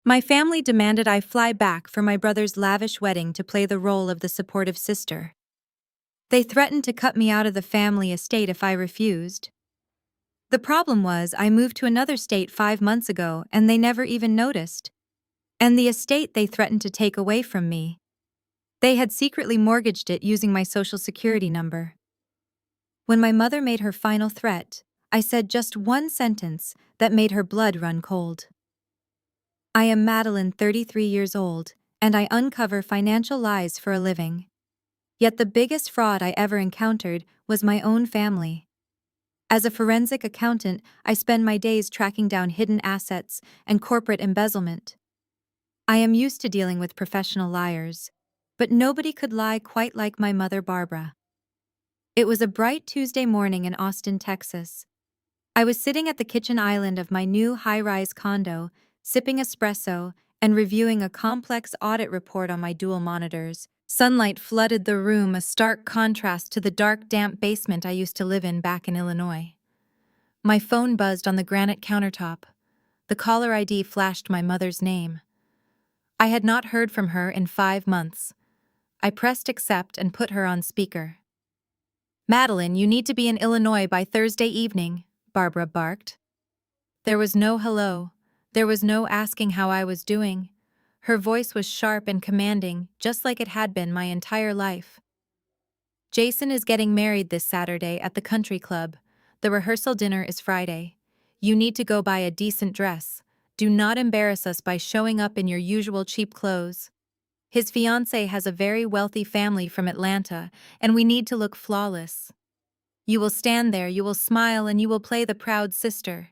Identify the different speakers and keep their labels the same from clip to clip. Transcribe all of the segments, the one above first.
Speaker 1: My family demanded I fly back for my brother's lavish wedding to play the role of the supportive sister. They threatened to cut me out of the family estate if I refused. The problem was I moved to another state 5 months ago and they never even noticed. And the estate they threatened to take away from me. They had secretly mortgaged it using my social security number. When my mother made her final threat, I said just one sentence that made her blood run cold. I am Madeline, 33 years old, and I uncover financial lies for a living. Yet the biggest fraud I ever encountered was my own family. As a forensic accountant, I spend my days tracking down hidden assets and corporate embezzlement. I am used to dealing with professional liars, but nobody could lie quite like my mother, Barbara. It was a bright Tuesday morning in Austin, Texas. I was sitting at the kitchen island of my new high-rise condo, sipping espresso and reviewing a complex audit report on my dual monitors. Sunlight flooded the room, a stark contrast to the dark, damp basement I used to live in back in Illinois. My phone buzzed on the granite countertop. The caller ID flashed my mother's name. I had not heard from her in 5 months. I pressed accept and put her on speaker. "Madeline, you need to be in Illinois by Thursday evening," Barbara barked. There was no hello. There was no asking how I was doing. Her voice was sharp and commanding, just like it had been my entire life. "Jason is getting married this Saturday at the country club. The rehearsal dinner is Friday. You need to go buy a decent dress. Do not embarrass us by showing up in your usual cheap clothes. His fiancée has a very wealthy family from Atlanta, and we need to look flawless. You will stand there, you will smile, and you will play the proud sister.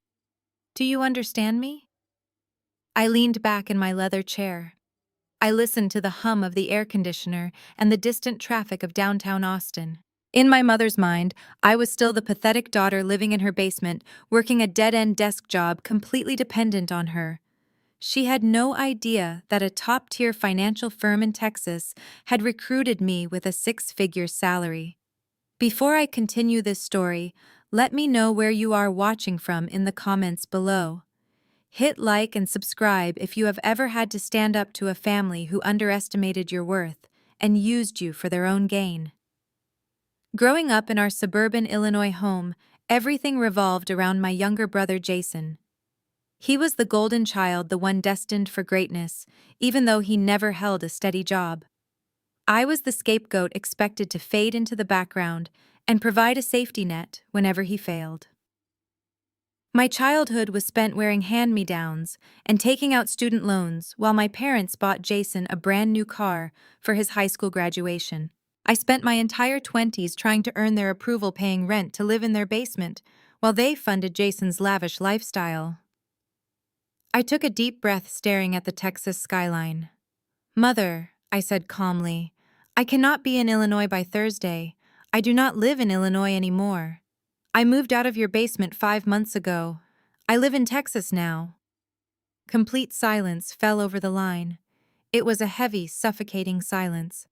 Speaker 1: Do you understand me?" I leaned back in my leather chair. I listened to the hum of the air conditioner and the distant traffic of downtown Austin. In my mother's mind, I was still the pathetic daughter living in her basement, working a dead-end desk job completely dependent on her. She had no idea that a top-tier financial firm in Texas had recruited me with a 6-figure salary. Before I continue this story, let me know where you are watching from in the comments below. Hit like and subscribe if you have ever had to stand up to a family who underestimated your worth and used you for their own gain. Growing up in our suburban Illinois home, everything revolved around my younger brother Jason. He was the golden child, the one destined for greatness, even though he never held a steady job. I was the scapegoat expected to fade into the background and provide a safety net whenever he failed. My childhood was spent wearing hand-me-downs and taking out student loans while my parents bought Jason a brand new car for his high school graduation. I spent my entire 20s trying to earn their approval paying rent to live in their basement while they funded Jason's lavish lifestyle. I took a deep breath staring at the Texas skyline. "Mother," I said calmly, "I cannot be in Illinois by Thursday. I do not live in Illinois anymore. I moved out of your basement 5 months ago. I live in Texas now." Complete silence fell over the line. It was a heavy, suffocating silence.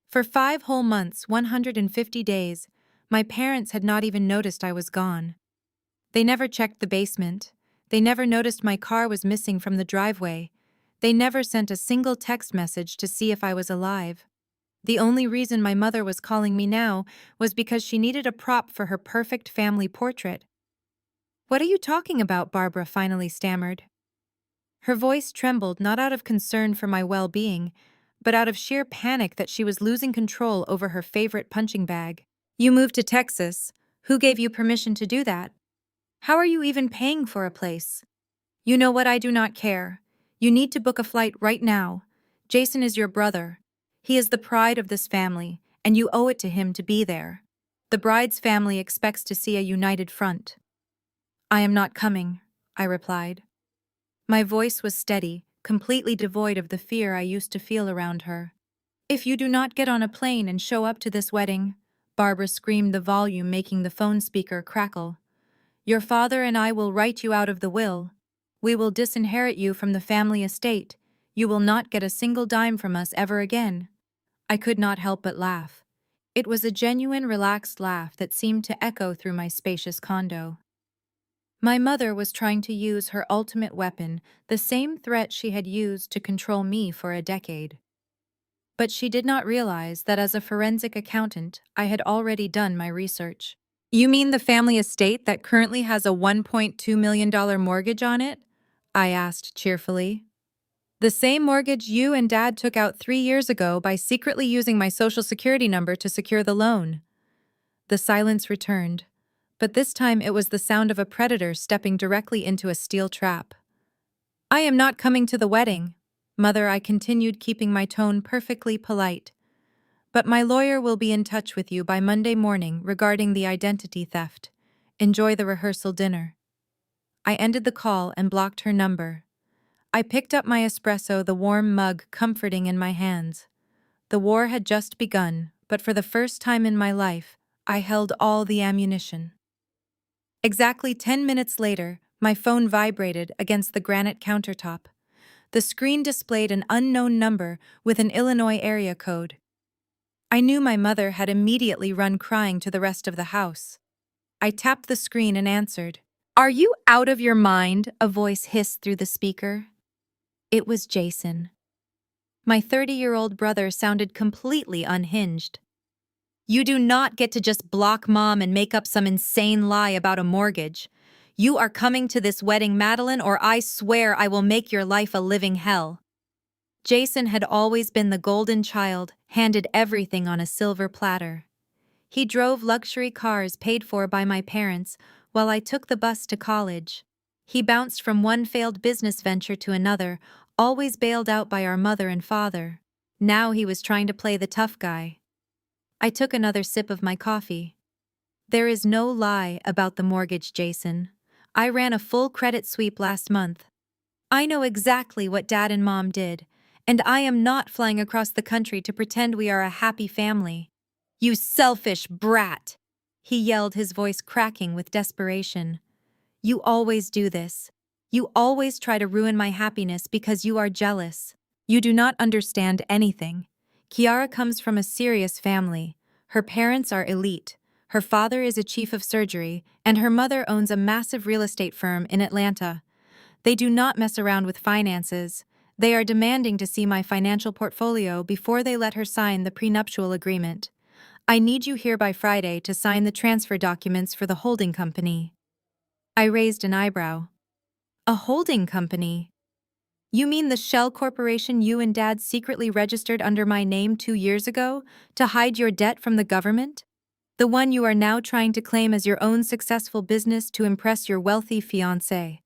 Speaker 1: For 5 whole months, 150 days, my parents had not even noticed I was gone. They never checked the basement. They never noticed my car was missing from the driveway. They never sent a single text message to see if I was alive. The only reason my mother was calling me now was because she needed a prop for her perfect family portrait. "What are you talking about?" Barbara finally stammered. Her voice trembled not out of concern for my well-being, but out of sheer panic that she was losing control over her favorite punching bag. "You moved to Texas. Who gave you permission to do that? How are you even paying for a place? You know what? I do not care. You need to book a flight right now. Jason is your brother. He is the pride of this family, and you owe it to him to be there. The bride's family expects to see a united front." "I am not coming," I replied. My voice was steady, completely devoid of the fear I used to feel around her. "If you do not get on a plane and show up to this wedding," Barbara screamed, the volume making the phone speaker crackle, "your father and I will write you out of the will. We will disinherit you from the family estate. You will not get a single dime from us ever again." I could not help but laugh. It was a genuine, relaxed laugh that seemed to echo through my spacious condo. My mother was trying to use her ultimate weapon, the same threat she had used to control me for a decade. But she did not realize that as a forensic accountant, I had already done my research. You mean the family estate that currently has a $1.2 million mortgage on it? I asked cheerfully. The same mortgage you and Dad took out 3 years ago by secretly using my social security number to secure the loan. The silence returned, but this time it was the sound of a predator stepping directly into a steel trap. I am not coming to the wedding, Mother, I continued, keeping my tone perfectly polite. But my lawyer will be in touch with you by Monday morning regarding the identity theft. Enjoy the rehearsal dinner. I ended the call and blocked her number. I picked up my espresso, the warm mug comforting in my hands. The war had just begun, but for the first time in my life, I held all the ammunition. Exactly 10 minutes later, my phone vibrated against the granite countertop. The screen displayed an unknown number with an Illinois area code. I knew my mother had immediately run crying to the rest of the house. I tapped the screen and answered. "Are you out of your mind?" a voice hissed through the speaker. It was Jason. My 30-year-old brother sounded completely unhinged. "You do not get to just block Mom and make up some insane lie about a mortgage. You are coming to this wedding, Madeline, or I swear I will make your life a living hell." Jason had always been the golden child, handed everything on a silver platter. He drove luxury cars paid for by my parents while I took the bus to college. He bounced from one failed business venture to another, always bailed out by our mother and father. Now he was trying to play the tough guy. I took another sip of my coffee. There is no lie about the mortgage, Jason. I ran a full credit sweep last month. I know exactly what Dad and Mom did, and I am not flying across the country to pretend we are a happy family. "You selfish brat!" he yelled, his voice cracking with desperation. "You always do this. You always try to ruin my happiness because you are jealous. You do not understand anything. Kiara comes from a serious family. Her parents are elite. Her father is a chief of surgery, and her mother owns a massive real estate firm in Atlanta. They do not mess around with finances. They are demanding to see my financial portfolio before they let her sign the prenuptial agreement. I need you here by Friday to sign the transfer documents for the holding company." I raised an eyebrow. "A holding company? You mean the shell corporation you and Dad secretly registered under my name 2 years ago to hide your debt from the government? The one you are now trying to claim as your own successful business to impress your wealthy fiancé?"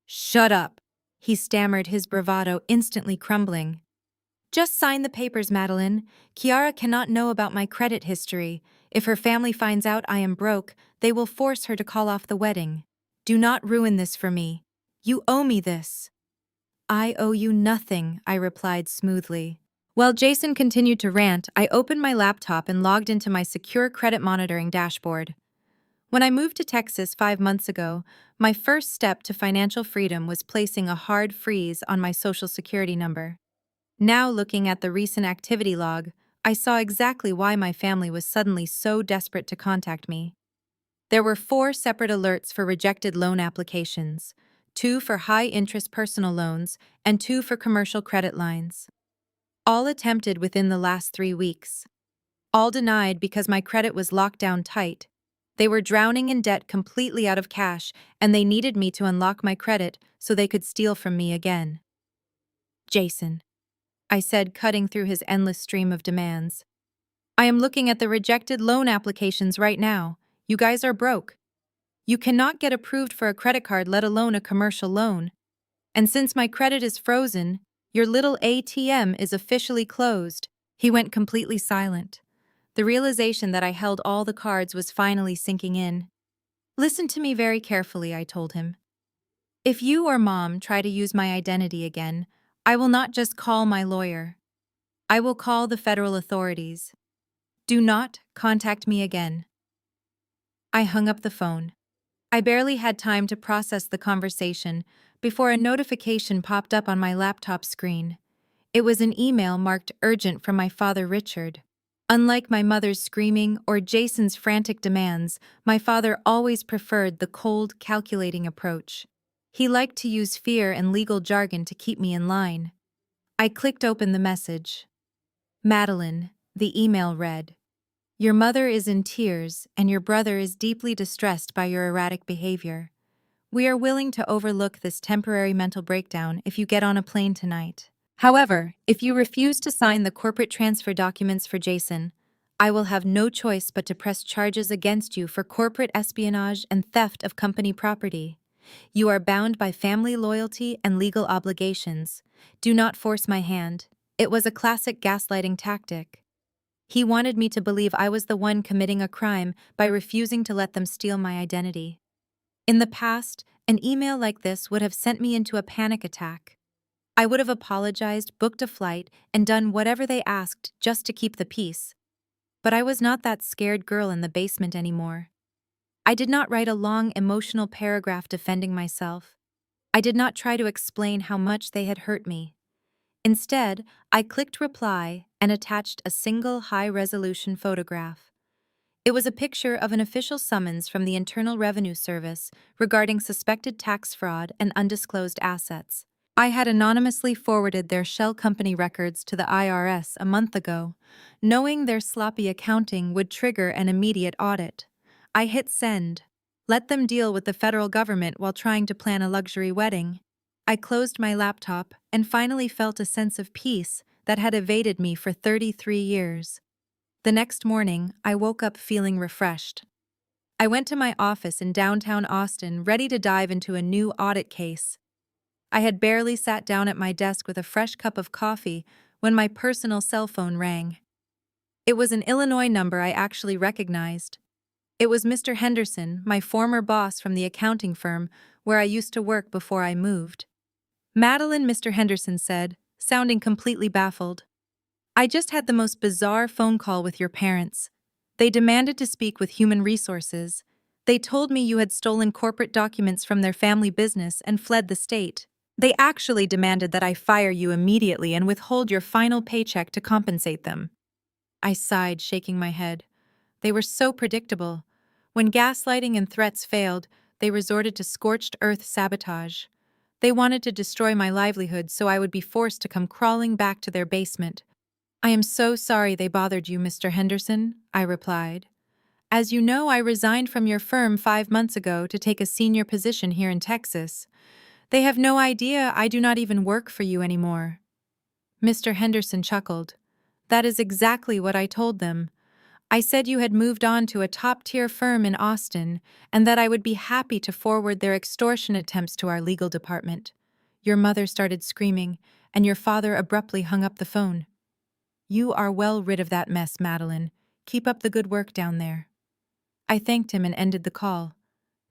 Speaker 1: "Shut up," he stammered, his bravado instantly crumbling. "Just sign the papers, Madeline. Kiara cannot know about my credit history. If her family finds out I am broke, they will force her to call off the wedding. Do not ruin this for me. You owe me this." "I owe you nothing," I replied smoothly. While Jason continued to rant, I opened my laptop and logged into my secure credit monitoring dashboard. When I moved to Texas 5 months ago, my first step to financial freedom was placing a hard freeze on my social security number. Now, looking at the recent activity log, I saw exactly why my family was suddenly so desperate to contact me. There were 4 separate alerts for rejected loan applications, 2 for high-interest personal loans, and 2 for commercial credit lines. All attempted within the last 3 weeks. All denied because my credit was locked down tight. They were drowning in debt, completely out of cash, and they needed me to unlock my credit so they could steal from me again. "Jason," I said, cutting through his endless stream of demands, "I am looking at the rejected loan applications right now. You guys are broke. You cannot get approved for a credit card, let alone a commercial loan. And since my credit is frozen, your little ATM is officially closed." He went completely silent. The realization that I held all the cards was finally sinking in. "Listen to me very carefully," I told him. "If you or Mom try to use my identity again, I will not just call my lawyer. I will call the federal authorities. Do not contact me again." I hung up the phone. I barely had time to process the conversation before a notification popped up on my laptop screen. It was an email marked urgent from my father, Richard. Unlike my mother's screaming or Jason's frantic demands, my father always preferred the cold, calculating approach. He liked to use fear and legal jargon to keep me in line. I clicked open the message. Madeline, the email read. Your mother is in tears, and your brother is deeply distressed by your erratic behavior. We are willing to overlook this temporary mental breakdown if you get on a plane tonight. However, if you refuse to sign the corporate transfer documents for Jason, I will have no choice but to press charges against you for corporate espionage and theft of company property. You are bound by family loyalty and legal obligations. Do not force my hand. It was a classic gaslighting tactic. He wanted me to believe I was the one committing a crime by refusing to let them steal my identity. In the past, an email like this would have sent me into a panic attack. I would have apologized, booked a flight, and done whatever they asked just to keep the peace. But I was not that scared girl in the basement anymore. I did not write a long, emotional paragraph defending myself. I did not try to explain how much they had hurt me. Instead, I clicked reply and attached a single high-resolution photograph. It was a picture of an official summons from the Internal Revenue Service regarding suspected tax fraud and undisclosed assets. I had anonymously forwarded their shell company records to the IRS a month ago, knowing their sloppy accounting would trigger an immediate audit. I hit send. Let them deal with the federal government while trying to plan a luxury wedding. I closed my laptop and finally felt a sense of peace that had evaded me for 33 years. The next morning, I woke up feeling refreshed. I went to my office in downtown Austin, ready to dive into a new audit case. I had barely sat down at my desk with a fresh cup of coffee when my personal cell phone rang. It was an Illinois number I actually recognized. It was Mr. Henderson, my former boss from the accounting firm where I used to work before I moved. Madeline, Mr. Henderson said, sounding completely baffled. I just had the most bizarre phone call with your parents. They demanded to speak with human resources. They told me you had stolen corporate documents from their family business and fled the state. They actually demanded that I fire you immediately and withhold your final paycheck to compensate them. I sighed, shaking my head. They were so predictable. When gaslighting and threats failed, they resorted to scorched earth sabotage. They wanted to destroy my livelihood so I would be forced to come crawling back to their basement. I am so sorry they bothered you, Mr. Henderson, I replied. As you know, I resigned from your firm 5 months ago to take a senior position here in Texas. They have no idea I do not even work for you anymore. Mr. Henderson chuckled. That is exactly what I told them. I said you had moved on to a top-tier firm in Austin and that I would be happy to forward their extortion attempts to our legal department. Your mother started screaming, and your father abruptly hung up the phone. You are well rid of that mess, Madeline. Keep up the good work down there. I thanked him and ended the call.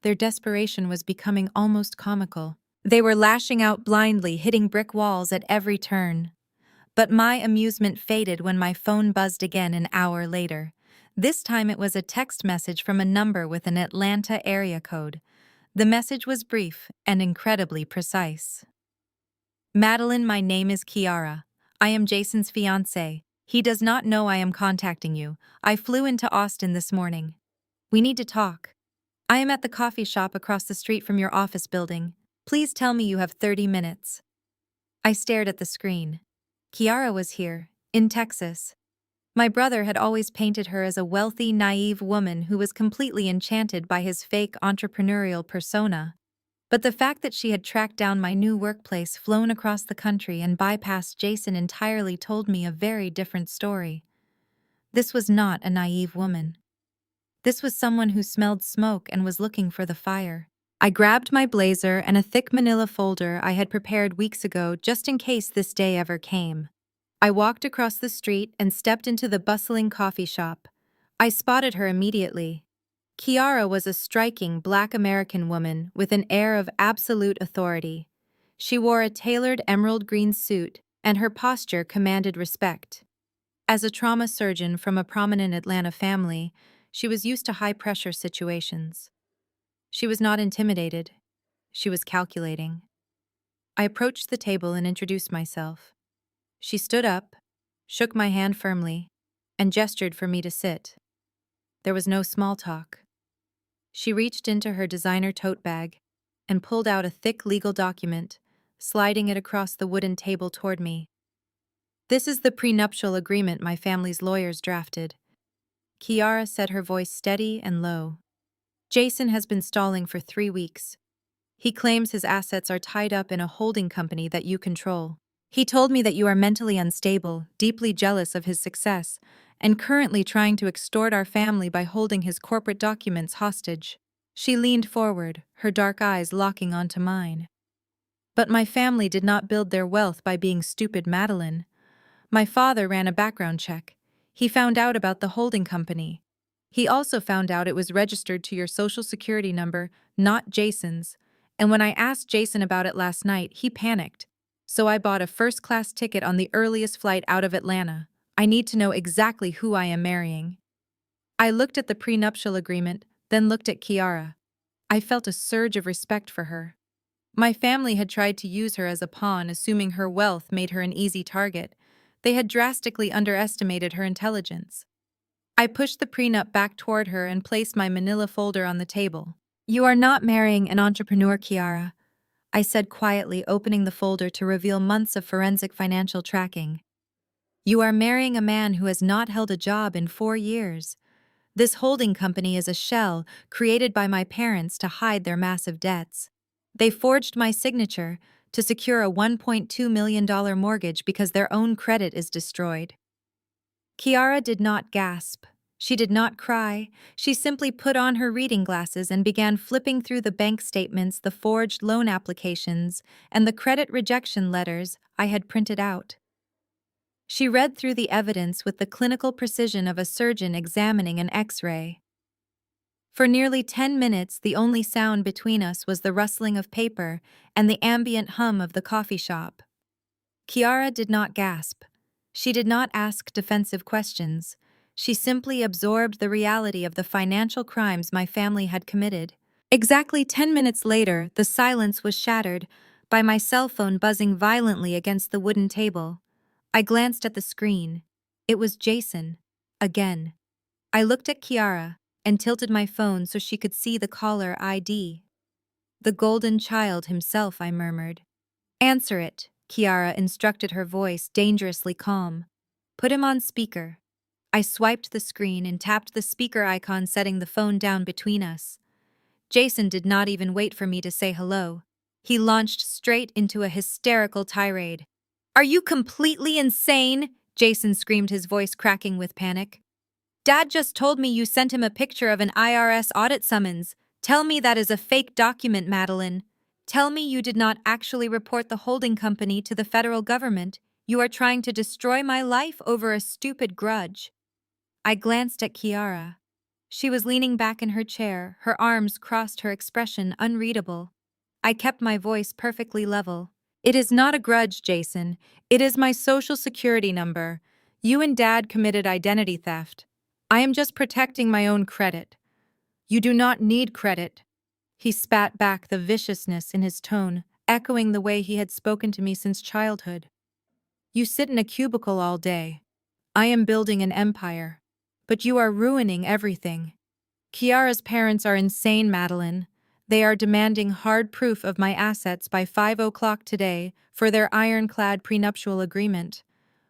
Speaker 1: Their desperation was becoming almost comical. They were lashing out blindly, hitting brick walls at every turn. But my amusement faded when my phone buzzed again an hour later. This time it was a text message from a number with an Atlanta area code. The message was brief and incredibly precise. Madeline, my name is Kiara. I am Jason's fiancée. He does not know I am contacting you. I flew into Austin this morning. We need to talk. I am at the coffee shop across the street from your office building. Please tell me you have 30 minutes. I stared at the screen. Kiara was here, in Texas. My brother had always painted her as a wealthy, naive woman who was completely enchanted by his fake entrepreneurial persona. But the fact that she had tracked down my new workplace, flown across the country, and bypassed Jason entirely told me a very different story. This was not a naive woman. This was someone who smelled smoke and was looking for the fire. I grabbed my blazer and a thick manila folder I had prepared weeks ago just in case this day ever came. I walked across the street and stepped into the bustling coffee shop. I spotted her immediately. Kiara was a striking Black American woman with an air of absolute authority. She wore a tailored emerald green suit, and her posture commanded respect. As a trauma surgeon from a prominent Atlanta family, she was used to high-pressure situations. She was not intimidated. She was calculating. I approached the table and introduced myself. She stood up, shook my hand firmly. and gestured for me to sit. There was no small talk. She reached into her designer tote bag and pulled out a thick legal document, sliding it across the wooden table toward me. "This is the prenuptial agreement my family's lawyers drafted." Kiara said, her voice steady and low. "Jason has been stalling for 3 weeks. He claims his assets are tied up in a holding company that you control. He told me that you are mentally unstable, deeply jealous of his success, and currently trying to extort our family by holding his corporate documents hostage." She leaned forward, her dark eyes locking onto mine. "But my family did not build their wealth by being stupid, Madeline. My father ran a background check. He found out about the holding company. He also found out it was registered to your social security number, not Jason's. And when I asked Jason about it last night, he panicked. So I bought a first-class ticket on the earliest flight out of Atlanta. I need to know exactly who I am marrying." I looked at the prenuptial agreement, then looked at Kiara. I felt a surge of respect for her. My family had tried to use her as a pawn, assuming her wealth made her an easy target. They had drastically underestimated her intelligence. I pushed the prenup back toward her and placed my manila folder on the table. "You are not marrying an entrepreneur, Kiara," I said quietly, opening the folder to reveal months of forensic financial tracking. "You are marrying a man who has not held a job in 4 years. This holding company is a shell created by my parents to hide their massive debts. They forged my signature to secure a $1.2 million mortgage because their own credit is destroyed." Kiara did not gasp. She did not cry. She simply put on her reading glasses and began flipping through the bank statements, the forged loan applications, and the credit rejection letters I had printed out. She read through the evidence with the clinical precision of a surgeon examining an X-ray. For nearly 10 minutes, the only sound between us was the rustling of paper and the ambient hum of the coffee shop. Kiara did not gasp. She did not ask defensive questions. She simply absorbed the reality of the financial crimes my family had committed. Exactly 10 minutes later, the silence was shattered by my cell phone buzzing violently against the wooden table. I glanced at the screen. It was Jason. Again. I looked at Kiara and tilted my phone so she could see the caller ID. "The golden child himself," I murmured. "Answer it," Kiara instructed, her voice dangerously calm. "Put him on speaker." I swiped the screen and tapped the speaker icon, setting the phone down between us. Jason did not even wait for me to say hello. He launched straight into a hysterical tirade. "Are you completely insane?" Jason screamed, his voice cracking with panic. "Dad just told me you sent him a picture of an IRS audit summons. Tell me that is a fake document, Madeline. Tell me you did not actually report the holding company to the federal government. You are trying to destroy my life over a stupid grudge." I glanced at Kiara. She was leaning back in her chair, her arms crossed, her expression unreadable. I kept my voice perfectly level. "It is not a grudge, Jason. It is my social security number. You and Dad committed identity theft. I am just protecting my own credit." "You do not need credit." He spat back, the viciousness in his tone echoing the way he had spoken to me since childhood. "You sit in a cubicle all day. I am building an empire. But you are ruining everything. Kiara's parents are insane, Madeline. They are demanding hard proof of my assets by 5 o'clock today for their ironclad prenuptial agreement.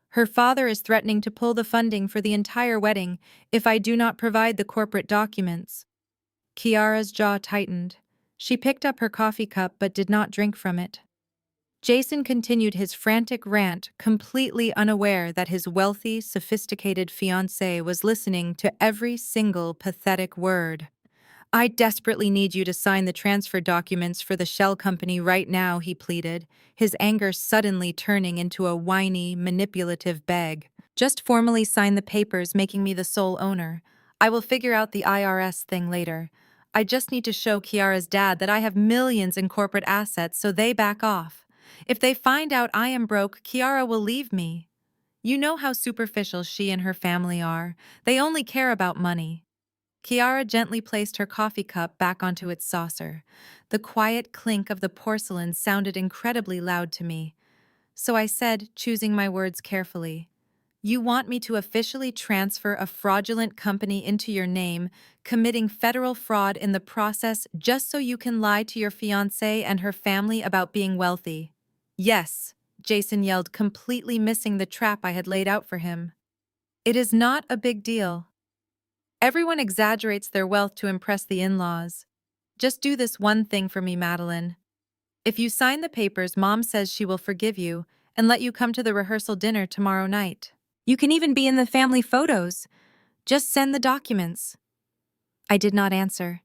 Speaker 1: Her father is threatening to pull the funding for the entire wedding if I do not provide the corporate documents." Kiara's jaw tightened. She picked up her coffee cup but did not drink from it. Jason continued his frantic rant, completely unaware that his wealthy, sophisticated fiancée was listening to every single pathetic word. "I desperately need you to sign the transfer documents for the shell company right now," he pleaded, his anger suddenly turning into a whiny, manipulative beg. "Just formally sign the papers making me the sole owner. I will figure out the IRS thing later. I just need to show Kiara's dad that I have millions in corporate assets so they back off. If they find out I am broke, Kiara will leave me. You know how superficial she and her family are. They only care about money." Kiara gently placed her coffee cup back onto its saucer. The quiet clink of the porcelain sounded incredibly loud to me. So I said, choosing my words carefully, You want me to officially transfer a fraudulent company into your name, committing federal fraud in the process just so you can lie to your fiancée and her family about being wealthy? Yes, Jason yelled, completely missing the trap I had laid out for him. It is not a big deal. Everyone exaggerates their wealth to impress the in-laws. Just do this one thing for me, Madeline. If you sign the papers, Mom says she will forgive you and let you come to the rehearsal dinner tomorrow night. You can even be in the family photos. Just send the documents. I did not answer.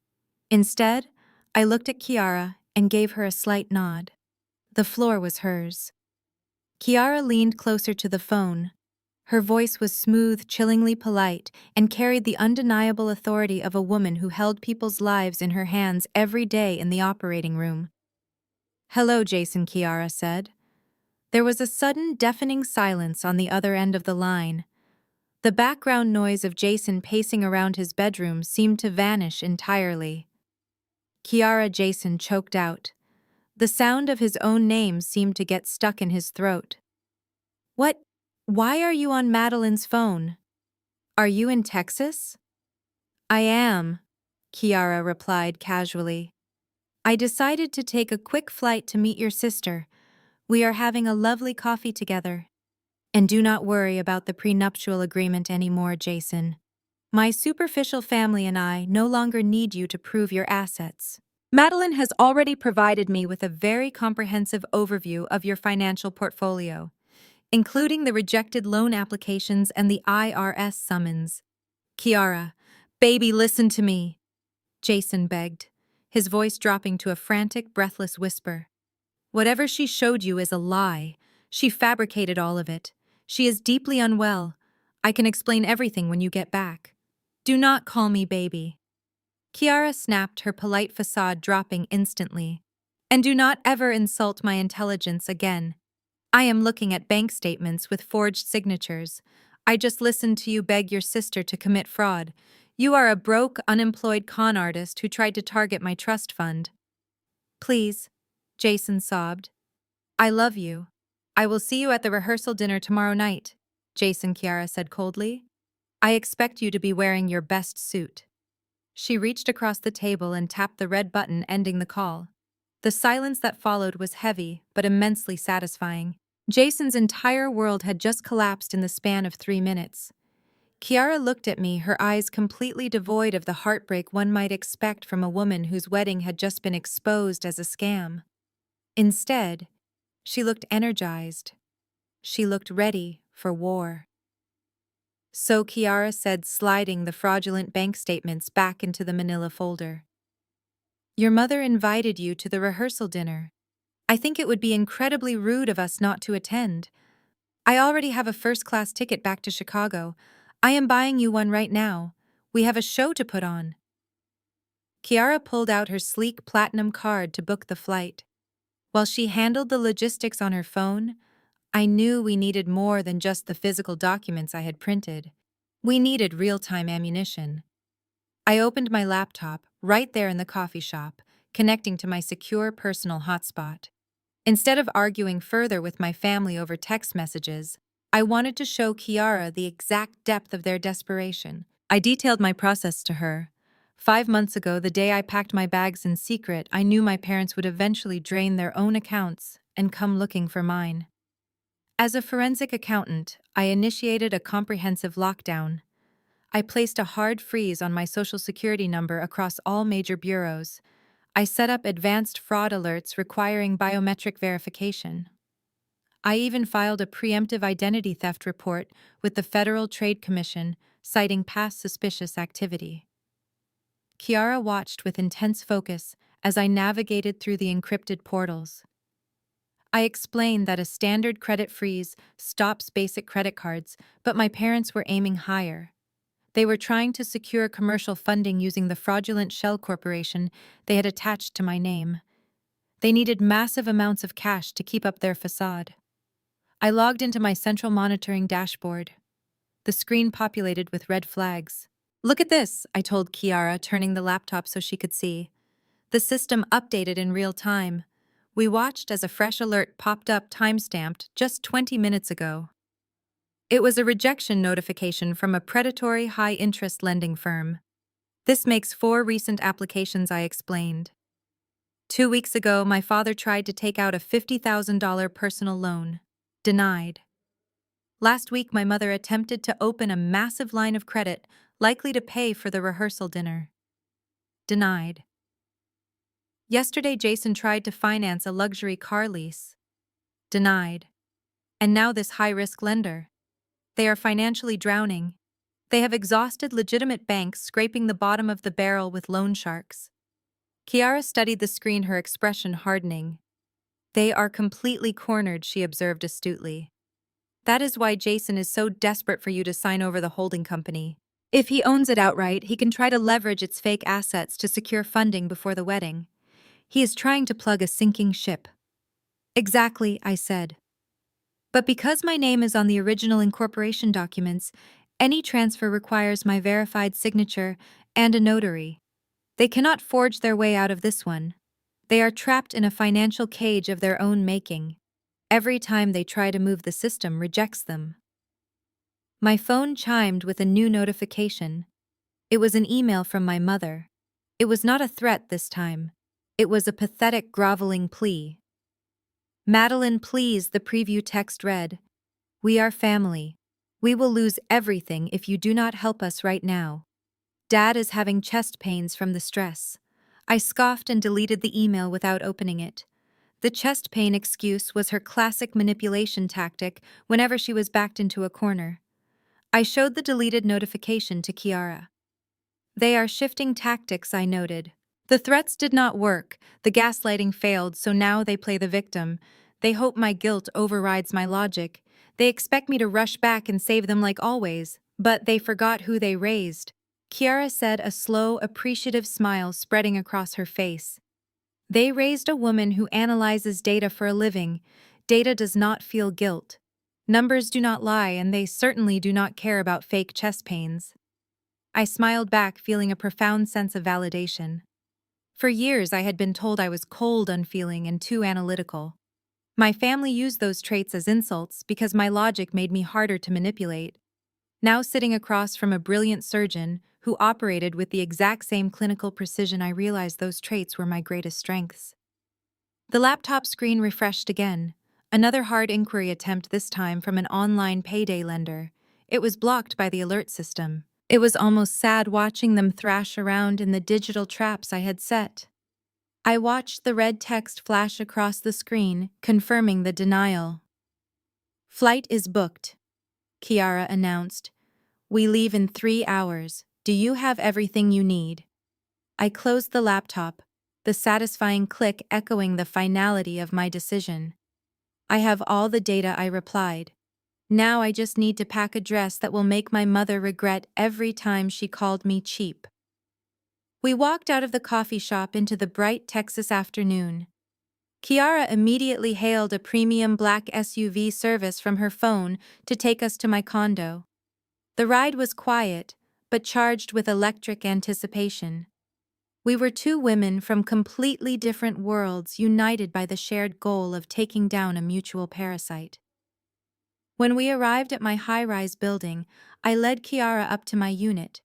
Speaker 1: Instead, I looked at Kiara and gave her a slight nod. The floor was hers. Kiara leaned closer to the phone. Her voice was smooth, chillingly polite, and carried the undeniable authority of a woman who held people's lives in her hands every day in the operating room. "Hello, Jason," Kiara said. There was a sudden, deafening silence on the other end of the line. The background noise of Jason pacing around his bedroom seemed to vanish entirely. Jason choked out. The sound of his own name seemed to get stuck in his throat. "What? Why are you on Madeline's phone? Are you in Texas?" "I am," Kiara replied casually. "I decided to take a quick flight to meet your sister. We are having a lovely coffee together. And do not worry about the prenuptial agreement anymore, Jason. My superficial family and I no longer need you to prove your assets. Madeline has already provided me with a very comprehensive overview of your financial portfolio, including the rejected loan applications and the IRS summons." "Kiara, baby, listen to me," Jason begged, his voice dropping to a frantic, breathless whisper. "Whatever she showed you is a lie. She fabricated all of it. She is deeply unwell. I can explain everything when you get back. Do not call me baby." Kiara snapped, her polite facade dropping instantly. "And do not ever insult my intelligence again. I am looking at bank statements with forged signatures. I just listened to you beg your sister to commit fraud. You are a broke, unemployed con artist who tried to target my trust fund." "Please," Jason sobbed. "I love you. I will see you at the rehearsal dinner tomorrow night," Kiara said coldly. "I expect you to be wearing your best suit." She reached across the table and tapped the red button ending the call. The silence that followed was heavy, but immensely satisfying. Jason's entire world had just collapsed in the span of 3 minutes. Kiara looked at me, her eyes completely devoid of the heartbreak one might expect from a woman whose wedding had just been exposed as a scam. Instead, she looked energized. She looked ready for war. "So," Kiara said, sliding the fraudulent bank statements back into the manila folder, "your mother invited you to the rehearsal dinner. I think it would be incredibly rude of us not to attend. I already have a first-class ticket back to Chicago. I am buying you one right now. We have a show to put on." Kiara pulled out her sleek platinum card to book the flight. While she handled the logistics on her phone, I knew we needed more than just the physical documents I had printed. We needed real-time ammunition. I opened my laptop right there in the coffee shop, connecting to my secure personal hotspot. Instead of arguing further with my family over text messages, I wanted to show Kiara the exact depth of their desperation. I detailed my process to her. 5 months ago, the day I packed my bags in secret, I knew my parents would eventually drain their own accounts and come looking for mine. As a forensic accountant, I initiated a comprehensive lockdown. I placed a hard freeze on my Social Security number across all major bureaus. I set up advanced fraud alerts requiring biometric verification. I even filed a preemptive identity theft report with the Federal Trade Commission, citing past suspicious activity. Kiara watched with intense focus as I navigated through the encrypted portals. I explained that a standard credit freeze stops basic credit cards, but my parents were aiming higher. They were trying to secure commercial funding using the fraudulent shell corporation they had attached to my name. They needed massive amounts of cash to keep up their facade. I logged into my central monitoring dashboard. The screen populated with red flags. "Look at this," I told Kiara, turning the laptop so she could see. The system updated in real time. We watched as a fresh alert popped up, time-stamped, just 20 minutes ago. It was a rejection notification from a predatory high-interest lending firm. This makes 4 recent applications I explained. 2 weeks ago, my father tried to take out a $50,000 personal loan. Denied. Last week, my mother attempted to open a massive line of credit, likely to pay for the rehearsal dinner. Denied. Yesterday, Jason tried to finance a luxury car lease. Denied. And now this high-risk lender. They are financially drowning. They have exhausted legitimate banks, scraping the bottom of the barrel with loan sharks. Kiara studied the screen, her expression hardening. They are completely cornered, she observed astutely. That is why Jason is so desperate for you to sign over the holding company. If he owns it outright, he can try to leverage its fake assets to secure funding before the wedding. He is trying to plug a sinking ship. Exactly, I said. But because my name is on the original incorporation documents, any transfer requires my verified signature and a notary. They cannot forge their way out of this one. They are trapped in a financial cage of their own making. Every time they try to move, the system rejects them. My phone chimed with a new notification. It was an email from my mother. It was not a threat this time. It was a pathetic, groveling plea. Madeline, please, the preview text read. We are family. We will lose everything if you do not help us right now. Dad is having chest pains from the stress. I scoffed and deleted the email without opening it. The chest pain excuse was her classic manipulation tactic whenever she was backed into a corner. I showed the deleted notification to Kiara. They are shifting tactics, I noted. The threats did not work, the gaslighting failed, so now they play the victim. They hope my guilt overrides my logic. They expect me to rush back and save them like always, but they forgot who they raised. Kiara said, a slow, appreciative smile spreading across her face. They raised a woman who analyzes data for a living. Data does not feel guilt. Numbers do not lie, and they certainly do not care about fake chest pains. I smiled back, feeling a profound sense of validation. For years, I had been told I was cold, unfeeling, and too analytical. My family used those traits as insults because my logic made me harder to manipulate. Now, sitting across from a brilliant surgeon who operated with the exact same clinical precision, I realized those traits were my greatest strengths. The laptop screen refreshed again. Another hard inquiry attempt, this time from an online payday lender. It was blocked by the alert system. It was almost sad watching them thrash around in the digital traps I had set. I watched the red text flash across the screen, confirming the denial. Flight is booked, Kiara announced. We leave in 3 hours. Do you have everything you need? I closed the laptop, the satisfying click echoing the finality of my decision. I have all the data, I replied. Now I just need to pack a dress that will make my mother regret every time she called me cheap. We walked out of the coffee shop into the bright Texas afternoon. Kiara immediately hailed a premium black SUV service from her phone to take us to my condo. The ride was quiet, but charged with electric anticipation. We were 2 women from completely different worlds, united by the shared goal of taking down a mutual parasite. When we arrived at my high-rise building, I led Kiara up to my unit.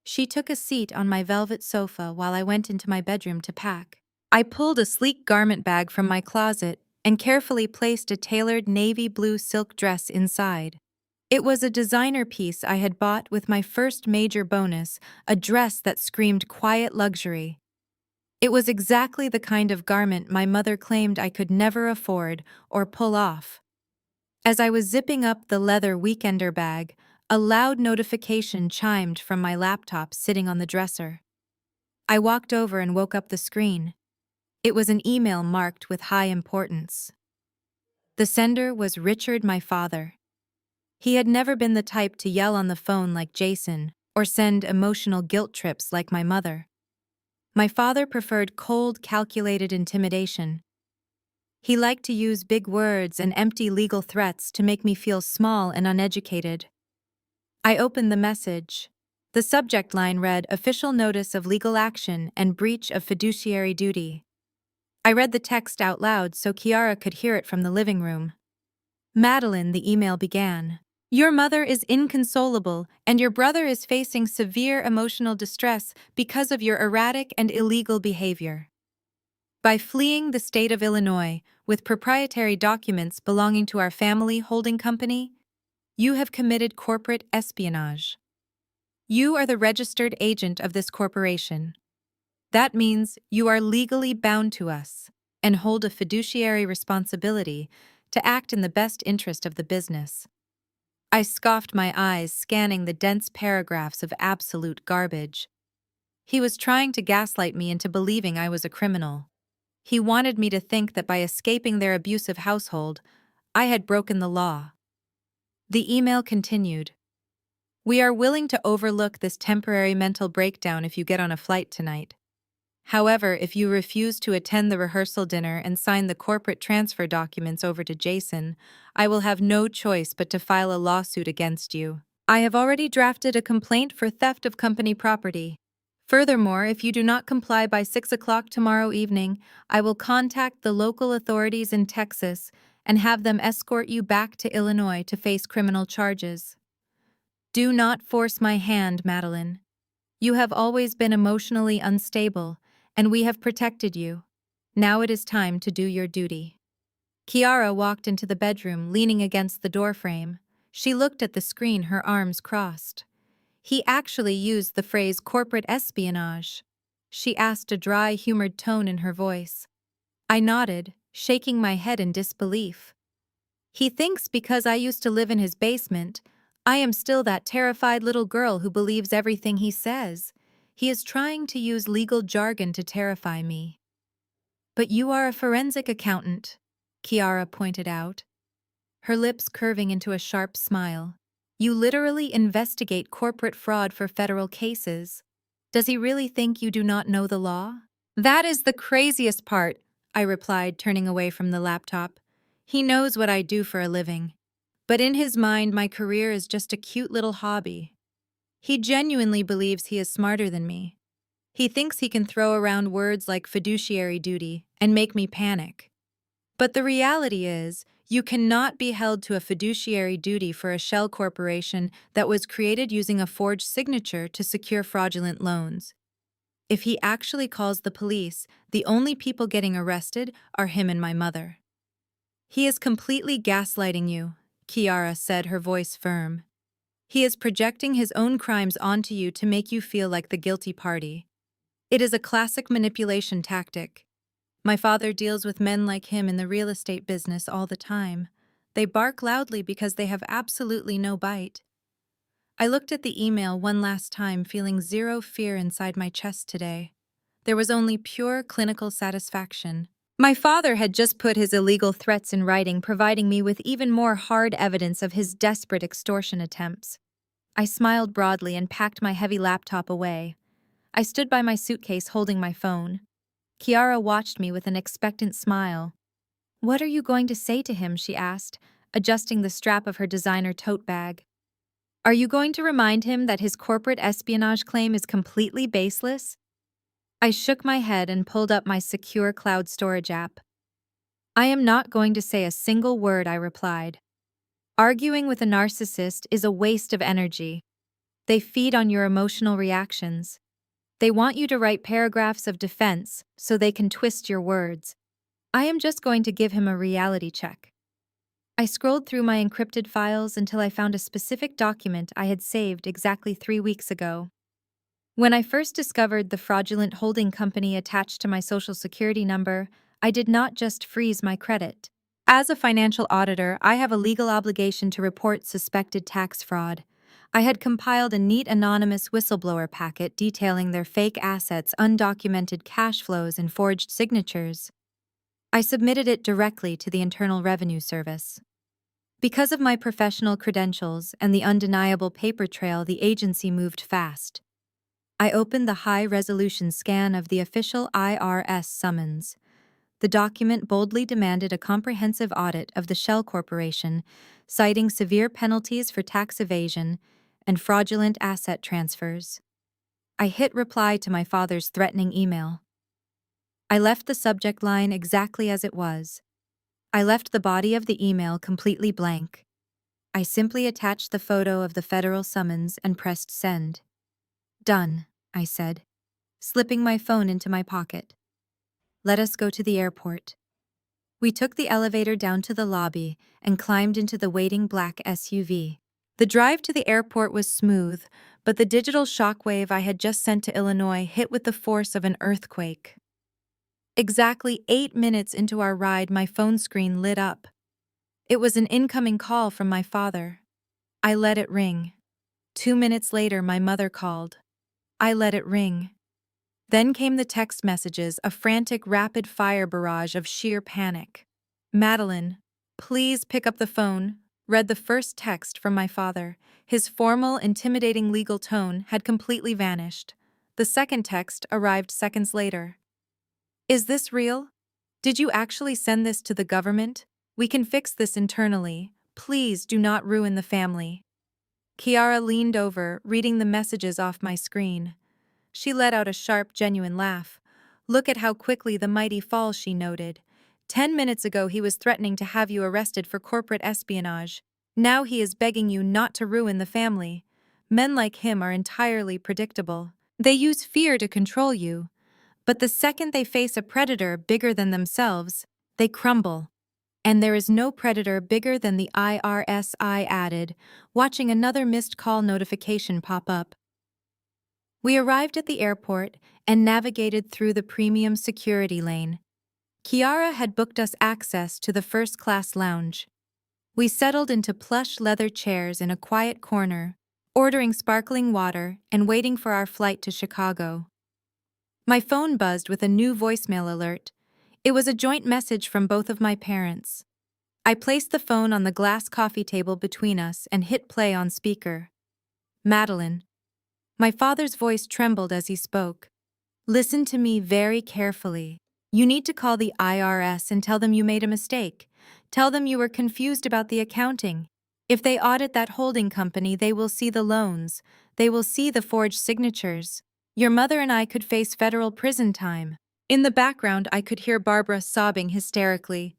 Speaker 1: She took a seat on my velvet sofa while I went into my bedroom to pack. I pulled a sleek garment bag from my closet and carefully placed a tailored navy blue silk dress inside. It was a designer piece I had bought with my first major bonus, a dress that screamed quiet luxury. It was exactly the kind of garment my mother claimed I could never afford or pull off. As I was zipping up the leather weekender bag, a loud notification chimed from my laptop sitting on the dresser. I walked over and woke up the screen. It was an email marked with high importance. The sender was Richard, my father. He had never been the type to yell on the phone like Jason or send emotional guilt trips like my mother. My father preferred cold, calculated intimidation. He liked to use big words and empty legal threats to make me feel small and uneducated. I opened the message. The subject line read, "Official notice of legal action and breach of fiduciary duty." I read the text out loud so Kiara could hear it from the living room. Madeline, the email began. Your mother is inconsolable, and your brother is facing severe emotional distress because of your erratic and illegal behavior. By fleeing the state of Illinois with proprietary documents belonging to our family holding company, you have committed corporate espionage. You are the registered agent of this corporation. That means you are legally bound to us and hold a fiduciary responsibility to act in the best interest of the business. I scoffed my eyes, scanning the dense paragraphs of absolute garbage. He was trying to gaslight me into believing I was a criminal. He wanted me to think that by escaping their abusive household, I had broken the law. The email continued. We are willing to overlook this temporary mental breakdown if you get on a flight tonight. However, if you refuse to attend the rehearsal dinner and sign the corporate transfer documents over to Jason, I will have no choice but to file a lawsuit against you. I have already drafted a complaint for theft of company property. Furthermore, if you do not comply by 6 o'clock tomorrow evening, I will contact the local authorities in Texas and have them escort you back to Illinois to face criminal charges. Do not force my hand, Madeline. You have always been emotionally unstable, and we have protected you. Now it is time to do your duty. Kiara walked into the bedroom, leaning against the doorframe. She looked at the screen, her arms crossed. He actually used the phrase corporate espionage. She asked, a dry, humored tone in her voice. I nodded, shaking my head in disbelief. He thinks because I used to live in his basement, I am still that terrified little girl who believes everything he says. He is trying to use legal jargon to terrify me. But you are a forensic accountant, Kiara pointed out, her lips curving into a sharp smile. You literally investigate corporate fraud for federal cases. Does he really think you do not know the law? That is the craziest part, I replied, turning away from the laptop. He knows what I do for a living. But in his mind, my career is just a cute little hobby. He genuinely believes he is smarter than me. He thinks he can throw around words like fiduciary duty and make me panic. But the reality is, you cannot be held to a fiduciary duty for a shell corporation that was created using a forged signature to secure fraudulent loans. If he actually calls the police, the only people getting arrested are him and my mother. He is completely gaslighting you, Kiara said, her voice firm. He is projecting his own crimes onto you to make you feel like the guilty party. It is a classic manipulation tactic. My father deals with men like him in the real estate business all the time. They bark loudly because they have absolutely no bite. I looked at the email one last time, feeling zero fear inside my chest today. There was only pure clinical satisfaction. My father had just put his illegal threats in writing, providing me with even more hard evidence of his desperate extortion attempts. I smiled broadly and packed my heavy laptop away. I stood by my suitcase holding my phone. Kiara watched me with an expectant smile. What are you going to say to him? She asked, adjusting the strap of her designer tote bag. Are you going to remind him that his corporate espionage claim is completely baseless? I shook my head and pulled up my secure cloud storage app. I am not going to say a single word, I replied. Arguing with a narcissist is a waste of energy. They feed on your emotional reactions. They want you to write paragraphs of defense so they can twist your words. I am just going to give him a reality check. I scrolled through my encrypted files until I found a specific document I had saved exactly 3 weeks ago. When I first discovered the fraudulent holding company attached to my Social Security number, I did not just freeze my credit. As a financial auditor, I have a legal obligation to report suspected tax fraud. I had compiled a neat anonymous whistleblower packet detailing their fake assets, undocumented cash flows, and forged signatures. I submitted it directly to the Internal Revenue Service. Because of my professional credentials and the undeniable paper trail, the agency moved fast. I opened the high-resolution scan of the official IRS summons. The document boldly demanded a comprehensive audit of the Shell Corporation, citing severe penalties for tax evasion and fraudulent asset transfers. I hit reply to my father's threatening email. I left the subject line exactly as it was. I left the body of the email completely blank. I simply attached the photo of the federal summons and pressed send. Done, I said, slipping my phone into my pocket. Let us go to the airport. We took the elevator down to the lobby and climbed into the waiting black SUV. The drive to the airport was smooth, but the digital shockwave I had just sent to Illinois hit with the force of an earthquake. Exactly 8 minutes into our ride, my phone screen lit up. It was an incoming call from my father. I let it ring. 2 minutes later, my mother called. I let it ring. Then came the text messages, a frantic, rapid-fire barrage of sheer panic. Madeline, please pick up the phone, read the first text from my father. His formal, intimidating legal tone had completely vanished. The second text arrived seconds later. Is this real? Did you actually send this to the government? We can fix this internally. Please do not ruin the family. Kiara leaned over, reading the messages off my screen. She let out a sharp, genuine laugh. Look at how quickly the mighty falls, she noted. 10 minutes ago he was threatening to have you arrested for corporate espionage. Now he is begging you not to ruin the family. Men like him are entirely predictable. They use fear to control you. But the second they face a predator bigger than themselves, they crumble. And there is no predator bigger than the IRS, I added, watching another missed call notification pop up. We arrived at the airport and navigated through the premium security lane. Kiara had booked us access to the first-class lounge. We settled into plush leather chairs in a quiet corner, ordering sparkling water and waiting for our flight to Chicago. My phone buzzed with a new voicemail alert. It was a joint message from both of my parents. I placed the phone on the glass coffee table between us and hit play on speaker. Madeline. My father's voice trembled as he spoke. Listen to me very carefully. You need to call the IRS and tell them you made a mistake. Tell them you were confused about the accounting. If they audit that holding company, they will see the loans. They will see the forged signatures. Your mother and I could face federal prison time. In the background, I could hear Barbara sobbing hysterically.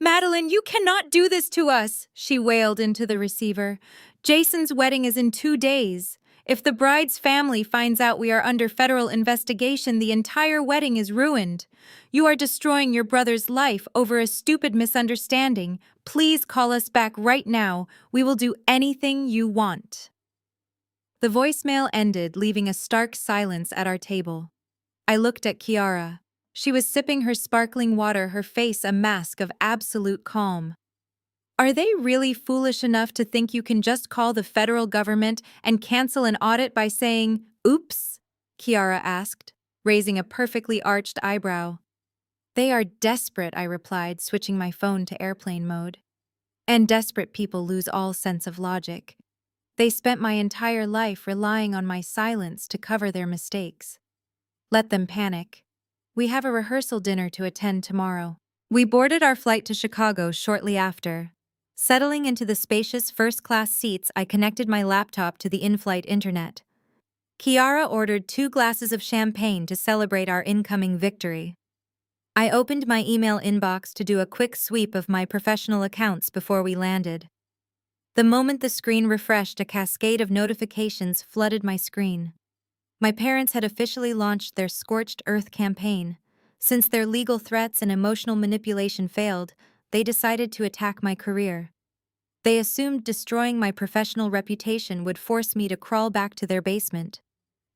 Speaker 1: Madeline, you cannot do this to us, she wailed into the receiver. Jason's wedding is in 2 days. If the bride's family finds out we are under federal investigation, the entire wedding is ruined. You are destroying your brother's life over a stupid misunderstanding. Please call us back right now. We will do anything you want. The voicemail ended, leaving a stark silence at our table. I looked at Kiara. She was sipping her sparkling water, her face a mask of absolute calm. Are they really foolish enough to think you can just call the federal government and cancel an audit by saying, "Oops"? Kiara asked, raising a perfectly arched eyebrow. They are desperate, I replied, switching my phone to airplane mode. And desperate people lose all sense of logic. They spent my entire life relying on my silence to cover their mistakes. Let them panic. We have a rehearsal dinner to attend tomorrow. We boarded our flight to Chicago shortly after. Settling into the spacious first-class seats, I connected my laptop to the in-flight internet. Kiara ordered 2 glasses of champagne to celebrate our incoming victory. I opened my email inbox to do a quick sweep of my professional accounts before we landed. The moment the screen refreshed, a cascade of notifications flooded my screen. My parents had officially launched their Scorched Earth campaign. Since their legal threats and emotional manipulation failed, they decided to attack my career. They assumed destroying my professional reputation would force me to crawl back to their basement.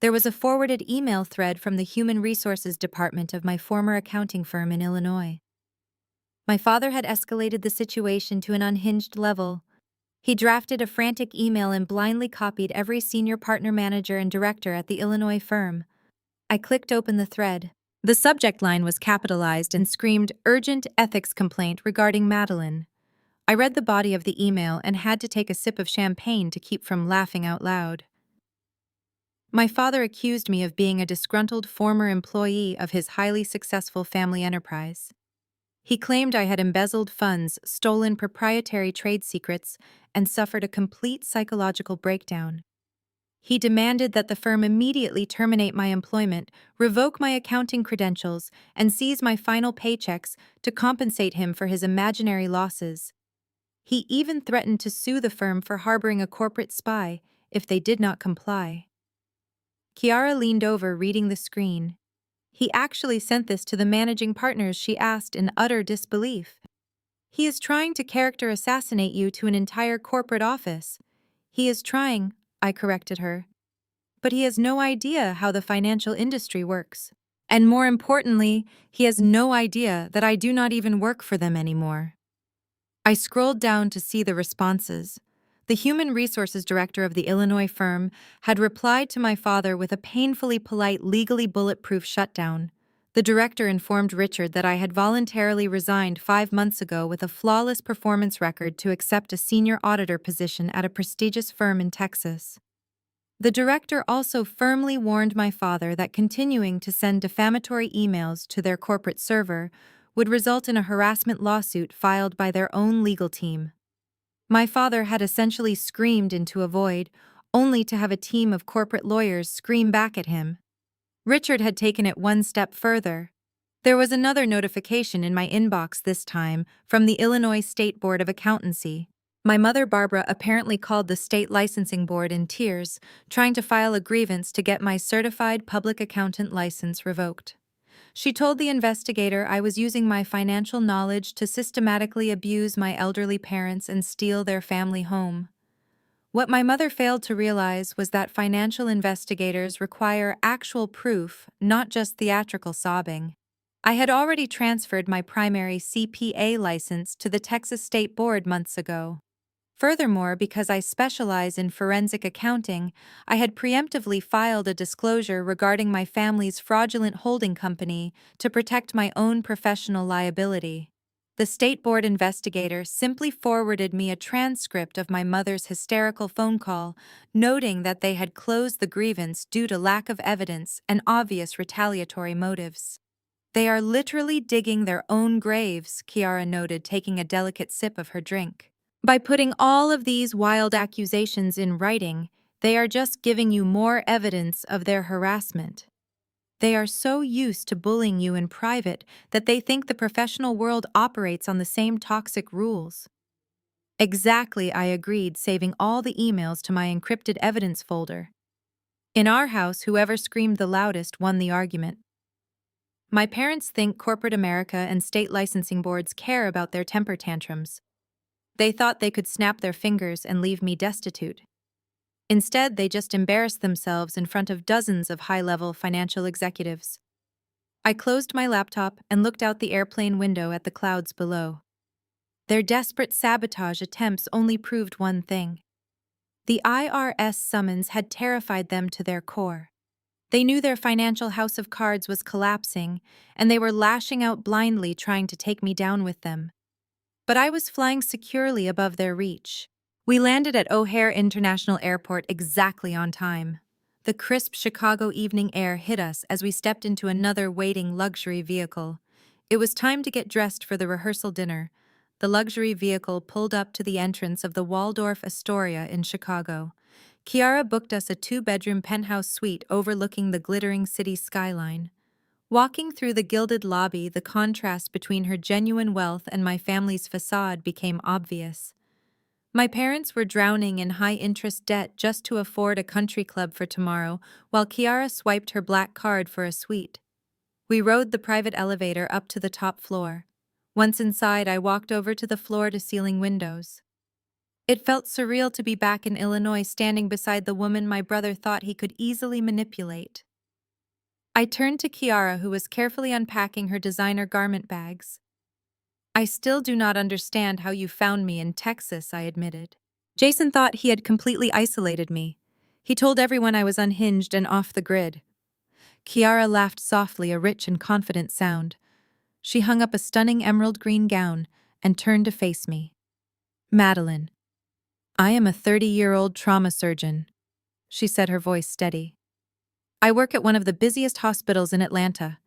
Speaker 1: There was a forwarded email thread from the Human Resources Department of my former accounting firm in Illinois. My father had escalated the situation to an unhinged level. He drafted a frantic email and blindly copied every senior partner, manager, and director at the Illinois firm. I clicked open the thread. The subject line was capitalized and screamed, "Urgent ethics complaint regarding Madeline." I read the body of the email and had to take a sip of champagne to keep from laughing out loud. My father accused me of being a disgruntled former employee of his highly successful family enterprise. He claimed I had embezzled funds, stolen proprietary trade secrets, and suffered a complete psychological breakdown. He demanded that the firm immediately terminate my employment, revoke my accounting credentials, and seize my final paychecks to compensate him for his imaginary losses. He even threatened to sue the firm for harboring a corporate spy if they did not comply. Kiara leaned over, reading the screen. He actually sent this to the managing partners, she asked in utter disbelief. He is trying to character assassinate you to an entire corporate office. He is trying, I corrected her. But he has no idea how the financial industry works. And more importantly, he has no idea that I do not even work for them anymore. I scrolled down to see the responses. The human resources director of the Illinois firm had replied to my father with a painfully polite, legally bulletproof shutdown. The director informed Richard that I had voluntarily resigned 5 months ago with a flawless performance record to accept a senior auditor position at a prestigious firm in Texas. The director also firmly warned my father that continuing to send defamatory emails to their corporate server would result in a harassment lawsuit filed by their own legal team. My father had essentially screamed into a void, only to have a team of corporate lawyers scream back at him. Richard had taken it one step further. There was another notification in my inbox this time from the Illinois State Board of Accountancy. My mother, Barbara, apparently called the state licensing board in tears, trying to file a grievance to get my certified public accountant license revoked. She told the investigator I was using my financial knowledge to systematically abuse my elderly parents and steal their family home. What my mother failed to realize was that financial investigators require actual proof, not just theatrical sobbing. I had already transferred my primary CPA license to the Texas State Board months ago. Furthermore, because I specialize in forensic accounting, I had preemptively filed a disclosure regarding my family's fraudulent holding company to protect my own professional liability. The state board investigator simply forwarded me a transcript of my mother's hysterical phone call, noting that they had closed the grievance due to lack of evidence and obvious retaliatory motives. They are literally digging their own graves, Kiara noted, taking a delicate sip of her drink. By putting all of these wild accusations in writing, they are just giving you more evidence of their harassment. They are so used to bullying you in private that they think the professional world operates on the same toxic rules. Exactly, I agreed, saving all the emails to my encrypted evidence folder. In our house, whoever screamed the loudest won the argument. My parents think corporate America and state licensing boards care about their temper tantrums. They thought they could snap their fingers and leave me destitute. Instead, they just embarrassed themselves in front of dozens of high-level financial executives. I closed my laptop and looked out the airplane window at the clouds below. Their desperate sabotage attempts only proved one thing. The IRS summons had terrified them to their core. They knew their financial house of cards was collapsing, and they were lashing out blindly trying to take me down with them. But I was flying securely above their reach. We landed at O'Hare International Airport exactly on time. The crisp Chicago evening air hit us as we stepped into another waiting luxury vehicle. It was time to get dressed for the rehearsal dinner. The luxury vehicle pulled up to the entrance of the Waldorf Astoria in Chicago. Kiara booked us a 2-bedroom penthouse suite overlooking the glittering city skyline. Walking through the gilded lobby, the contrast between her genuine wealth and my family's facade became obvious. My parents were drowning in high-interest debt just to afford a country club for tomorrow, while Kiara swiped her black card for a suite. We rode the private elevator up to the top floor. Once inside, I walked over to the floor-to-ceiling windows. It felt surreal to be back in Illinois, standing beside the woman my brother thought he could easily manipulate. I turned to Kiara, who was carefully unpacking her designer garment bags. I still do not understand how you found me in Texas, I admitted. Jason thought he had completely isolated me. He told everyone I was unhinged and off the grid. Kiara laughed softly, a rich and confident sound. She hung up a stunning emerald green gown and turned to face me. Madeline, I am a 30-year-old trauma surgeon, she said, her voice steady. I work at one of the busiest hospitals in Atlanta.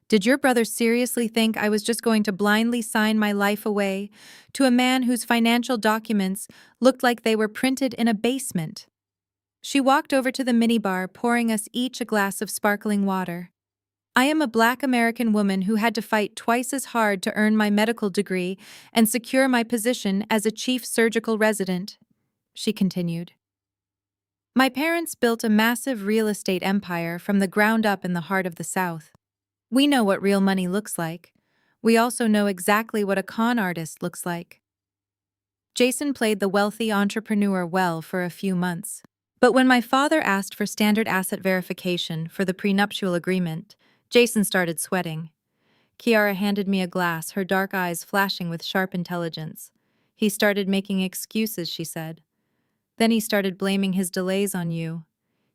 Speaker 1: Did your brother seriously think I was just going to blindly sign my life away to a man whose financial documents looked like they were printed in a basement? She walked over to the minibar, pouring us each a glass of sparkling water. I am a Black American woman who had to fight twice as hard to earn my medical degree and secure my position as a chief surgical resident, she continued. My parents built a massive real estate empire from the ground up in the heart of the South. We know what real money looks like. We also know exactly what a con artist looks like. Jason played the wealthy entrepreneur well for a few months. But when my father asked for standard asset verification for the prenuptial agreement, Jason started sweating. Kiara handed me a glass, her dark eyes flashing with sharp intelligence. He started making excuses, she said. Then he started blaming his delays on you.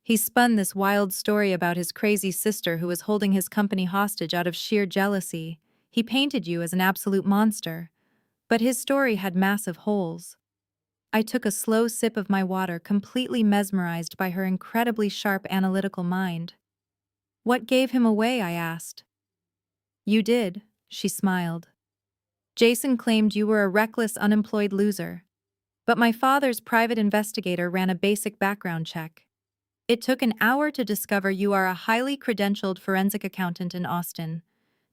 Speaker 1: He spun this wild story about his crazy sister who was holding his company hostage out of sheer jealousy. He painted you as an absolute monster. But his story had massive holes. I took a slow sip of my water, completely mesmerized by her incredibly sharp analytical mind. What gave him away, I asked. You did, she smiled. Jason claimed you were a reckless, unemployed loser. But my father's private investigator ran a basic background check. It took an hour to discover you are a highly credentialed forensic accountant in Austin.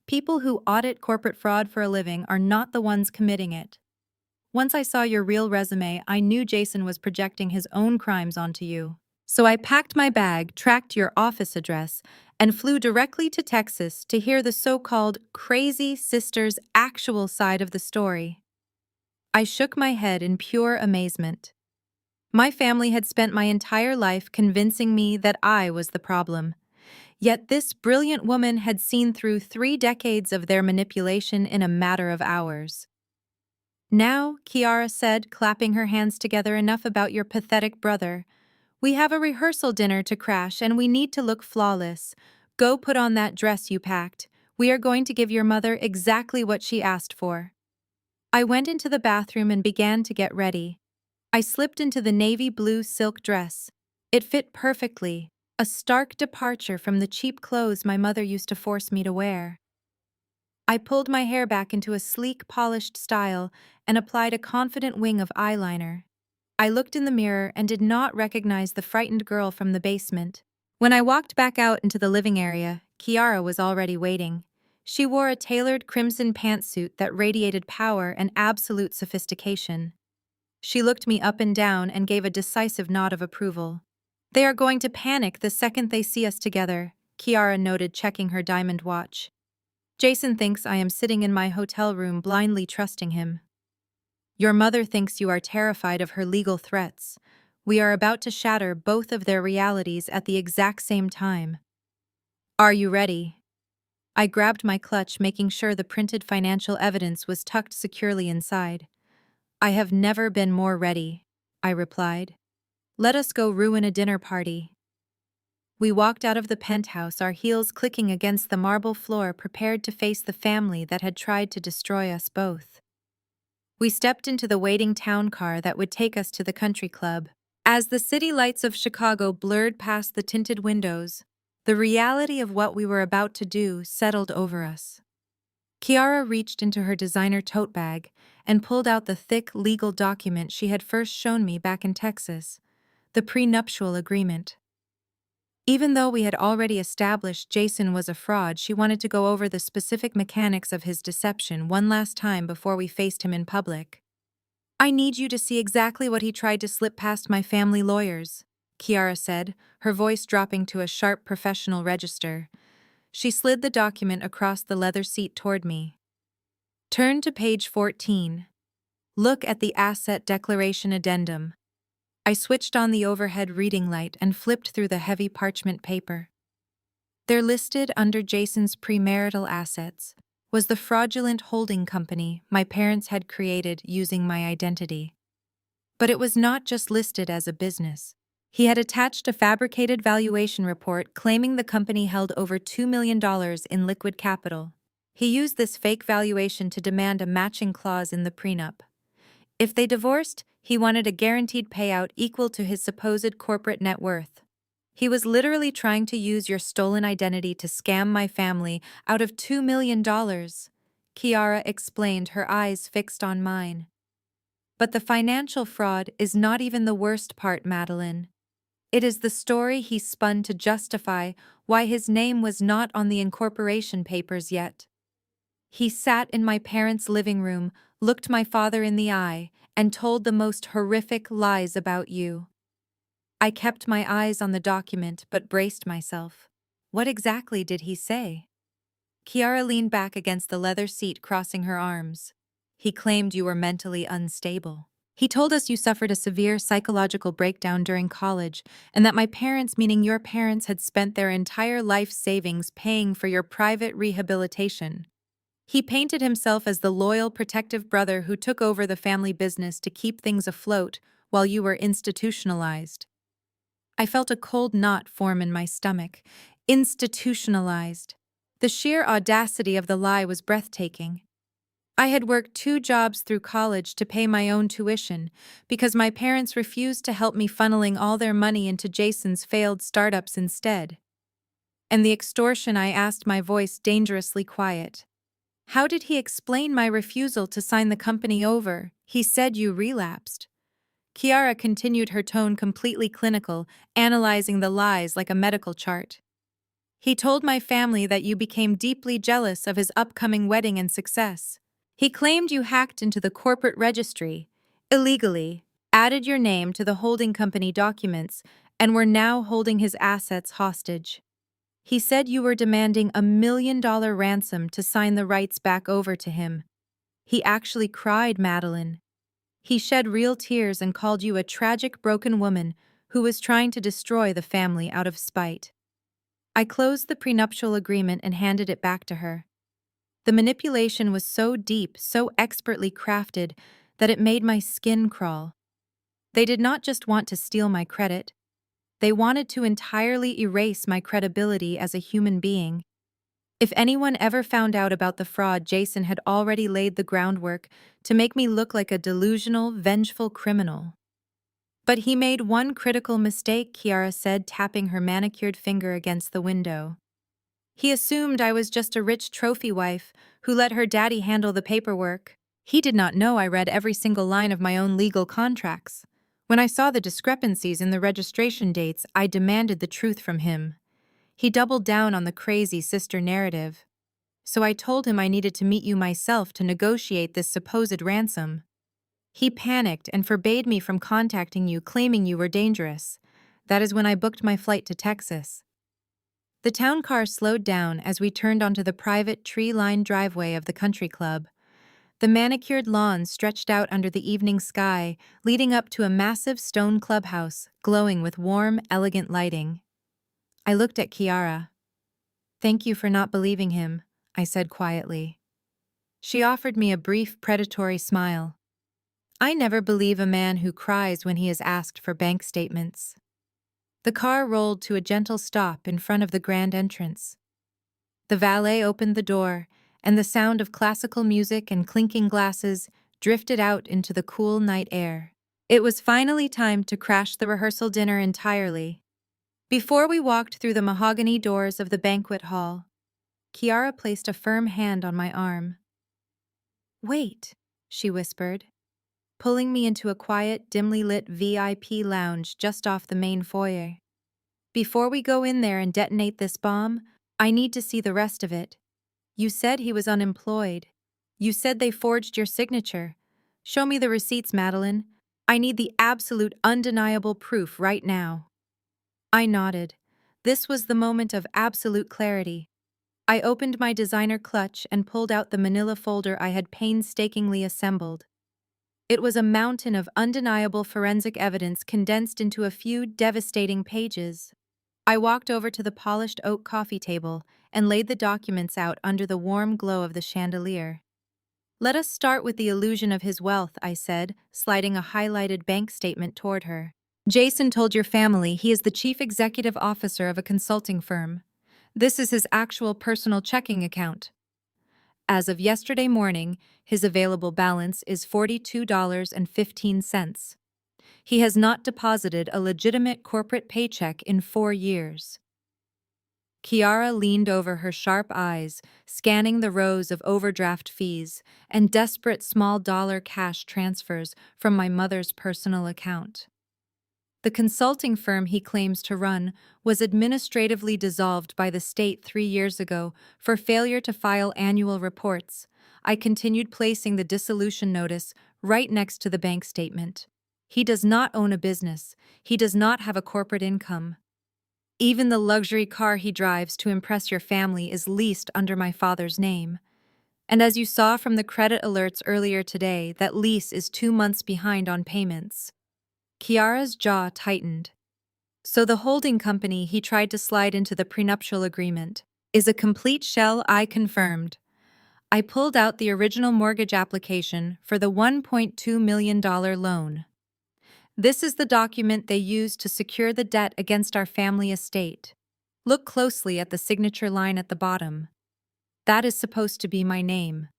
Speaker 1: People who audit corporate fraud for a living are not the ones committing it. Once I saw your real resume, I knew Jason was projecting his own crimes onto you. So I packed my bag, tracked your office address, and flew directly to Texas to hear the so-called crazy sister's actual side of the story. I shook my head in pure amazement. My family had spent my entire life convincing me that I was the problem. Yet this brilliant woman had seen through 3 decades of their manipulation in a matter of hours. Now, Kiara said, clapping her hands together, enough about your pathetic brother. We have a rehearsal dinner to crash and we need to look flawless. Go put on that dress you packed. We are going to give your mother exactly what she asked for. I went into the bathroom and began to get ready. I slipped into the navy blue silk dress. It fit perfectly, a stark departure from the cheap clothes my mother used to force me to wear. I pulled my hair back into a sleek, polished style and applied a confident wing of eyeliner. I looked in the mirror and did not recognize the frightened girl from the basement. When I walked back out into the living area, Kiara was already waiting. She wore a tailored crimson pantsuit that radiated power and absolute sophistication. She looked me up and down and gave a decisive nod of approval. They are going to panic the second they see us together, Kiara noted, checking her diamond watch. Jason thinks I am sitting in my hotel room blindly trusting him. Your mother thinks you are terrified of her legal threats. We are about to shatter both of their realities at the exact same time. Are you ready? I grabbed my clutch, making sure the printed financial evidence was tucked securely inside. I have never been more ready, I replied. Let us go ruin a dinner party. We walked out of the penthouse, our heels clicking against the marble floor, prepared to face the family that had tried to destroy us both. We stepped into the waiting town car that would take us to the country club. As the city lights of Chicago blurred past the tinted windows, the reality of what we were about to do settled over us. Kiara reached into her designer tote bag and pulled out the thick legal document she had first shown me back in Texas, the prenuptial agreement. Even though we had already established Jason was a fraud, she wanted to go over the specific mechanics of his deception one last time before we faced him in public. I need you to see exactly what he tried to slip past my family lawyers, Kiara said, her voice dropping to a sharp professional register. She slid the document across the leather seat toward me. Turn to page 14. Look at the Asset Declaration Addendum. I switched on the overhead reading light and flipped through the heavy parchment paper. There, listed under Jason's premarital assets, was the fraudulent holding company my parents had created using my identity. But it was not just listed as a business. He had attached a fabricated valuation report claiming the company held over $2 million in liquid capital. He used this fake valuation to demand a matching clause in the prenup. If they divorced, he wanted a guaranteed payout equal to his supposed corporate net worth. He was literally trying to use your stolen identity to scam my family out of $2 million, Kiara explained, her eyes fixed on mine. But the financial fraud is not even the worst part, Madeline. It is the story he spun to justify why his name was not on the incorporation papers yet. He sat in my parents' living room, looked my father in the eye, and told the most horrific lies about you. I kept my eyes on the document but braced myself. What exactly did he say? Kiara leaned back against the leather seat, crossing her arms. He claimed you were mentally unstable. He told us you suffered a severe psychological breakdown during college, and that my parents, meaning your parents, had spent their entire life savings paying for your private rehabilitation. He painted himself as the loyal, protective brother who took over the family business to keep things afloat while you were institutionalized. I felt a cold knot form in my stomach. Institutionalized. The sheer audacity of the lie was breathtaking. I had worked 2 jobs through college to pay my own tuition because my parents refused to help me, funneling all their money into Jason's failed startups instead. And the extortion, I asked, my voice dangerously quiet. How did he explain my refusal to sign the company over? He said you relapsed. Kiara continued, her tone completely clinical, analyzing the lies like a medical chart. He told my family that you became deeply jealous of his upcoming wedding and success. He claimed you hacked into the corporate registry, illegally, added your name to the holding company documents, and were now holding his assets hostage. He said you were demanding $1 million ransom to sign the rights back over to him. He actually cried, Madeline. He shed real tears and called you a tragic, broken woman who was trying to destroy the family out of spite. I closed the prenuptial agreement and handed it back to her. The manipulation was so deep, so expertly crafted, that it made my skin crawl. They did not just want to steal my credit. They wanted to entirely erase my credibility as a human being. If anyone ever found out about the fraud, Jason had already laid the groundwork to make me look like a delusional, vengeful criminal. But he made one critical mistake, Kiara said, tapping her manicured finger against the window. He assumed I was just a rich trophy wife who let her daddy handle the paperwork. He did not know I read every single line of my own legal contracts. When I saw the discrepancies in the registration dates, I demanded the truth from him. He doubled down on the crazy sister narrative. So I told him I needed to meet you myself to negotiate this supposed ransom. He panicked and forbade me from contacting you, claiming you were dangerous. That is when I booked my flight to Texas. The town car slowed down as we turned onto the private, tree-lined driveway of the country club. The manicured lawns stretched out under the evening sky, leading up to a massive stone clubhouse, glowing with warm, elegant lighting. I looked at Kiara. "Thank you for not believing him," I said quietly. She offered me a brief, predatory smile. I never believe a man who cries when he is asked for bank statements. The car rolled to a gentle stop in front of the grand entrance. The valet opened the door, and the sound of classical music and clinking glasses drifted out into the cool night air. It was finally time to crash the rehearsal dinner entirely. Before we walked through the mahogany doors of the banquet hall, Kiara placed a firm hand on my arm. "Wait," she whispered, pulling me into a quiet, dimly lit VIP lounge just off the main foyer. "Before we go in there and detonate this bomb, I need to see the rest of it. You said he was unemployed. You said they forged your signature. Show me the receipts, Madeline. I need the absolute, undeniable proof right now." I nodded. This was the moment of absolute clarity. I opened my designer clutch and pulled out the manila folder I had painstakingly assembled. It was a mountain of undeniable forensic evidence condensed into a few devastating pages. I walked over to the polished oak coffee table and laid the documents out under the warm glow of the chandelier. "Let us start with the illusion of his wealth," I said, sliding a highlighted bank statement toward her. "Jason told your family he is the chief executive officer of a consulting firm. This is his actual personal checking account. As of yesterday morning, his available balance is $42.15. He has not deposited a legitimate corporate paycheck in 4 years." Kiara leaned over, her sharp eyes scanning the rows of overdraft fees and desperate small dollar cash transfers from my mother's personal account. The consulting firm he claims to run was administratively dissolved by the state 3 years ago for failure to file annual reports. I continued placing the dissolution notice right next to the bank statement. He does not own a business. He does not have a corporate income. Even the luxury car he drives to impress your family is leased under my father's name. And as you saw from the credit alerts earlier today, that lease is 2 months behind on payments. Kiara's jaw tightened. So the holding company he tried to slide into the prenuptial agreement is a complete shell, I confirmed. I pulled out the original mortgage application for the $1.2 million loan. This is the document they used to secure the debt against our family estate. Look closely at the signature line at the bottom. That is supposed to be my name.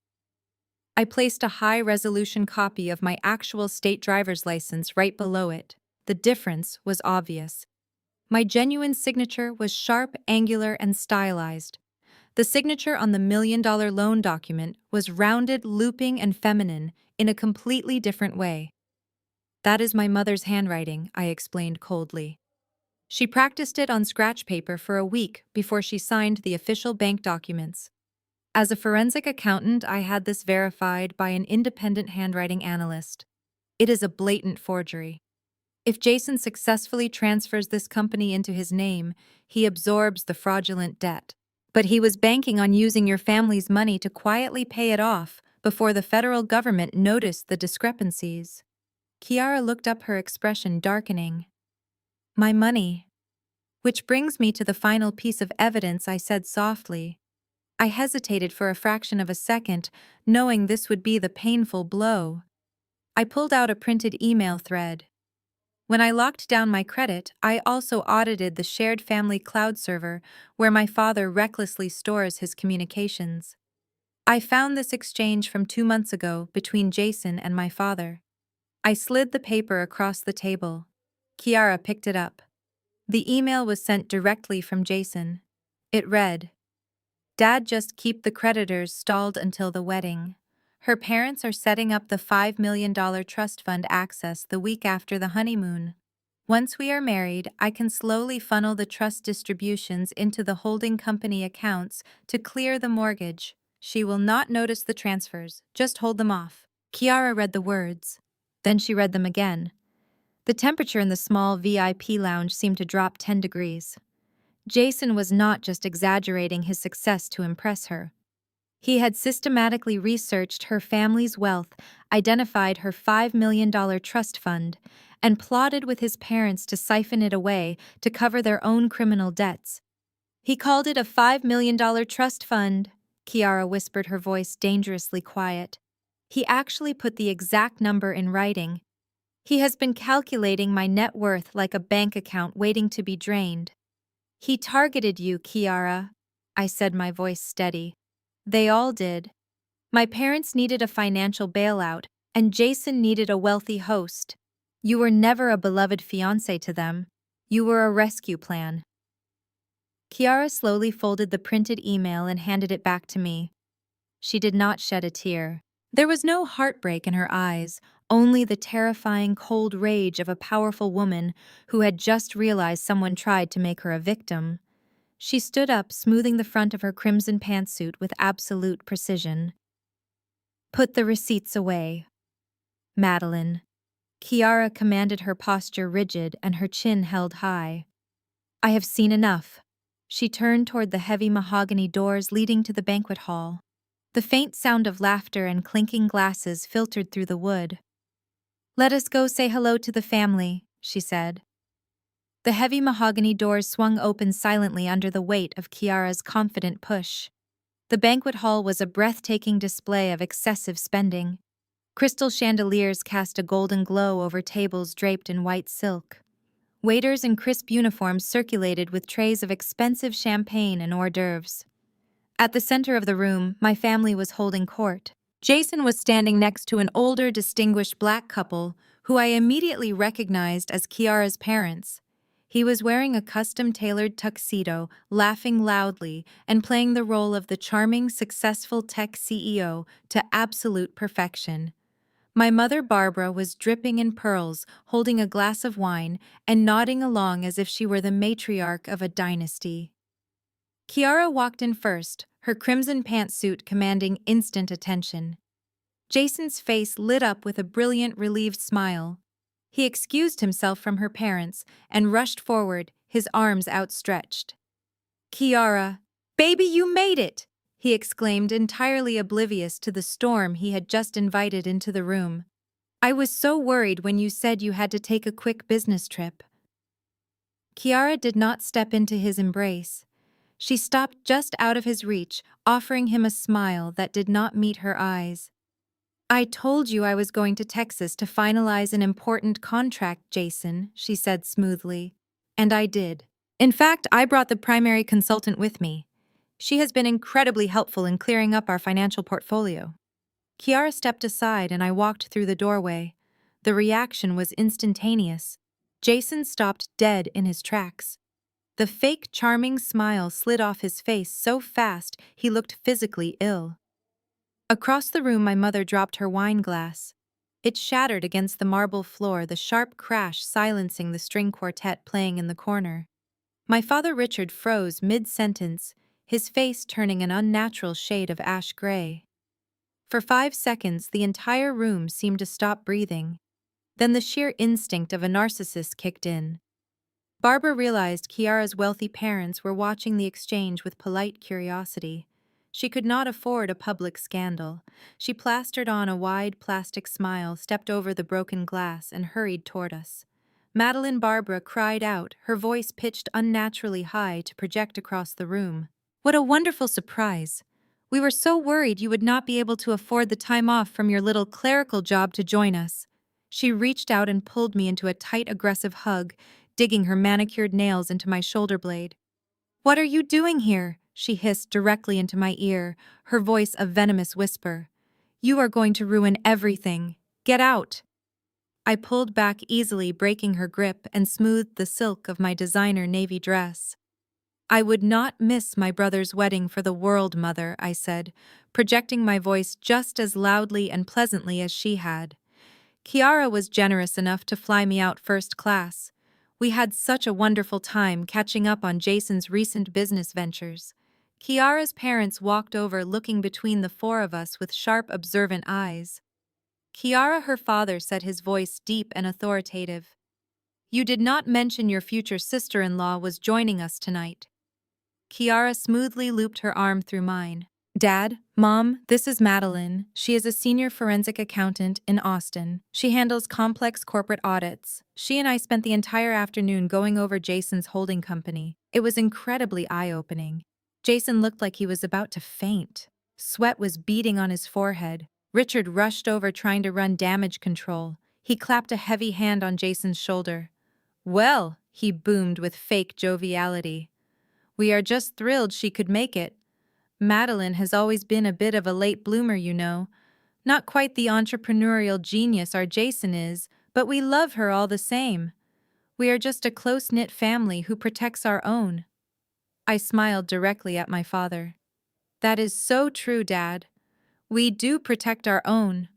Speaker 1: I placed a high-resolution copy of my actual state driver's license right below it. The difference was obvious. My genuine signature was sharp, angular, and stylized. The signature on the $1 million loan document was rounded, looping, and feminine in a completely different way. That is my mother's handwriting, I explained coldly. She practiced it on scratch paper for a week before she signed the official bank documents. As a forensic accountant, I had this verified by an independent handwriting analyst. It is a blatant forgery. If Jason successfully transfers this company into his name, he absorbs the fraudulent debt. But he was banking on using your family's money to quietly pay it off before the federal government noticed the discrepancies. Kiara looked up, her expression darkening. My money. Which brings me to the final piece of evidence, I said softly. I hesitated for a fraction of a second, knowing this would be the painful blow. I pulled out a printed email thread. When I locked down my credit, I also audited the shared family cloud server where my father recklessly stores his communications. I found this exchange from 2 months ago between Jason and my father. I slid the paper across the table. Kiara picked it up. The email was sent directly from Jason. It read, Dad, just keep the creditors stalled until the wedding. Her parents are setting up the $5 million trust fund access the week after the honeymoon. Once we are married, I can slowly funnel the trust distributions into the holding company accounts to clear the mortgage. She will not notice the transfers, just hold them off. Kiara read the words. Then she read them again. The temperature in the small VIP lounge seemed to drop 10 degrees. Jason was not just exaggerating his success to impress her. He had systematically researched her family's wealth, identified her $5 million trust fund, and plotted with his parents to siphon it away to cover their own criminal debts. He called it a $5 million trust fund, Kiara whispered, her voice dangerously quiet. He actually put the exact number in writing. He has been calculating my net worth like a bank account waiting to be drained. He targeted you, Kiara, I said, my voice steady. They all did. My parents needed a financial bailout, and Jason needed a wealthy host. You were never a beloved fiancé to them. You were a rescue plan. Kiara slowly folded the printed email and handed it back to me. She did not shed a tear. There was no heartbreak in her eyes, only the terrifying cold rage of a powerful woman who had just realized someone tried to make her a victim. She stood up, smoothing the front of her crimson pantsuit with absolute precision. Put the receipts away, Madeline. Kiara commanded, her posture rigid and her chin held high. I have seen enough. She turned toward the heavy mahogany doors leading to the banquet hall. The faint sound of laughter and clinking glasses filtered through the wood. Let us go say hello to the family, she said. The heavy mahogany doors swung open silently under the weight of Kiara's confident push. The banquet hall was a breathtaking display of excessive spending. Crystal chandeliers cast a golden glow over tables draped in white silk. Waiters in crisp uniforms circulated with trays of expensive champagne and hors d'oeuvres. At the center of the room, my family was holding court. Jason was standing next to an older, distinguished black couple who I immediately recognized as Kiara's parents. He was wearing a custom-tailored tuxedo, laughing loudly, and playing the role of the charming, successful tech CEO to absolute perfection. My mother Barbara was dripping in pearls, holding a glass of wine, and nodding along as if she were the matriarch of a dynasty. Kiara walked in first, her crimson pantsuit commanding instant attention. Jason's face lit up with a brilliant, relieved smile. He excused himself from her parents and rushed forward, his arms outstretched. "Kiara, baby, you made it!" he exclaimed, entirely oblivious to the storm he had just invited into the room. "I was so worried when you said you had to take a quick business trip." Kiara did not step into his embrace. She stopped just out of his reach, offering him a smile that did not meet her eyes. "I told you I was going to Texas to finalize an important contract, Jason," she said smoothly. "And I did. In fact, I brought the primary consultant with me. She has been incredibly helpful in clearing up our financial portfolio." Kiara stepped aside and I walked through the doorway. The reaction was instantaneous. Jason stopped dead in his tracks. The fake charming smile slid off his face so fast he looked physically ill. Across the room, my mother dropped her wine glass. It shattered against the marble floor, the sharp crash silencing the string quartet playing in the corner. My father Richard froze mid-sentence, his face turning an unnatural shade of ash gray. For 5 seconds, the entire room seemed to stop breathing. Then the sheer instinct of a narcissist kicked in. Barbara realized Kiara's wealthy parents were watching the exchange with polite curiosity. She could not afford a public scandal. She plastered on a wide plastic smile, stepped over the broken glass, and hurried toward us. Madeline Barbara cried out, her voice pitched unnaturally high to project across the room. "What a wonderful surprise! We were so worried you would not be able to afford the time off from your little clerical job to join us." She reached out and pulled me into a tight, aggressive hug, digging her manicured nails into my shoulder blade. "What are you doing here?" she hissed directly into my ear, her voice a venomous whisper. "You are going to ruin everything. Get out!" I pulled back easily, breaking her grip, and smoothed the silk of my designer navy dress. "I would not miss my brother's wedding for the world, Mother," I said, projecting my voice just as loudly and pleasantly as she had. Kiara was generous enough to fly me out first class. We had such a wonderful time catching up on Jason's recent business ventures. Kiara's parents walked over, looking between the four of us with sharp, observant eyes. "Kiara," her father said, his voice deep and authoritative, "you did not mention your future sister-in-law was joining us tonight." Kiara smoothly looped her arm through mine. "Dad, Mom, this is Madeline. She is a senior forensic accountant in Austin. She handles complex corporate audits. She and I spent the entire afternoon going over Jason's holding company. It was incredibly eye-opening. Jason looked like he was about to faint. Sweat was beading on his forehead. Richard rushed over trying to run damage control. He clapped a heavy hand on Jason's shoulder. "Well," he boomed with fake joviality, "we are just thrilled she could make it. Madeline has always been a bit of a late bloomer, you know. Not quite the entrepreneurial genius our Jason is, but we love her all the same. We are just a close-knit family who protects our own." I smiled directly at my father. "That is so true, Dad. We do protect our own.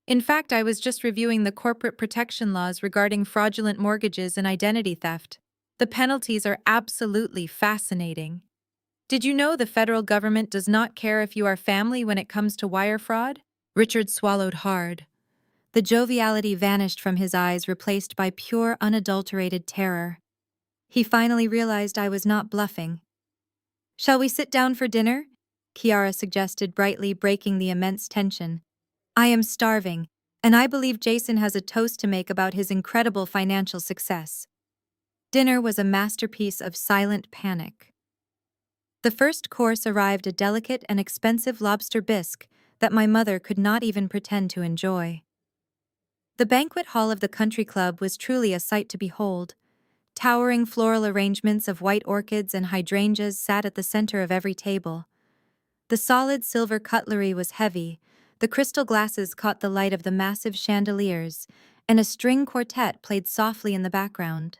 Speaker 1: In fact, I was just reviewing the corporate protection laws regarding fraudulent mortgages and identity theft. The penalties are absolutely fascinating. Did you know the federal government does not care if you are family when it comes to wire fraud?" Richard swallowed hard. The joviality vanished from his eyes, replaced by pure, unadulterated terror. He finally realized I was not bluffing. "Shall we sit down for dinner?" Kiara suggested brightly, breaking the immense tension. "I am starving, and I believe Jason has a toast to make about his incredible financial success." Dinner was a masterpiece of silent panic. The first course arrived, a delicate and expensive lobster bisque that my mother could not even pretend to enjoy. The banquet hall of the country club was truly a sight to behold. Towering floral arrangements of white orchids and hydrangeas sat at the center of every table. The solid silver cutlery was heavy, the crystal glasses caught the light of the massive chandeliers, and a string quartet played softly in the background.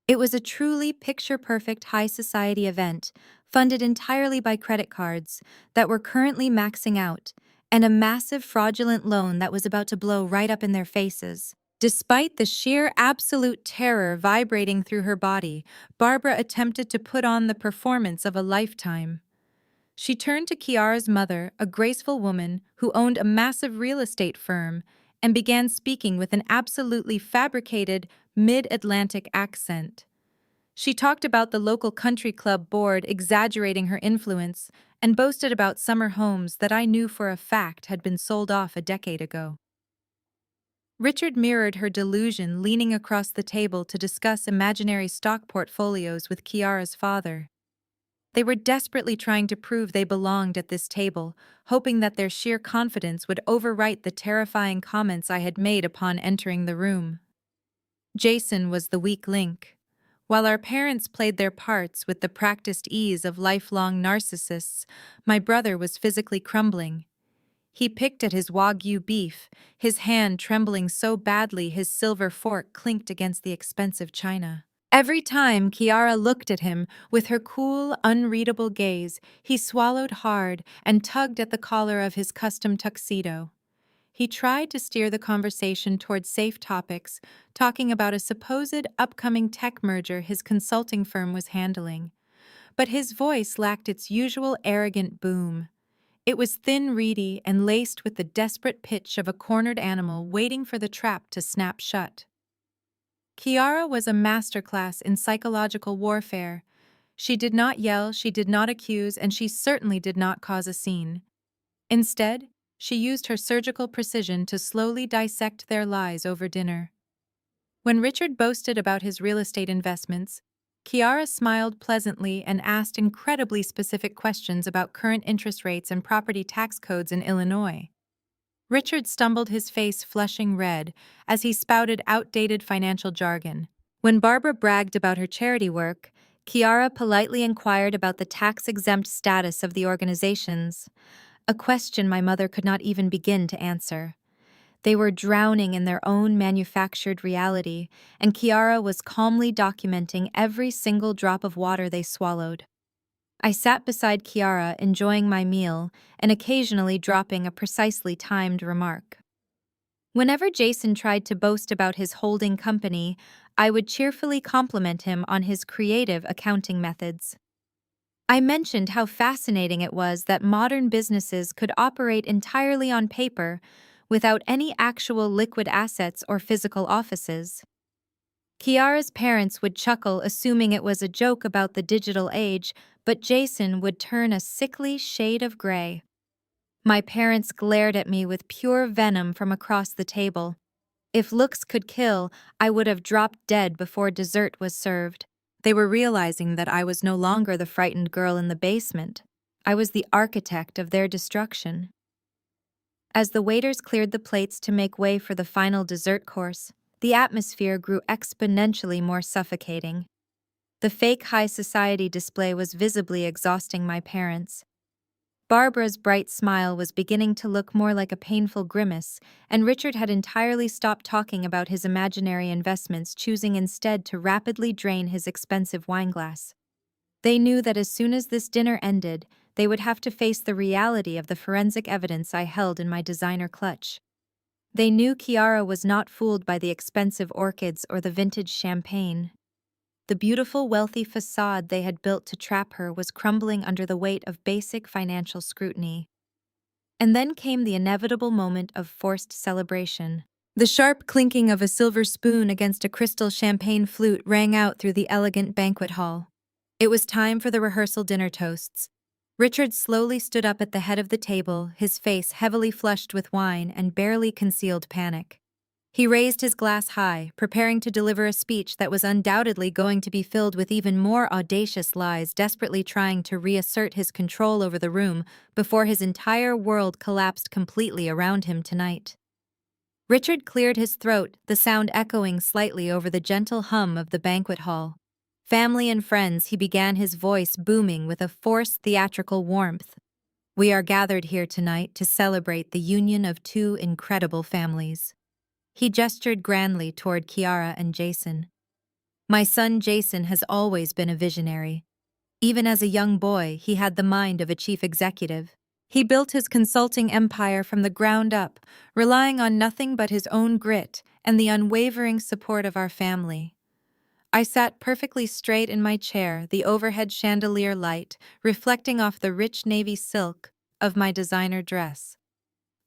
Speaker 1: It was a truly picture-perfect high society event, funded entirely by credit cards that were currently maxing out, and a massive fraudulent loan that was about to blow right up in their faces. Despite the sheer absolute terror vibrating through her body, Barbara attempted to put on the performance of a lifetime. She turned to Kiara's mother, a graceful woman who owned a massive real estate firm, and began speaking with an absolutely fabricated, mid-Atlantic accent. She talked about the local country club board exaggerating her influence and boasted about summer homes that I knew for a fact had been sold off a decade ago. Richard mirrored her delusion, leaning across the table to discuss imaginary stock portfolios with Kiara's father. They were desperately trying to prove they belonged at this table, hoping that their sheer confidence would overwrite the terrifying comments I had made upon entering the room. Jason was the weak link. While our parents played their parts with the practiced ease of lifelong narcissists, my brother was physically crumbling. He picked at his Wagyu beef, his hand trembling so badly his silver fork clinked against the expensive china. Every time Kiara looked at him with her cool, unreadable gaze, he swallowed hard and tugged at the collar of his custom tuxedo. He tried to steer the conversation toward safe topics, talking about a supposed upcoming tech merger his consulting firm was handling. But his voice lacked its usual arrogant boom. It was thin, reedy, and laced with the desperate pitch of a cornered animal waiting for the trap to snap shut. Kiara was a masterclass in psychological warfare. She did not yell, she did not accuse, and she certainly did not cause a scene. Instead, she used her surgical precision to slowly dissect their lies over dinner. When Richard boasted about his real estate investments, Kiara smiled pleasantly and asked incredibly specific questions about current interest rates and property tax codes in Illinois. Richard stumbled, his face flushing red, as he spouted outdated financial jargon. When Barbara bragged about her charity work, Kiara politely inquired about the tax-exempt status of the organizations, a question my mother could not even begin to answer. They were drowning in their own manufactured reality, and Kiara was calmly documenting every single drop of water they swallowed. I sat beside Kiara, enjoying my meal and occasionally dropping a precisely timed remark. Whenever Jason tried to boast about his holding company, I would cheerfully compliment him on his creative accounting methods. I mentioned how fascinating it was that modern businesses could operate entirely on paper without any actual liquid assets or physical offices. Kiara's parents would chuckle, assuming it was a joke about the digital age, but Jason would turn a sickly shade of gray. My parents glared at me with pure venom from across the table. If looks could kill, I would have dropped dead before dessert was served. They were realizing that I was no longer the frightened girl in the basement. I was the architect of their destruction. As the waiters cleared the plates to make way for the final dessert course, the atmosphere grew exponentially more suffocating. The fake high society display was visibly exhausting my parents. Barbara's bright smile was beginning to look more like a painful grimace, and Richard had entirely stopped talking about his imaginary investments, choosing instead to rapidly drain his expensive wineglass. They knew that as soon as this dinner ended, they would have to face the reality of the forensic evidence I held in my designer clutch. They knew Kiara was not fooled by the expensive orchids or the vintage champagne. The beautiful, wealthy facade they had built to trap her was crumbling under the weight of basic financial scrutiny. And then came the inevitable moment of forced celebration. The sharp clinking of a silver spoon against a crystal champagne flute rang out through the elegant banquet hall. It was time for the rehearsal dinner toasts. Richard slowly stood up at the head of the table, his face heavily flushed with wine and barely concealed panic. He raised his glass high, preparing to deliver a speech that was undoubtedly going to be filled with even more audacious lies, desperately trying to reassert his control over the room before his entire world collapsed completely around him tonight. Richard cleared his throat, the sound echoing slightly over the gentle hum of the banquet hall. Family and friends, he began, his voice booming with a forced theatrical warmth. We are gathered here tonight to celebrate the union of two incredible families. He gestured grandly toward Kiara and Jason. My son Jason has always been a visionary. Even as a young boy, he had the mind of a chief executive. He built his consulting empire from the ground up, relying on nothing but his own grit and the unwavering support of our family. I sat perfectly straight in my chair, the overhead chandelier light reflecting off the rich navy silk of my designer dress.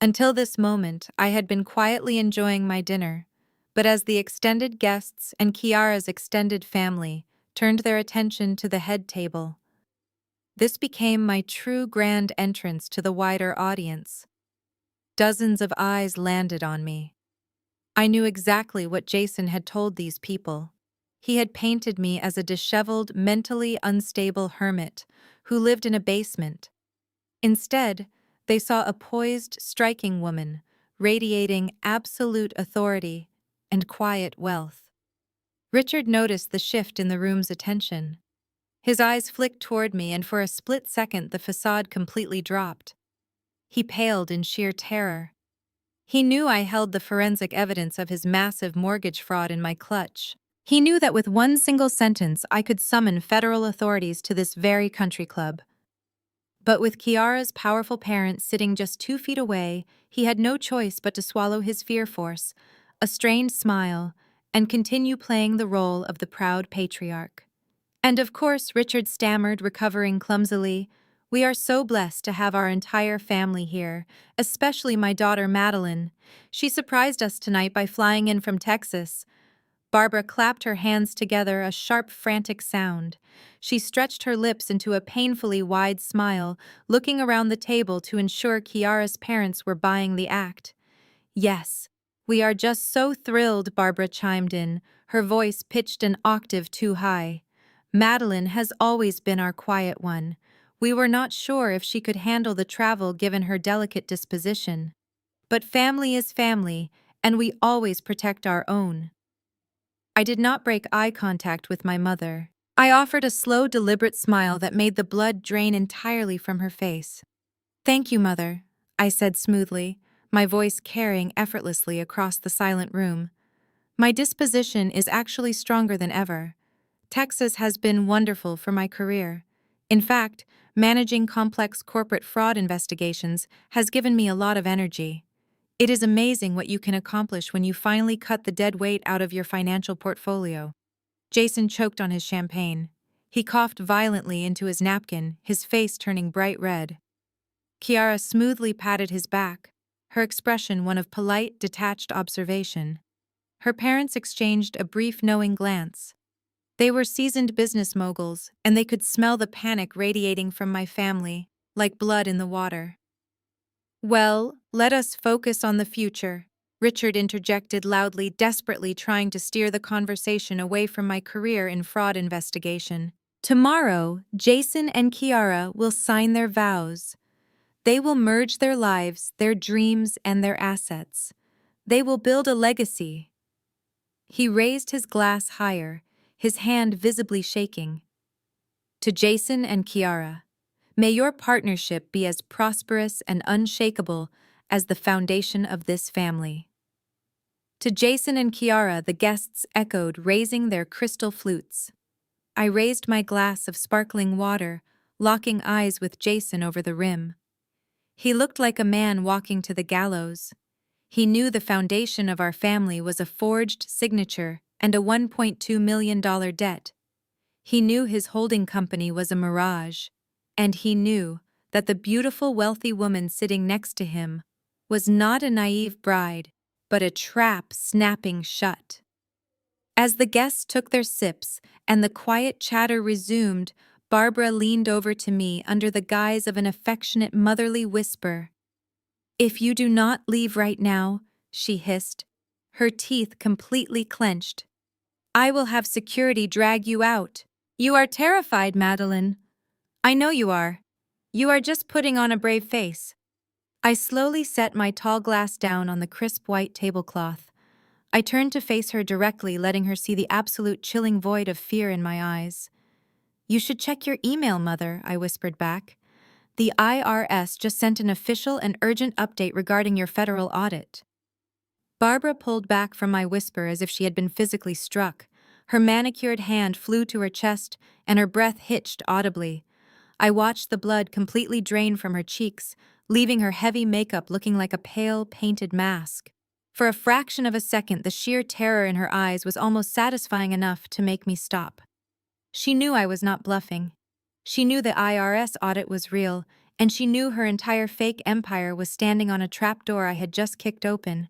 Speaker 1: Until this moment, I had been quietly enjoying my dinner, but as the extended guests and Kiara's extended family turned their attention to the head table, this became my true grand entrance to the wider audience. Dozens of eyes landed on me. I knew exactly what Jason had told these people. He had painted me as a disheveled, mentally unstable hermit who lived in a basement. Instead, they saw a poised, striking woman, radiating absolute authority and quiet wealth. Richard noticed the shift in the room's attention. His eyes flicked toward me, and for a split second the facade completely dropped. He paled in sheer terror. He knew I held the forensic evidence of his massive mortgage fraud in my clutch. He knew that with one single sentence I could summon federal authorities to this very country club. But with Kiara's powerful parents sitting just 2 feet away, he had no choice but to swallow his fear force, a strained smile, and continue playing the role of the proud patriarch. And of course, Richard stammered, recovering clumsily, "We are so blessed to have our entire family here, especially my daughter Madeline. She surprised us tonight by flying in from Texas." Barbara clapped her hands together, a sharp, frantic sound. She stretched her lips into a painfully wide smile, looking around the table to ensure Kiara's parents were buying the act. "Yes, we are just so thrilled," Barbara chimed in, her voice pitched an octave too high. "Madeline has always been our quiet one. We were not sure if she could handle the travel given her delicate disposition. But family is family, and we always protect our own." I did not break eye contact with my mother. I offered a slow, deliberate smile that made the blood drain entirely from her face. "Thank you, Mother," I said smoothly, my voice carrying effortlessly across the silent room. "My disposition is actually stronger than ever. Texas has been wonderful for my career. In fact, managing complex corporate fraud investigations has given me a lot of energy. It is amazing what you can accomplish when you finally cut the dead weight out of your financial portfolio." Jason choked on his champagne. He coughed violently into his napkin, his face turning bright red. Kiara smoothly patted his back, her expression one of polite, detached observation. Her parents exchanged a brief knowing glance. They were seasoned business moguls, and they could smell the panic radiating from my family, like blood in the water. "Well, let us focus on the future," Richard interjected loudly, desperately trying to steer the conversation away from my career in fraud investigation. "Tomorrow, Jason and Kiara will sign their vows. They will merge their lives, their dreams, and their assets. They will build a legacy." He raised his glass higher, his hand visibly shaking. "To Jason and Kiara, may your partnership be as prosperous and unshakable as the foundation of this family." To Jason and Kiara, the guests echoed, raising their crystal flutes. I raised my glass of sparkling water, locking eyes with Jason over the rim. He looked like a man walking to the gallows. He knew the foundation of our family was a forged signature and a $1.2 million debt. He knew his holding company was a mirage, and he knew that the beautiful, wealthy woman sitting next to him was not a naive bride, but a trap snapping shut. As the guests took their sips and the quiet chatter resumed, Barbara leaned over to me under the guise of an affectionate motherly whisper. "If you do not leave right now," she hissed, her teeth completely clenched, "I will have security drag you out." "You are terrified, Madeline." "I know you are. You are just putting on a brave face." I slowly set my tall glass down on the crisp white tablecloth. I turned to face her directly, letting her see the absolute chilling void of fear in my eyes. "You should check your email, Mother," I whispered back. "The IRS just sent an official and urgent update regarding your federal audit." Barbara pulled back from my whisper as if she had been physically struck. Her manicured hand flew to her chest, and her breath hitched audibly. I watched the blood completely drain from her cheeks, leaving her heavy makeup looking like a pale, painted mask. For a fraction of a second, the sheer terror in her eyes was almost satisfying enough to make me stop. She knew I was not bluffing. She knew the IRS audit was real, and she knew her entire fake empire was standing on a trapdoor I had just kicked open.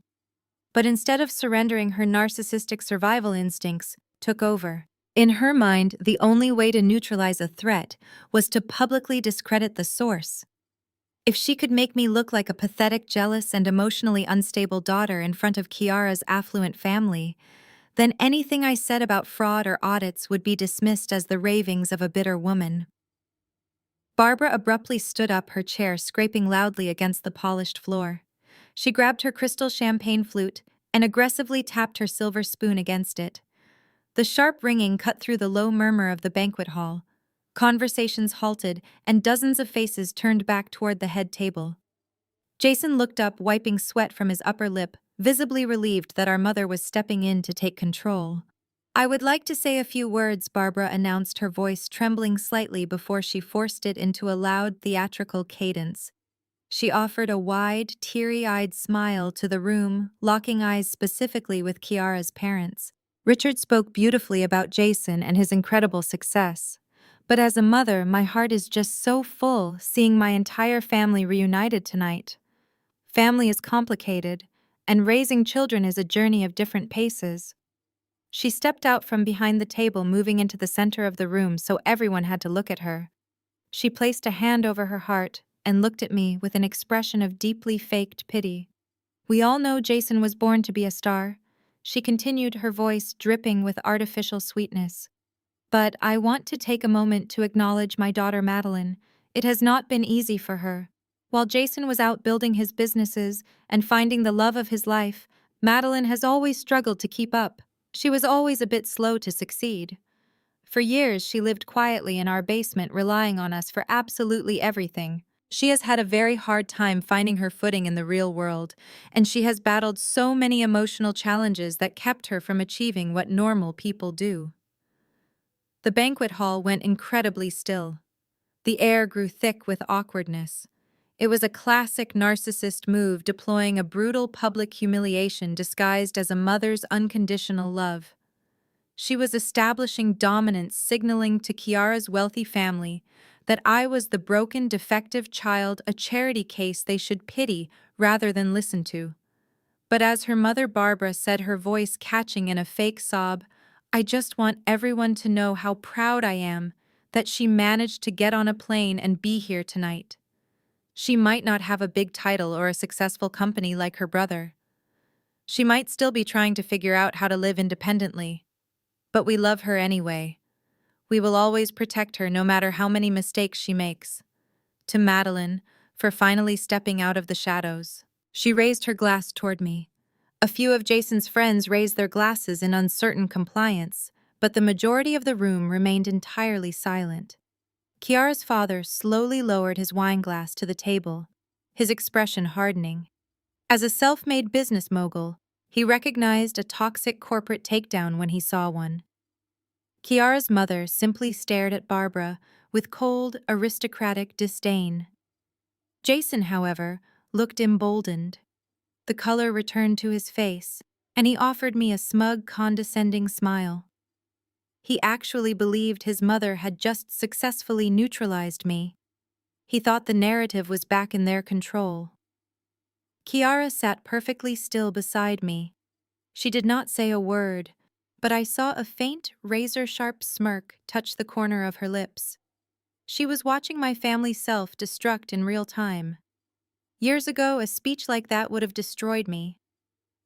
Speaker 1: But instead of surrendering, her narcissistic survival instincts took over. In her mind, the only way to neutralize a threat was to publicly discredit the source. If she could make me look like a pathetic, jealous, and emotionally unstable daughter in front of Kiara's affluent family, then anything I said about fraud or audits would be dismissed as the ravings of a bitter woman. Barbara abruptly stood up, her chair scraping loudly against the polished floor. She grabbed her crystal champagne flute and aggressively tapped her silver spoon against it. The sharp ringing cut through the low murmur of the banquet hall. Conversations halted, and dozens of faces turned back toward the head table. Jason looked up, wiping sweat from his upper lip, visibly relieved that our mother was stepping in to take control. "I would like to say a few words," Barbara announced, her voice trembling slightly before she forced it into a loud, theatrical cadence. She offered a wide, teary-eyed smile to the room, locking eyes specifically with Kiara's parents. Richard spoke beautifully about Jason and his incredible success. But as a mother, my heart is just so full seeing my entire family reunited tonight. Family is complicated, and raising children is a journey of different paces. She stepped out from behind the table, moving into the center of the room so everyone had to look at her. She placed a hand over her heart and looked at me with an expression of deeply faked pity. "We all know Jason was born to be a star," she continued, her voice dripping with artificial sweetness. "But I want to take a moment to acknowledge my daughter Madeline. It has not been easy for her. While Jason was out building his businesses and finding the love of his life, Madeline has always struggled to keep up. She was always a bit slow to succeed. For years, she lived quietly in our basement, relying on us for absolutely everything. She has had a very hard time finding her footing in the real world, and she has battled so many emotional challenges that kept her from achieving what normal people do." The banquet hall went incredibly still. The air grew thick with awkwardness. It was a classic narcissist move, deploying a brutal public humiliation disguised as a mother's unconditional love. She was establishing dominance, signaling to Kiara's wealthy family that I was the broken, defective child, a charity case they should pity rather than listen to. But as her mother Barbara said, her voice catching in a fake sob, "I just want everyone to know how proud I am that she managed to get on a plane and be here tonight. She might not have a big title or a successful company like her brother. She might still be trying to figure out how to live independently. But we love her anyway. We will always protect her no matter how many mistakes she makes." To Madeline, for finally stepping out of the shadows. She raised her glass toward me. A few of Jason's friends raised their glasses in uncertain compliance, but the majority of the room remained entirely silent. Kiara's father slowly lowered his wine glass to the table, his expression hardening. As a self-made business mogul, he recognized a toxic corporate takedown when he saw one. Kiara's mother simply stared at Barbara with cold, aristocratic disdain. Jason, however, looked emboldened. The color returned to his face, and he offered me a smug, condescending smile. He actually believed his mother had just successfully neutralized me. He thought the narrative was back in their control. Kiara sat perfectly still beside me. She did not say a word, but I saw a faint, razor-sharp smirk touch the corner of her lips. She was watching my family self-destruct in real time. Years ago, a speech like that would have destroyed me.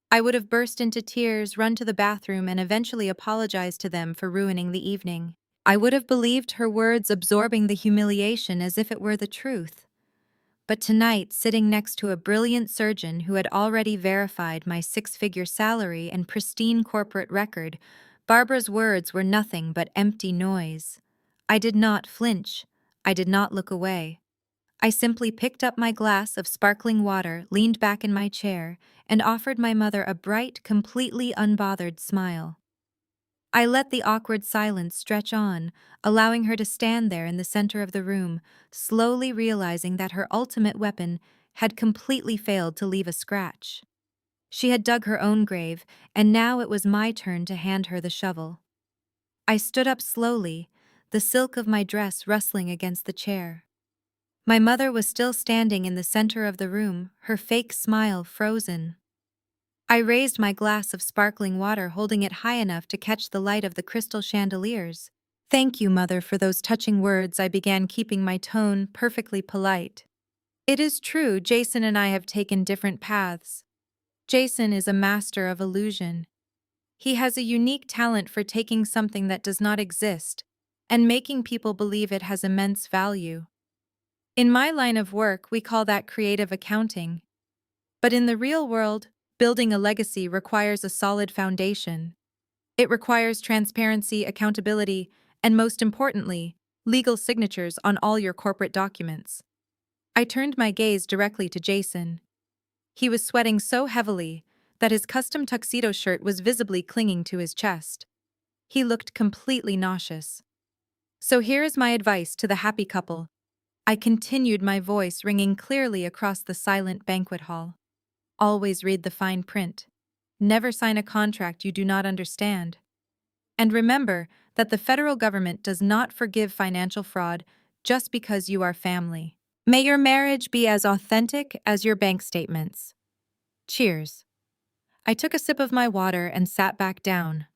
Speaker 1: I would have burst into tears, run to the bathroom, and eventually apologized to them for ruining the evening. I would have believed her words, absorbing the humiliation as if it were the truth. But tonight, sitting next to a brilliant surgeon who had already verified my six-figure salary and pristine corporate record, Barbara's words were nothing but empty noise. I did not flinch. I did not look away. I simply picked up my glass of sparkling water, leaned back in my chair, and offered my mother a bright, completely unbothered smile. I let the awkward silence stretch on, allowing her to stand there in the center of the room, slowly realizing that her ultimate weapon had completely failed to leave a scratch. She had dug her own grave, and now it was my turn to hand her the shovel. I stood up slowly, the silk of my dress rustling against the chair. My mother was still standing in the center of the room, her fake smile frozen. I raised my glass of sparkling water, holding it high enough to catch the light of the crystal chandeliers. "Thank you, Mother, for those touching words," I began, keeping my tone perfectly polite. "It is true, Jason and I have taken different paths. Jason is a master of illusion. He has a unique talent for taking something that does not exist and making people believe it has immense value. In my line of work, we call that creative accounting. But in the real world, building a legacy requires a solid foundation. It requires transparency, accountability, and most importantly, legal signatures on all your corporate documents." I turned my gaze directly to Jason. He was sweating so heavily that his custom tuxedo shirt was visibly clinging to his chest. He looked completely nauseous. "So here is my advice to the happy couple," I continued, my voice ringing clearly across the silent banquet hall. "Always read the fine print. Never sign a contract you do not understand. And remember that the federal government does not forgive financial fraud just because you are family. May your marriage be as authentic as your bank statements. Cheers." I took a sip of my water and sat back down.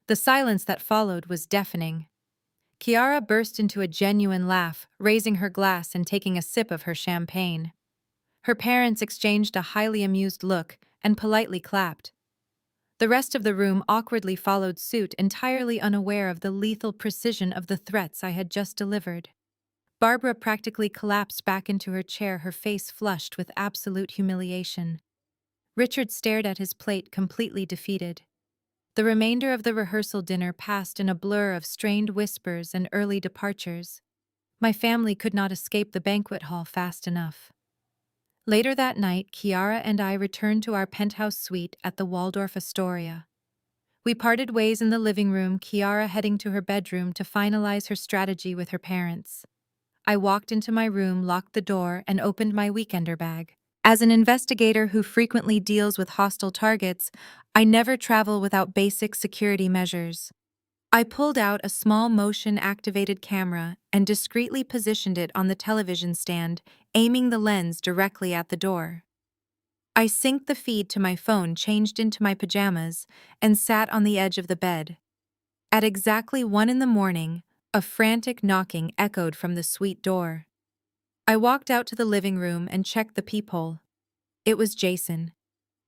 Speaker 1: The silence that followed was deafening. Kiara burst into a genuine laugh, raising her glass and taking a sip of her champagne. Her parents exchanged a highly amused look and politely clapped. The rest of the room awkwardly followed suit, entirely unaware of the lethal precision of the threats I had just delivered. Barbara practically collapsed back into her chair, her face flushed with absolute humiliation. Richard stared at his plate, completely defeated. The remainder of the rehearsal dinner passed in a blur of strained whispers and early departures. My family could not escape the banquet hall fast enough. Later that night, Kiara and I returned to our penthouse suite at the Waldorf Astoria. We parted ways in the living room, Kiara heading to her bedroom to finalize her strategy with her parents. I walked into my room, locked the door, and opened my weekender bag. As an investigator who frequently deals with hostile targets, I never travel without basic security measures. I pulled out a small motion-activated camera and discreetly positioned it on the television stand, aiming the lens directly at the door. I synced the feed to my phone, changed into my pajamas, and sat on the edge of the bed. At exactly 1 a.m, a frantic knocking echoed from the suite door. I walked out to the living room and checked the peephole. It was Jason.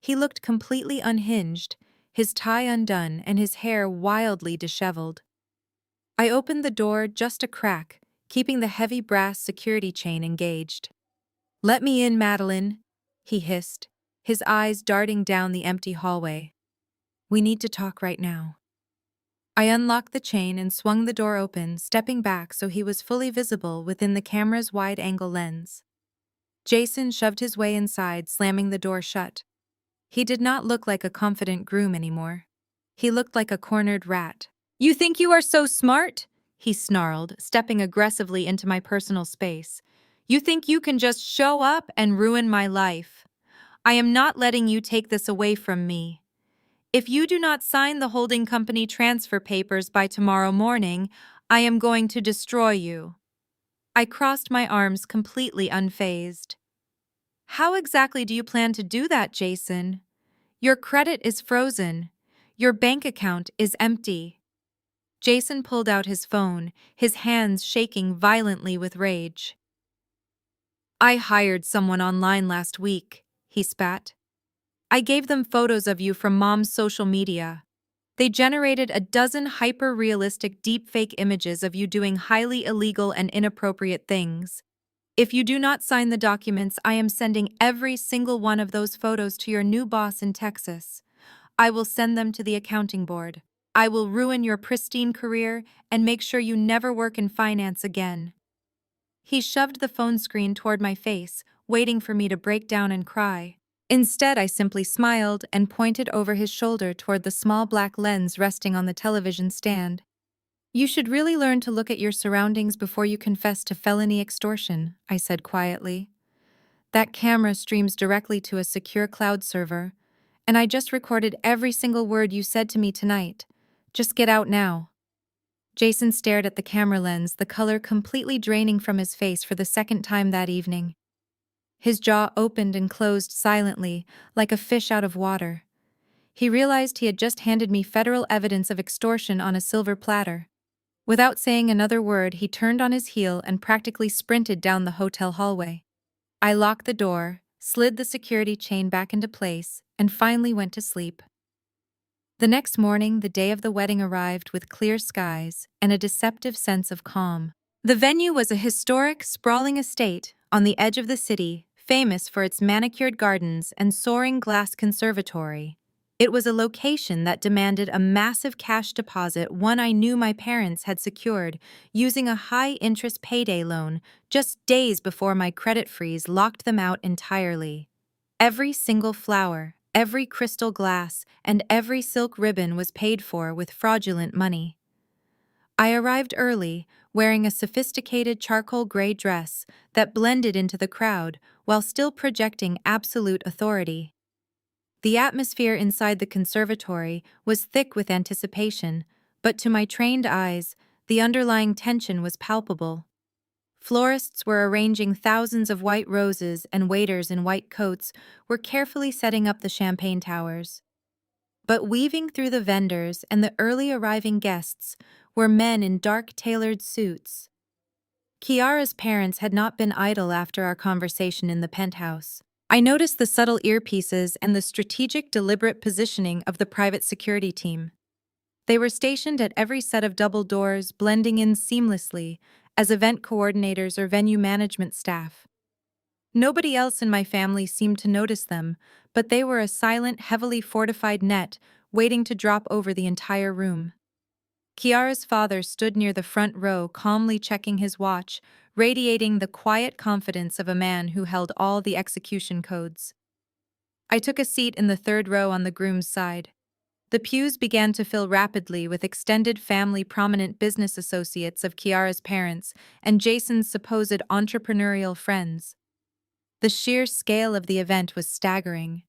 Speaker 1: He looked completely unhinged, his tie undone and his hair wildly disheveled. I opened the door just a crack, keeping the heavy brass security chain engaged. "Let me in, Madeline," he hissed, his eyes darting down the empty hallway. "We need to talk right now." I unlocked the chain and swung the door open, stepping back so he was fully visible within the camera's wide-angle lens. Jason shoved his way inside, slamming the door shut. He did not look like a confident groom anymore. He looked like a cornered rat. "You think you are so smart?" he snarled, stepping aggressively into my personal space. "You think you can just show up and ruin my life? I am not letting you take this away from me. If you do not sign the holding company transfer papers by tomorrow morning, I am going to destroy you." I crossed my arms, completely unfazed. "How exactly do you plan to do that, Jason? Your credit is frozen. Your bank account is empty." Jason pulled out his phone, his hands shaking violently with rage. "I hired someone online last week," he spat. "I gave them photos of you from Mom's social media. They generated a dozen hyper-realistic deepfake images of you doing highly illegal and inappropriate things. If you do not sign the documents, I am sending every single one of those photos to your new boss in Texas. I will send them to the accounting board. I will ruin your pristine career and make sure you never work in finance again." He shoved the phone screen toward my face, waiting for me to break down and cry. Instead, I simply smiled and pointed over his shoulder toward the small black lens resting on the television stand. "You should really learn to look at your surroundings before you confess to felony extortion," I said quietly. "That camera streams directly to a secure cloud server, and I just recorded every single word you said to me tonight. Just get out now." Jason stared at the camera lens, the color completely draining from his face for the second time that evening. His jaw opened and closed silently, like a fish out of water. He realized he had just handed me federal evidence of extortion on a silver platter. Without saying another word, he turned on his heel and practically sprinted down the hotel hallway. I locked the door, slid the security chain back into place, and finally went to sleep. The next morning, the day of the wedding arrived with clear skies and a deceptive sense of calm. The venue was a historic, sprawling estate on the edge of the city, famous for its manicured gardens and soaring glass conservatory. It was a location that demanded a massive cash deposit, one I knew my parents had secured using a high-interest payday loan just days before my credit freeze locked them out entirely. Every single flower, every crystal glass, and every silk ribbon was paid for with fraudulent money. I arrived early, wearing a sophisticated charcoal gray dress that blended into the crowd while still projecting absolute authority. The atmosphere inside the conservatory was thick with anticipation, but to my trained eyes, the underlying tension was palpable. Florists were arranging thousands of white roses, and waiters in white coats were carefully setting up the champagne towers. But weaving through the vendors and the early arriving guests were men in dark tailored suits. Kiara's parents had not been idle after our conversation in the penthouse. I noticed the subtle earpieces and the strategic, deliberate positioning of the private security team. They were stationed at every set of double doors, blending in seamlessly as event coordinators or venue management staff. Nobody else in my family seemed to notice them, but they were a silent, heavily fortified net waiting to drop over the entire room. Kiara's father stood near the front row, calmly checking his watch, radiating the quiet confidence of a man who held all the execution codes. I took a seat in the third row on the groom's side. The pews began to fill rapidly with extended family, prominent business associates of Kiara's parents and Jason's supposed entrepreneurial friends. The sheer scale of the event was staggering.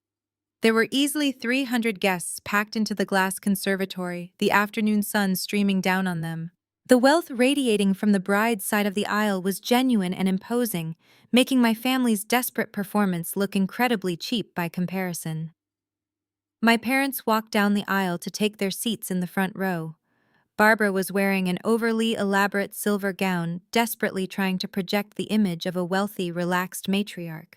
Speaker 1: There were easily 300 guests packed into the glass conservatory, the afternoon sun streaming down on them. The wealth radiating from the bride's side of the aisle was genuine and imposing, making my family's desperate performance look incredibly cheap by comparison. My parents walked down the aisle to take their seats in the front row. Barbara was wearing an overly elaborate silver gown, desperately trying to project the image of a wealthy, relaxed matriarch.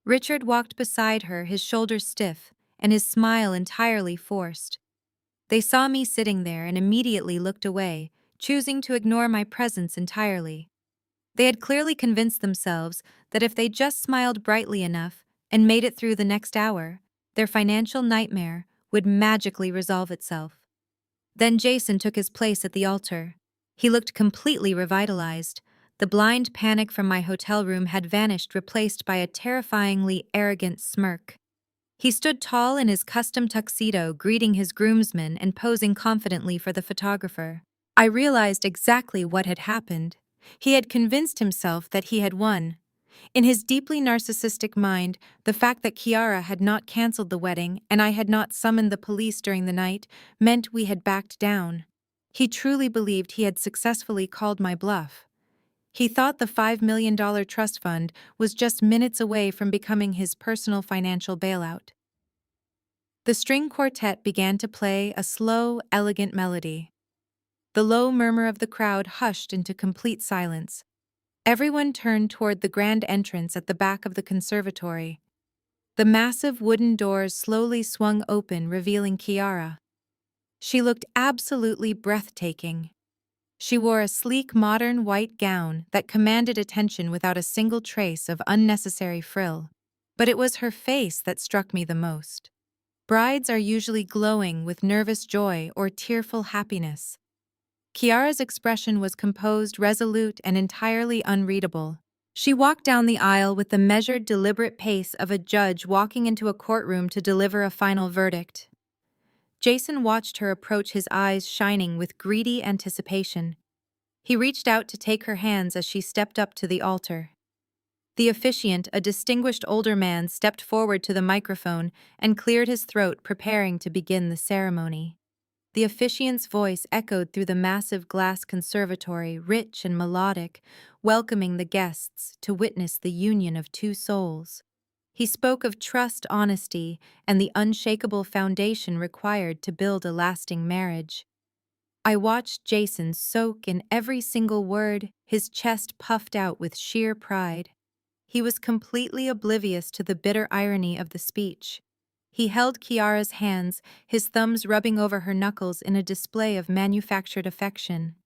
Speaker 1: Richard walked beside her, his shoulders stiff, and his smile entirely forced. They saw me sitting there and immediately looked away, choosing to ignore my presence entirely. They had clearly convinced themselves that if they just smiled brightly enough and made it through the next hour, their financial nightmare would magically resolve itself. Then Jason took his place at the altar. He looked completely revitalized. The blind panic from my hotel room had vanished, replaced by a terrifyingly arrogant smirk. He stood tall in his custom tuxedo, greeting his groomsmen and posing confidently for the photographer. I realized exactly what had happened. He had convinced himself that he had won. In his deeply narcissistic mind, the fact that Kiara had not canceled the wedding and I had not summoned the police during the night meant we had backed down. He truly believed he had successfully called my bluff. He thought the $5 million trust fund was just minutes away from becoming his personal financial bailout. The string quartet began to play a slow, elegant melody. The low murmur of the crowd hushed into complete silence. Everyone turned toward the grand entrance at the back of the conservatory. The massive wooden doors slowly swung open, revealing Kiara. She looked absolutely breathtaking. She wore a sleek, modern white gown that commanded attention without a single trace of unnecessary frill. But it was her face that struck me the most. Brides are usually glowing with nervous joy or tearful happiness. Kiara's expression was composed, resolute, and entirely unreadable. She walked down the aisle with the measured, deliberate pace of a judge walking into a courtroom to deliver a final verdict. Jason watched her approach, his eyes shining with greedy anticipation. He reached out to take her hands as she stepped up to the altar. The officiant, a distinguished older man, stepped forward to the microphone and cleared his throat, preparing to begin the ceremony. The officiant's voice echoed through the massive glass conservatory, rich and melodic, welcoming the guests to witness the union of two souls. He spoke of trust, honesty, and the unshakable foundation required to build a lasting marriage. I watched Jason soak in every single word, his chest puffed out with sheer pride. He was completely oblivious to the bitter irony of the speech. He held Kiara's hands, his thumbs rubbing over her knuckles in a display of manufactured affection.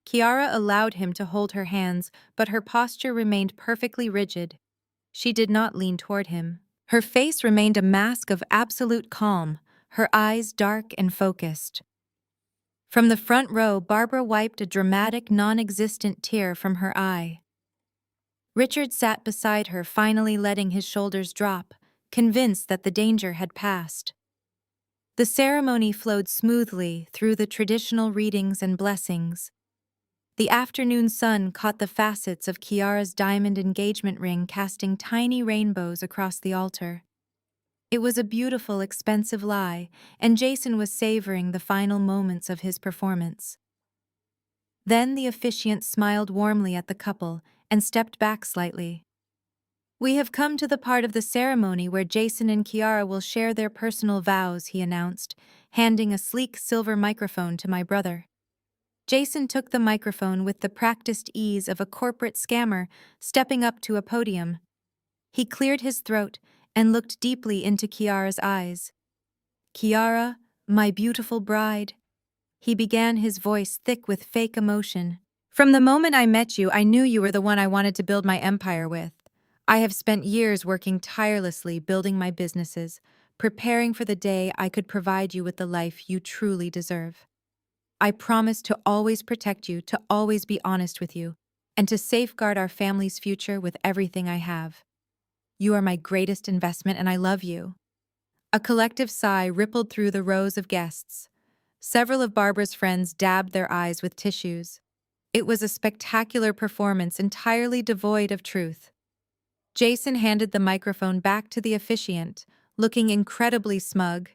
Speaker 1: Kiara allowed him to hold her hands, but her posture remained perfectly rigid. She did not lean toward him. Her face remained a mask of absolute calm, her eyes dark and focused. From the front row, Barbara wiped a dramatic, non-existent tear from her eye. Richard sat beside her, finally letting his shoulders drop, convinced that the danger had passed. The ceremony flowed smoothly through the traditional readings and blessings. The afternoon sun caught the facets of Kiara's diamond engagement ring, casting tiny rainbows across the altar. It was a beautiful, expensive lie, and Jason was savoring the final moments of his performance. Then the officiant smiled warmly at the couple and stepped back slightly. "We have come to the part of the ceremony where Jason and Kiara will share their personal vows," he announced, handing a sleek silver microphone to my brother. Jason took the microphone with the practiced ease of a corporate scammer stepping up to a podium. He cleared his throat and looked deeply into Kiara's eyes. "Kiara, my beautiful bride," he began, his voice thick with fake emotion. "From the moment I met you, I knew you were the one I wanted to build my empire with. I have spent years working tirelessly building my businesses, preparing for the day I could provide you with the life you truly deserve. I promise to always protect you, to always be honest with you, and to safeguard our family's future with everything I have. You are my greatest investment, and I love you." A collective sigh rippled through the rows of guests. Several of Barbara's friends dabbed their eyes with tissues. It was a spectacular performance entirely devoid of truth. Jason handed the microphone back to the officiant, looking incredibly smug.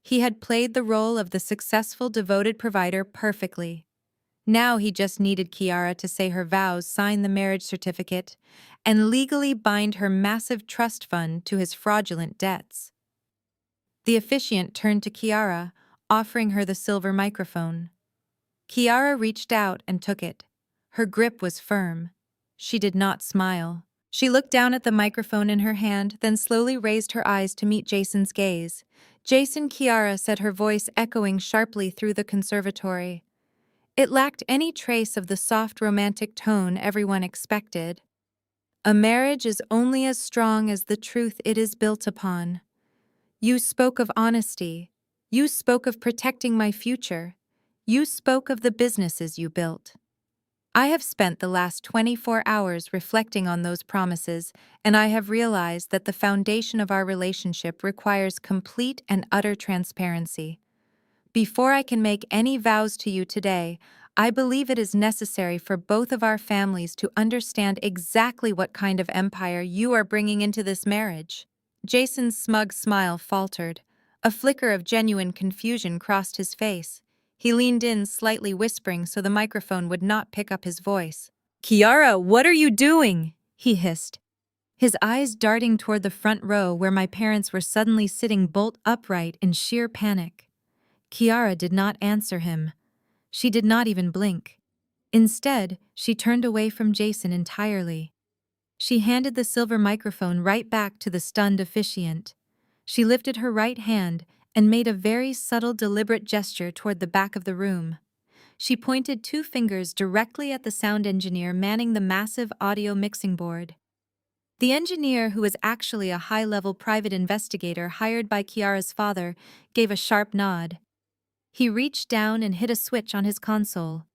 Speaker 1: He had played the role of the successful, devoted provider perfectly. Now he just needed Kiara to say her vows, sign the marriage certificate, and legally bind her massive trust fund to his fraudulent debts. The officiant turned to Kiara, offering her the silver microphone. Kiara reached out and took it. Her grip was firm. She did not smile. She looked down at the microphone in her hand, then slowly raised her eyes to meet Jason's gaze. "Jason," Kiara said, her voice echoing sharply through the conservatory. It lacked any trace of the soft, romantic tone everyone expected. "A marriage is only as strong as the truth it is built upon. You spoke of honesty. You spoke of protecting my future. You spoke of the businesses you built. I have spent the last 24 hours reflecting on those promises, and I have realized that the foundation of our relationship requires complete and utter transparency. Before I can make any vows to you today, I believe it is necessary for both of our families to understand exactly what kind of empire you are bringing into this marriage." Jason's smug smile faltered. A flicker of genuine confusion crossed his face. He leaned in, slightly whispering so the microphone would not pick up his voice. "Kiara, what are you doing?" he hissed, his eyes darting toward the front row where my parents were suddenly sitting bolt upright in sheer panic. Kiara did not answer him. She did not even blink. Instead, she turned away from Jason entirely. She handed the silver microphone right back to the stunned officiant. She lifted her right hand and made a very subtle, deliberate gesture toward the back of the room. She pointed two fingers directly at the sound engineer manning the massive audio mixing board. The engineer, who was actually a high-level private investigator hired by Kiara's father, gave a sharp nod. He reached down and hit a switch on his console.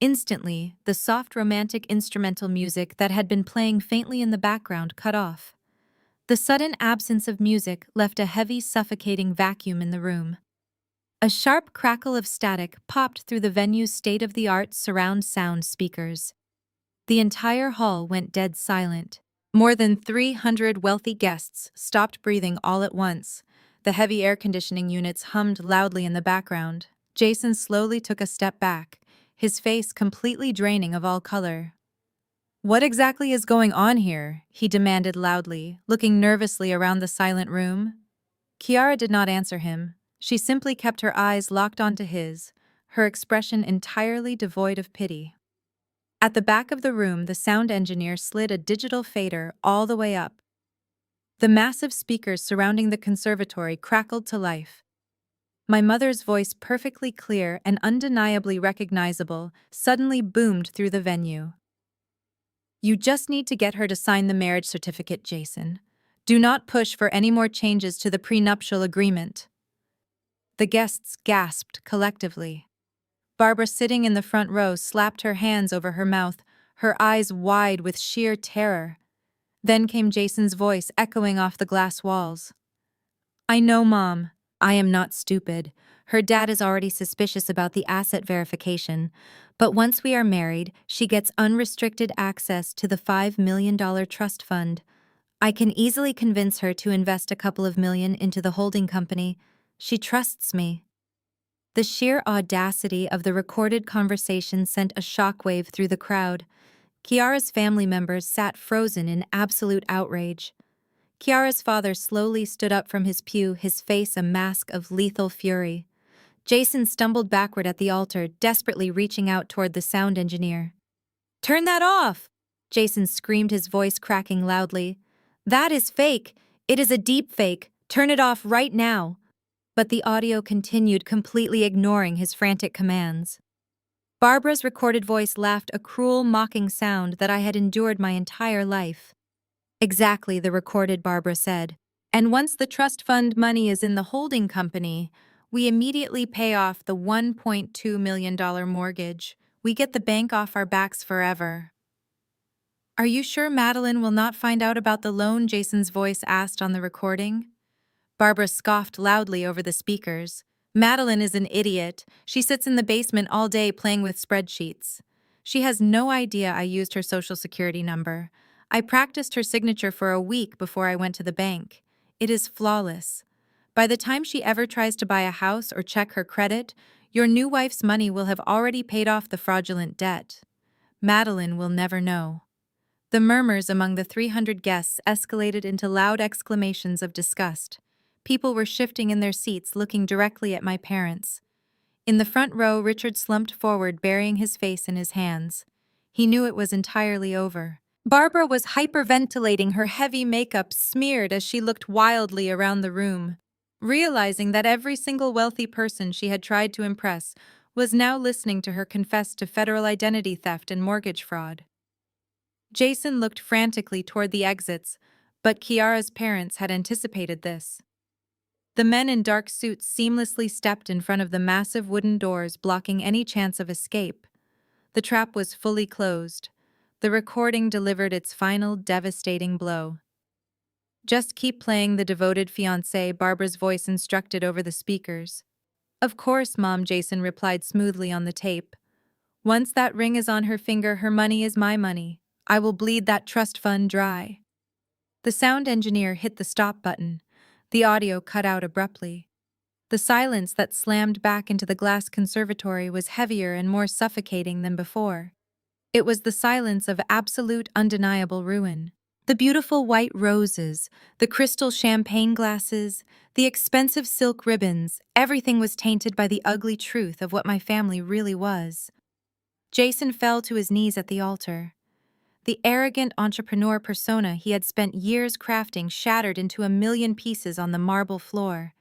Speaker 1: Instantly, the soft romantic instrumental music that had been playing faintly in the background cut off. The sudden absence of music left a heavy, suffocating vacuum in the room. A sharp crackle of static popped through the venue's state-of-the-art surround sound speakers. The entire hall went dead silent. More than 300 wealthy guests stopped breathing all at once. The heavy air conditioning units hummed loudly in the background. Jason slowly took a step back, his face completely draining of all color. "What exactly is going on here?" he demanded loudly, looking nervously around the silent room. Kiara did not answer him. She simply kept her eyes locked onto his, her expression entirely devoid of pity. At the back of the room, the sound engineer slid a digital fader all the way up. The massive speakers surrounding the conservatory crackled to life. My mother's voice, perfectly clear and undeniably recognizable, suddenly boomed through the venue. "You just need to get her to sign the marriage certificate, Jason. Do not push for any more changes to the prenuptial agreement." The guests gasped collectively. Barbara, sitting in the front row, slapped her hands over her mouth, her eyes wide with sheer terror. Then came Jason's voice echoing off the glass walls. "I know, Mom. I am not stupid. Her dad is already suspicious about the asset verification, but once we are married, she gets unrestricted access to the $5 million trust fund. I can easily convince her to invest a couple of million into the holding company. She trusts me." The sheer audacity of the recorded conversation sent a shockwave through the crowd. Kiara's family members sat frozen in absolute outrage. Kiara's father slowly stood up from his pew, his face a mask of lethal fury. Jason stumbled backward at the altar, desperately reaching out toward the sound engineer. "Turn that off!" Jason screamed, his voice cracking loudly. "That is fake! It is a deep fake! Turn it off right now!" But the audio continued, completely ignoring his frantic commands. Barbara's recorded voice laughed, a cruel, mocking sound that I had endured my entire life. "Exactly," the recorded Barbara said. "And once the trust fund money is in the holding company, we immediately pay off the $1.2 million mortgage. We get the bank off our backs forever." "Are you sure Madeline will not find out about the loan?" Jason's voice asked on the recording. Barbara scoffed loudly over the speakers. "Madeline is an idiot. She sits in the basement all day playing with spreadsheets. She has no idea I used her social security number. I practiced her signature for a week before I went to the bank. It is flawless. By the time she ever tries to buy a house or check her credit, your new wife's money will have already paid off the fraudulent debt. Madeline will never know." The murmurs among the 300 guests escalated into loud exclamations of disgust. People were shifting in their seats, looking directly at my parents. In the front row, Richard slumped forward, burying his face in his hands. He knew it was entirely over. Barbara was hyperventilating, her heavy makeup smeared as she looked wildly around the room. Realizing that every single wealthy person she had tried to impress was now listening to her confess to federal identity theft and mortgage fraud. Jason looked frantically toward the exits, but Kiara's parents had anticipated this. The men in dark suits seamlessly stepped in front of the massive wooden doors, blocking any chance of escape. The trap was fully closed. The recording delivered its final devastating blow. "Just keep playing the devoted fiancé," Barbara's voice instructed over the speakers. "Of course, Mom," Jason replied smoothly on the tape. "Once that ring is on her finger, her money is my money. I will bleed that trust fund dry." The sound engineer hit the stop button. The audio cut out abruptly. The silence that slammed back into the glass conservatory was heavier and more suffocating than before. It was the silence of absolute, undeniable ruin. The beautiful white roses, the crystal champagne glasses, the expensive silk ribbons, everything was tainted by the ugly truth of what my family really was. Jason fell to his knees at the altar. The arrogant entrepreneur persona he had spent years crafting shattered into a million pieces on the marble floor.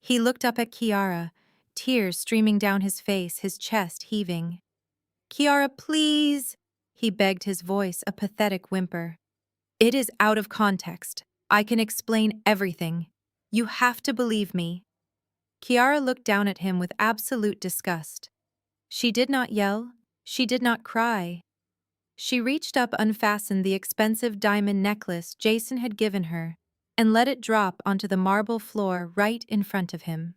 Speaker 1: He looked up at Kiara, tears streaming down his face, his chest heaving. "Kiara, please," he begged, his voice a pathetic whimper. "It is out of context. I can explain everything. You have to believe me." Kiara looked down at him with absolute disgust. She did not yell. She did not cry. She reached up, unfastened the expensive diamond necklace Jason had given her, and let it drop onto the marble floor right in front of him.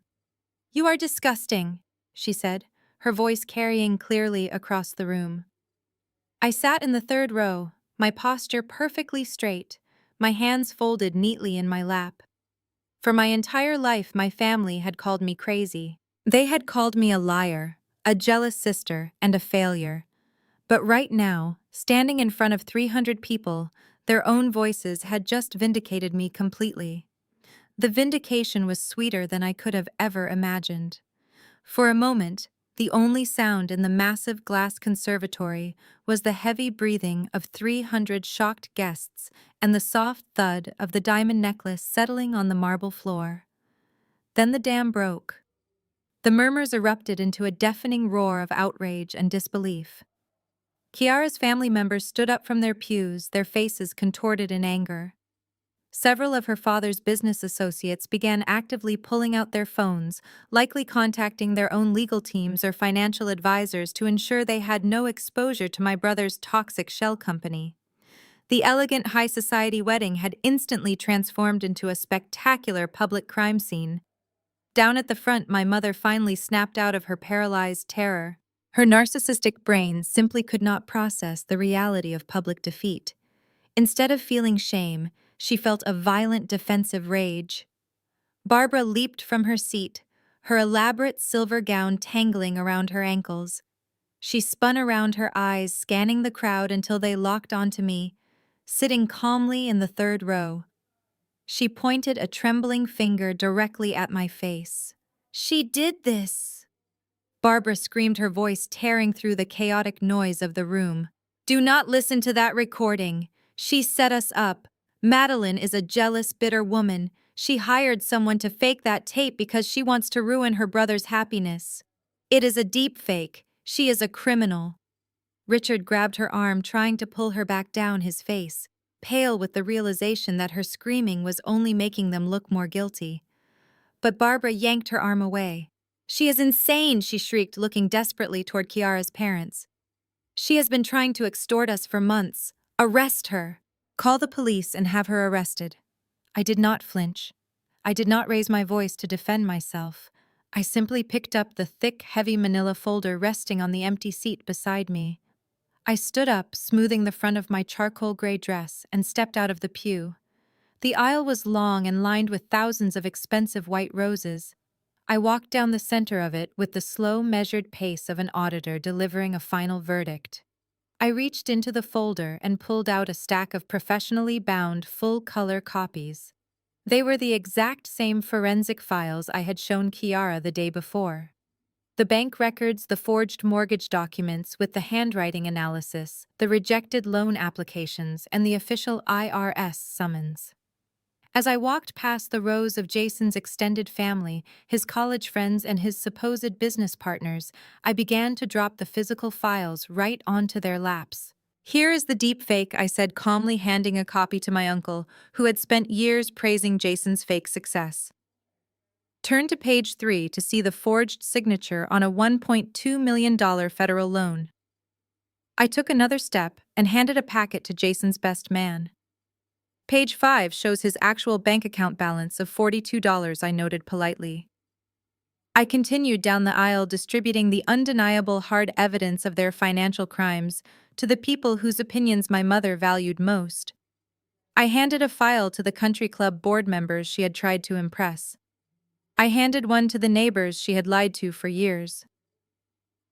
Speaker 1: "You are disgusting," she said, her voice carrying clearly across the room. I sat in the third row, my posture perfectly straight, my hands folded neatly in my lap. For my entire life, my family had called me crazy. They had called me a liar, a jealous sister, and a failure. But right now, standing in front of 300 people, their own voices had just vindicated me completely. The vindication was sweeter than I could have ever imagined. For a moment, the only sound in the massive glass conservatory was the heavy breathing of 300 shocked guests and the soft thud of the diamond necklace settling on the marble floor. Then the dam broke. The murmurs erupted into a deafening roar of outrage and disbelief. Kiara's family members stood up from their pews, their faces contorted in anger. Several of her father's business associates began actively pulling out their phones, likely contacting their own legal teams or financial advisors to ensure they had no exposure to my brother's toxic shell company. The elegant high society wedding had instantly transformed into a spectacular public crime scene. Down at the front, my mother finally snapped out of her paralyzed terror. Her narcissistic brain simply could not process the reality of public defeat. Instead of feeling shame, she felt a violent defensive rage. Barbara leaped from her seat, her elaborate silver gown tangling around her ankles. She spun around, her eyes scanning the crowd until they locked onto me, sitting calmly in the third row. She pointed a trembling finger directly at my face. "She did this!" Barbara screamed, her voice tearing through the chaotic noise of the room. "Do not listen to that recording. She set us up. Madeline is a jealous, bitter woman. She hired someone to fake that tape because she wants to ruin her brother's happiness. It is a deep fake. She is a criminal." Richard grabbed her arm, trying to pull her back down, his face pale with the realization that her screaming was only making them look more guilty. But Barbara yanked her arm away. "She is insane," she shrieked, looking desperately toward Kiara's parents. "She has been trying to extort us for months. Arrest her. Call the police and have her arrested." I did not flinch. I did not raise my voice to defend myself. I simply picked up the thick, heavy manila folder resting on the empty seat beside me. I stood up, smoothing the front of my charcoal gray dress, and stepped out of the pew. The aisle was long and lined with thousands of expensive white roses. I walked down the center of it with the slow, measured pace of an auditor delivering a final verdict. I reached into the folder and pulled out a stack of professionally bound, full-color copies. They were the exact same forensic files I had shown Kiara the day before. The bank records, the forged mortgage documents with the handwriting analysis, the rejected loan applications, and the official IRS summons. As I walked past the rows of Jason's extended family, his college friends, and his supposed business partners, I began to drop the physical files right onto their laps. "Here is the deepfake," I said, calmly handing a copy to my uncle, who had spent years praising Jason's fake success. "Turn to page 3 to see the forged signature on a $1.2 million federal loan." I took another step and handed a packet to Jason's best man. "Page 5 shows his actual bank account balance of $42, I noted politely. I continued down the aisle, distributing the undeniable hard evidence of their financial crimes to the people whose opinions my mother valued most. I handed a file to the country club board members she had tried to impress. I handed one to the neighbors she had lied to for years.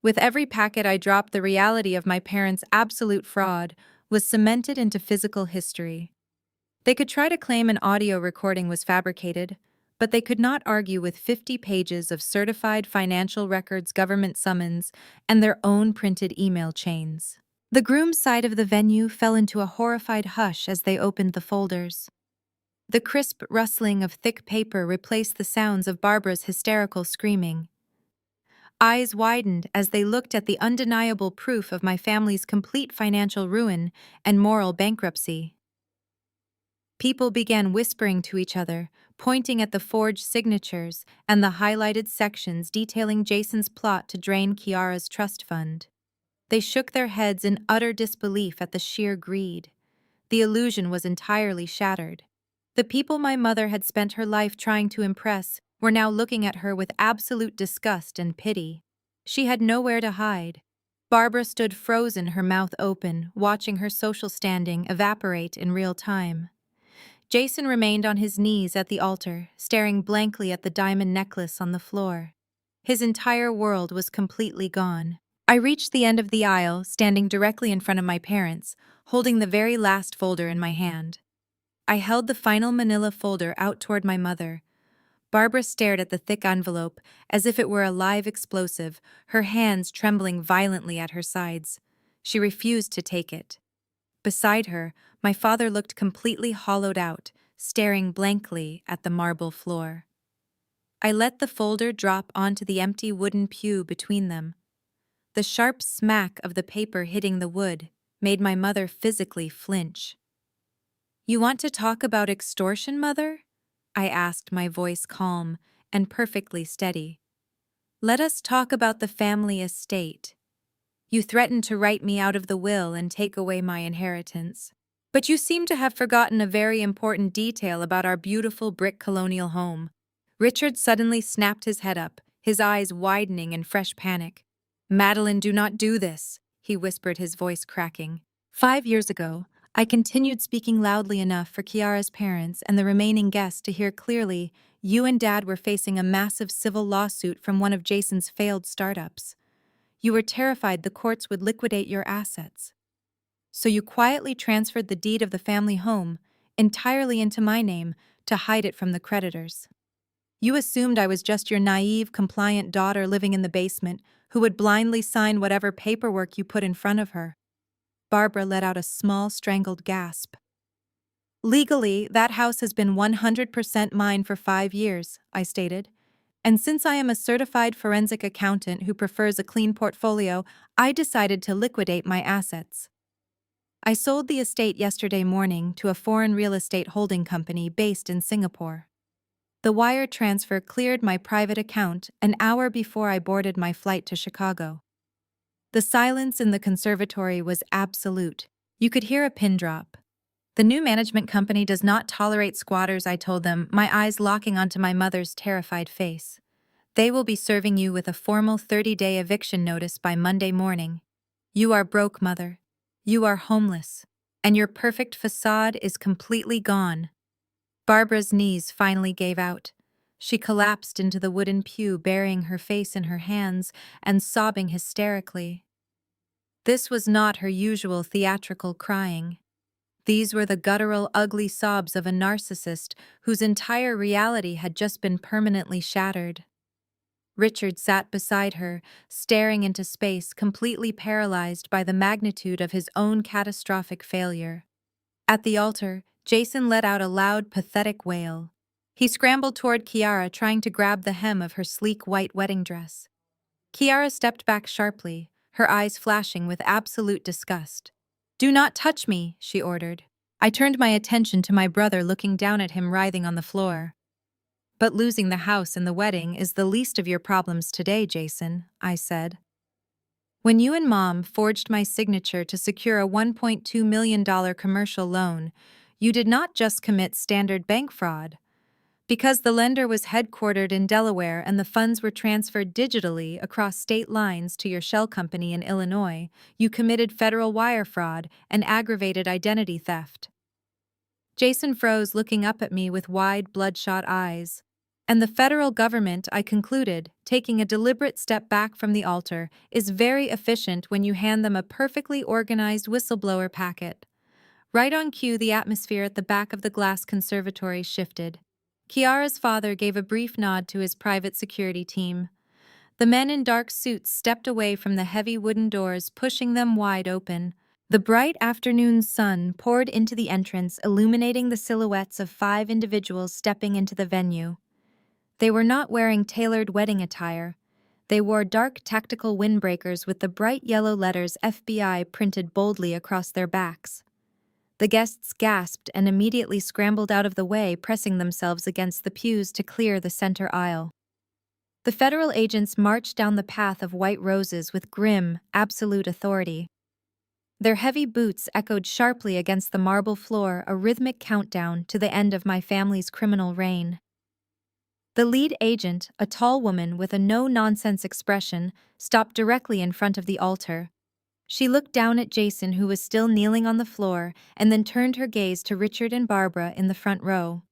Speaker 1: With every packet I dropped, the reality of my parents' absolute fraud was cemented into physical history. They could try to claim an audio recording was fabricated, but they could not argue with 50 pages of certified financial records, government summons, and their own printed email chains. The groom's side of the venue fell into a horrified hush as they opened the folders. The crisp rustling of thick paper replaced the sounds of Barbara's hysterical screaming. Eyes widened as they looked at the undeniable proof of my family's complete financial ruin and moral bankruptcy. People began whispering to each other, pointing at the forged signatures and the highlighted sections detailing Jason's plot to drain Kiara's trust fund. They shook their heads in utter disbelief at the sheer greed. The illusion was entirely shattered. The people my mother had spent her life trying to impress were now looking at her with absolute disgust and pity. She had nowhere to hide. Barbara stood frozen, her mouth open, watching her social standing evaporate in real time. Jason remained on his knees at the altar, staring blankly at the diamond necklace on the floor. His entire world was completely gone. I reached the end of the aisle, standing directly in front of my parents, holding the very last folder in my hand. I held the final manila folder out toward my mother. Barbara stared at the thick envelope as if it were a live explosive, her hands trembling violently at her sides. She refused to take it. Beside her, my father looked completely hollowed out, staring blankly at the marble floor. I let the folder drop onto the empty wooden pew between them. The sharp smack of the paper hitting the wood made my mother physically flinch. "You want to talk about extortion, Mother?" I asked, my voice calm and perfectly steady. "Let us talk about the family estate. You threatened to write me out of the will and take away my inheritance. But you seem to have forgotten a very important detail about our beautiful brick colonial home." Richard suddenly snapped his head up, his eyes widening in fresh panic. "Madeline, do not do this," he whispered, his voice cracking. 5 years ago, I continued speaking loudly enough for Kiara's parents and the remaining guests to hear clearly. You and Dad were facing a massive civil lawsuit from one of Jason's failed startups. You were terrified the courts would liquidate your assets. So you quietly transferred the deed of the family home entirely into my name to hide it from the creditors. You assumed I was just your naive, compliant daughter living in the basement who would blindly sign whatever paperwork you put in front of her. Barbara let out a small, strangled gasp. "Legally, that house has been 100% mine for 5 years, I stated. And since I am a certified forensic accountant who prefers a clean portfolio, I decided to liquidate my assets. I sold the estate yesterday morning to a foreign real estate holding company based in Singapore. The wire transfer cleared my private account an hour before I boarded my flight to Chicago." The silence in the conservatory was absolute. You could hear a pin drop. "The new management company does not tolerate squatters," I told them, my eyes locking onto my mother's terrified face. "They will be serving you with a formal 30-day eviction notice by Monday morning. You are broke, Mother. You are homeless. And your perfect facade is completely gone." Barbara's knees finally gave out. She collapsed into the wooden pew, burying her face in her hands and sobbing hysterically. This was not her usual theatrical crying. These were the guttural, ugly sobs of a narcissist whose entire reality had just been permanently shattered. Richard sat beside her, staring into space, completely paralyzed by the magnitude of his own catastrophic failure. At the altar, Jason let out a loud, pathetic wail. He scrambled toward Kiara, trying to grab the hem of her sleek white wedding dress. Kiara stepped back sharply, her eyes flashing with absolute disgust. "Do not touch me," she ordered. I turned my attention to my brother, looking down at him writhing on the floor. "But losing the house and the wedding is the least of your problems today, Jason," I said. "When you and Mom forged my signature to secure a $1.2 million commercial loan, you did not just commit standard bank fraud. Because the lender was headquartered in Delaware and the funds were transferred digitally across state lines to your shell company in Illinois, you committed federal wire fraud and aggravated identity theft." Jason froze, looking up at me with wide, bloodshot eyes. "And the federal government," I concluded, taking a deliberate step back from the altar, "is very efficient when you hand them a perfectly organized whistleblower packet." Right on cue, the atmosphere at the back of the glass conservatory shifted. Kiara's father gave a brief nod to his private security team. The men in dark suits stepped away from the heavy wooden doors, pushing them wide open. The bright afternoon sun poured into the entrance, illuminating the silhouettes of 5 individuals stepping into the venue. They were not wearing tailored wedding attire. They wore dark tactical windbreakers with the bright yellow letters FBI printed boldly across their backs. The guests gasped and immediately scrambled out of the way, pressing themselves against the pews to clear the center aisle. The federal agents marched down the path of white roses with grim, absolute authority. Their heavy boots echoed sharply against the marble floor, a rhythmic countdown to the end of my family's criminal reign. The lead agent, a tall woman with a no-nonsense expression, stopped directly in front of the altar. She looked down at Jason, who was still kneeling on the floor, and then turned her gaze to Richard and Barbara in the front row.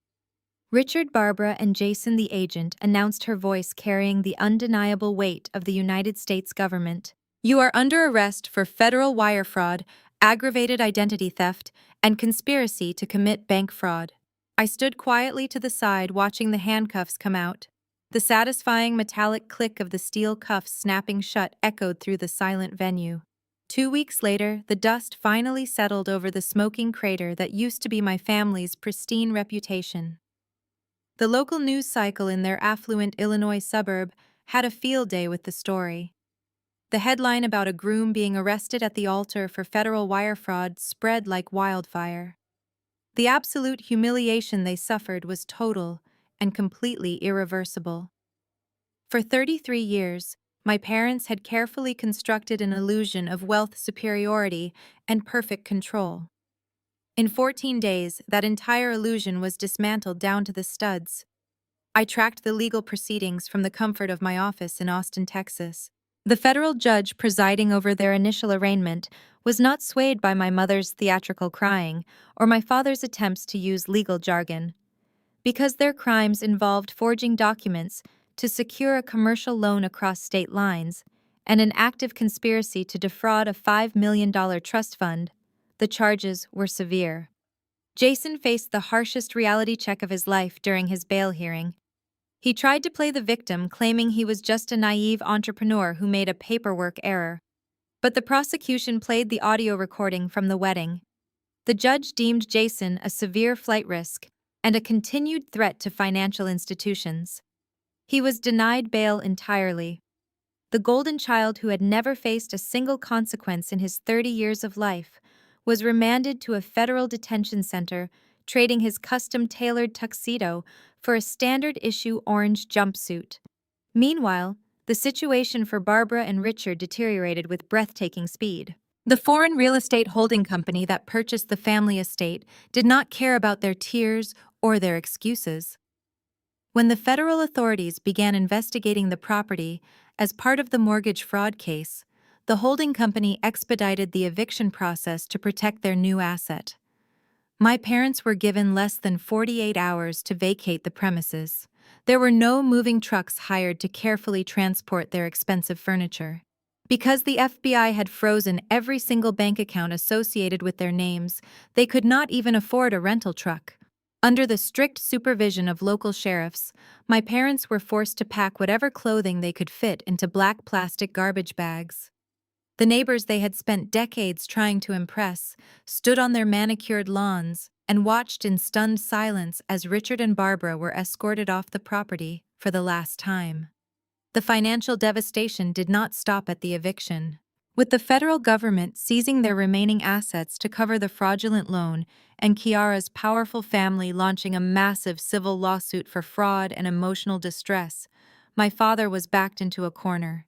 Speaker 1: Richard, Barbara, and Jason the agent announced, her voice carrying the undeniable weight of the United States government. You are under arrest for federal wire fraud, aggravated identity theft, and conspiracy to commit bank fraud. I stood quietly to the side watching the handcuffs come out. The satisfying metallic click of the steel cuffs snapping shut echoed through the silent venue. 2 weeks later, the dust finally settled over the smoking crater that used to be my family's pristine reputation. The local news cycle in their affluent Illinois suburb had a field day with the story. The headline about a groom being arrested at the altar for federal wire fraud spread like wildfire. The absolute humiliation they suffered was total and completely irreversible. For 33 years, my parents had carefully constructed an illusion of wealth superiority and perfect control. In 14 days, that entire illusion was dismantled down to the studs. I tracked the legal proceedings from the comfort of my office in Austin, Texas. The federal judge presiding over their initial arraignment was not swayed by my mother's theatrical crying or my father's attempts to use legal jargon. Because their crimes involved forging documents to secure a commercial loan across state lines and an active conspiracy to defraud a $5 million trust fund, the charges were severe. Jason faced the harshest reality check of his life during his bail hearing. He tried to play the victim, claiming he was just a naive entrepreneur who made a paperwork error. But the prosecution played the audio recording from the wedding. The judge deemed Jason a severe flight risk and a continued threat to financial institutions. He was denied bail entirely. The golden child, who had never faced a single consequence in his 30 years of life, was remanded to a federal detention center, trading his custom-tailored tuxedo for a standard-issue orange jumpsuit. Meanwhile, the situation for Barbara and Richard deteriorated with breathtaking speed. The foreign real estate holding company that purchased the family estate did not care about their tears or their excuses. When the federal authorities began investigating the property as part of the mortgage fraud case, the holding company expedited the eviction process to protect their new asset. My parents were given less than 48 hours to vacate the premises. There were no moving trucks hired to carefully transport their expensive furniture. Because the FBI had frozen every single bank account associated with their names, they could not even afford a rental truck. Under the strict supervision of local sheriffs, my parents were forced to pack whatever clothing they could fit into black plastic garbage bags. The neighbors they had spent decades trying to impress stood on their manicured lawns and watched in stunned silence as Richard and Barbara were escorted off the property for the last time. The financial devastation did not stop at the eviction. With the federal government seizing their remaining assets to cover the fraudulent loan and Kiara's powerful family launching a massive civil lawsuit for fraud and emotional distress, my father was backed into a corner.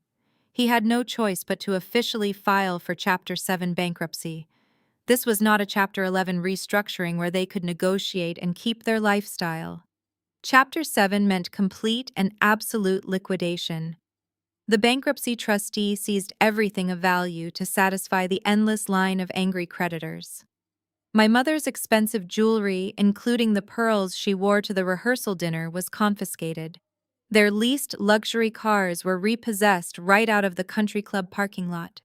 Speaker 1: He had no choice but to officially file for Chapter 7 bankruptcy. This was not a Chapter 11 restructuring where they could negotiate and keep their lifestyle. Chapter 7 meant complete and absolute liquidation. The bankruptcy trustee seized everything of value to satisfy the endless line of angry creditors. My mother's expensive jewelry, including the pearls she wore to the rehearsal dinner, was confiscated. Their leased luxury cars were repossessed right out of the country club parking lot.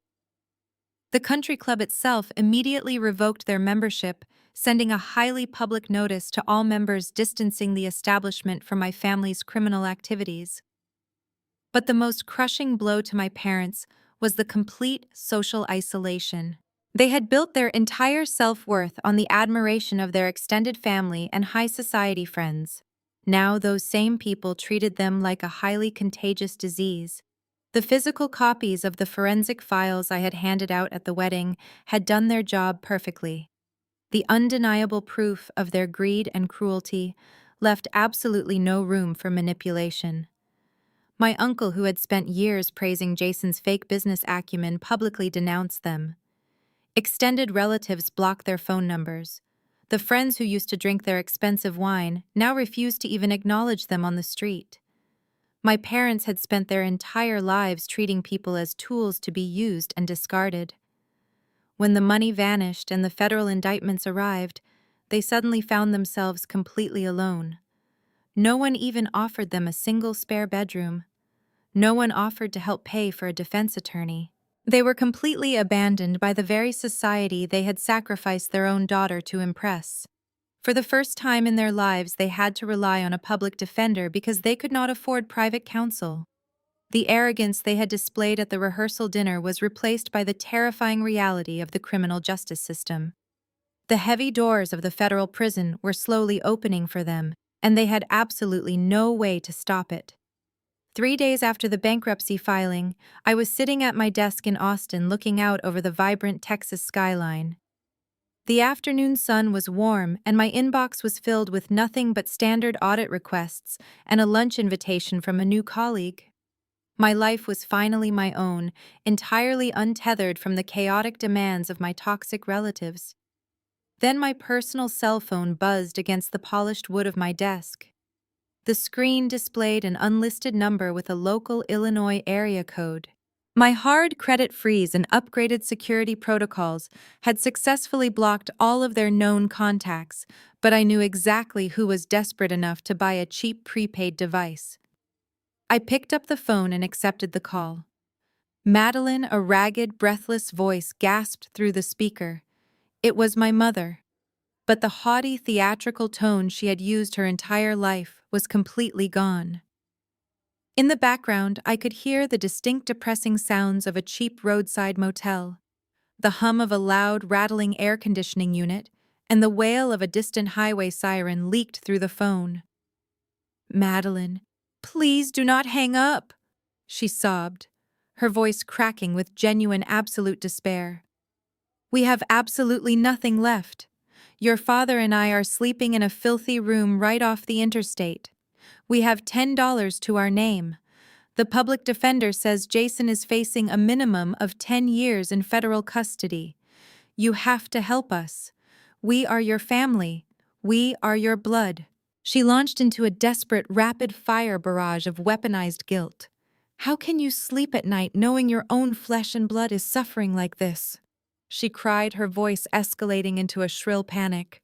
Speaker 1: The country club itself immediately revoked their membership, sending a highly public notice to all members distancing the establishment from my family's criminal activities. But the most crushing blow to my parents was the complete social isolation. They had built their entire self-worth on the admiration of their extended family and high society friends. Now those same people treated them like a highly contagious disease. The physical copies of the forensic files I had handed out at the wedding had done their job perfectly. The undeniable proof of their greed and cruelty left absolutely no room for manipulation. My uncle, who had spent years praising Jason's fake business acumen, publicly denounced them. Extended relatives blocked their phone numbers. The friends who used to drink their expensive wine now refused to even acknowledge them on the street. My parents had spent their entire lives treating people as tools to be used and discarded. When the money vanished and the federal indictments arrived, they suddenly found themselves completely alone. No one even offered them a single spare bedroom. No one offered to help pay for a defense attorney. They were completely abandoned by the very society they had sacrificed their own daughter to impress. For the first time in their lives, they had to rely on a public defender because they could not afford private counsel. The arrogance they had displayed at the rehearsal dinner was replaced by the terrifying reality of the criminal justice system. The heavy doors of the federal prison were slowly opening for them, and they had absolutely no way to stop it. 3 days after the bankruptcy filing, I was sitting at my desk in Austin looking out over the vibrant Texas skyline. The afternoon sun was warm, and my inbox was filled with nothing but standard audit requests and a lunch invitation from a new colleague. My life was finally my own, entirely untethered from the chaotic demands of my toxic relatives. Then my personal cell phone buzzed against the polished wood of my desk. The screen displayed an unlisted number with a local Illinois area code. My hard credit freeze and upgraded security protocols had successfully blocked all of their known contacts, but I knew exactly who was desperate enough to buy a cheap prepaid device. I picked up the phone and accepted the call. Madeline, a ragged, breathless voice gasped through the speaker. It was my mother. But the haughty, theatrical tone she had used her entire life was completely gone. In the background, I could hear the distinct depressing sounds of a cheap roadside motel, the hum of a loud, rattling air conditioning unit, and the wail of a distant highway siren leaked through the phone. "Madeline, please do not hang up," she sobbed, her voice cracking with genuine absolute despair. "We have absolutely nothing left. Your father and I are sleeping in a filthy room right off the interstate. We have $10 to our name. The public defender says Jason is facing a minimum of 10 years in federal custody. You have to help us. We are your family. We are your blood." She launched into a desperate, rapid-fire barrage of weaponized guilt. "How can you sleep at night knowing your own flesh and blood is suffering like this?" she cried, her voice escalating into a shrill panic.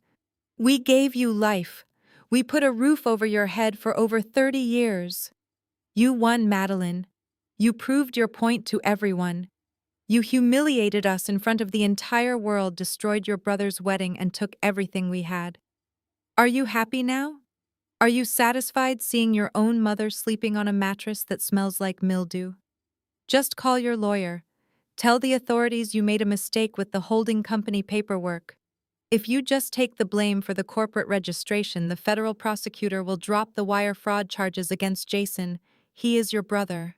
Speaker 1: "We gave you life. We put a roof over your head for over 30 years. You won, Madeline. You proved your point to everyone. You humiliated us in front of the entire world, destroyed your brother's wedding, and took everything we had. Are you happy now? Are you satisfied seeing your own mother sleeping on a mattress that smells like mildew? Just call your lawyer. Tell the authorities you made a mistake with the holding company paperwork. If you just take the blame for the corporate registration, the federal prosecutor will drop the wire fraud charges against Jason. He is your brother.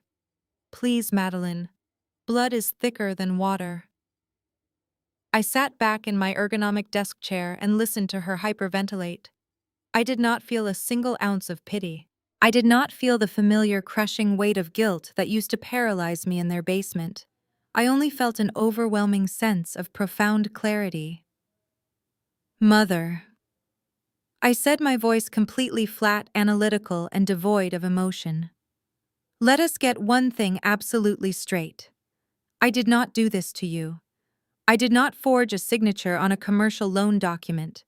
Speaker 1: Please, Madeline. Blood is thicker than water." I sat back in my ergonomic desk chair and listened to her hyperventilate. I did not feel a single ounce of pity. I did not feel the familiar crushing weight of guilt that used to paralyze me in their basement. I only felt an overwhelming sense of profound clarity. "Mother," I said, my voice completely flat, analytical, and devoid of emotion. "Let us get one thing absolutely straight. I did not do this to you. I did not forge a signature on a commercial loan document.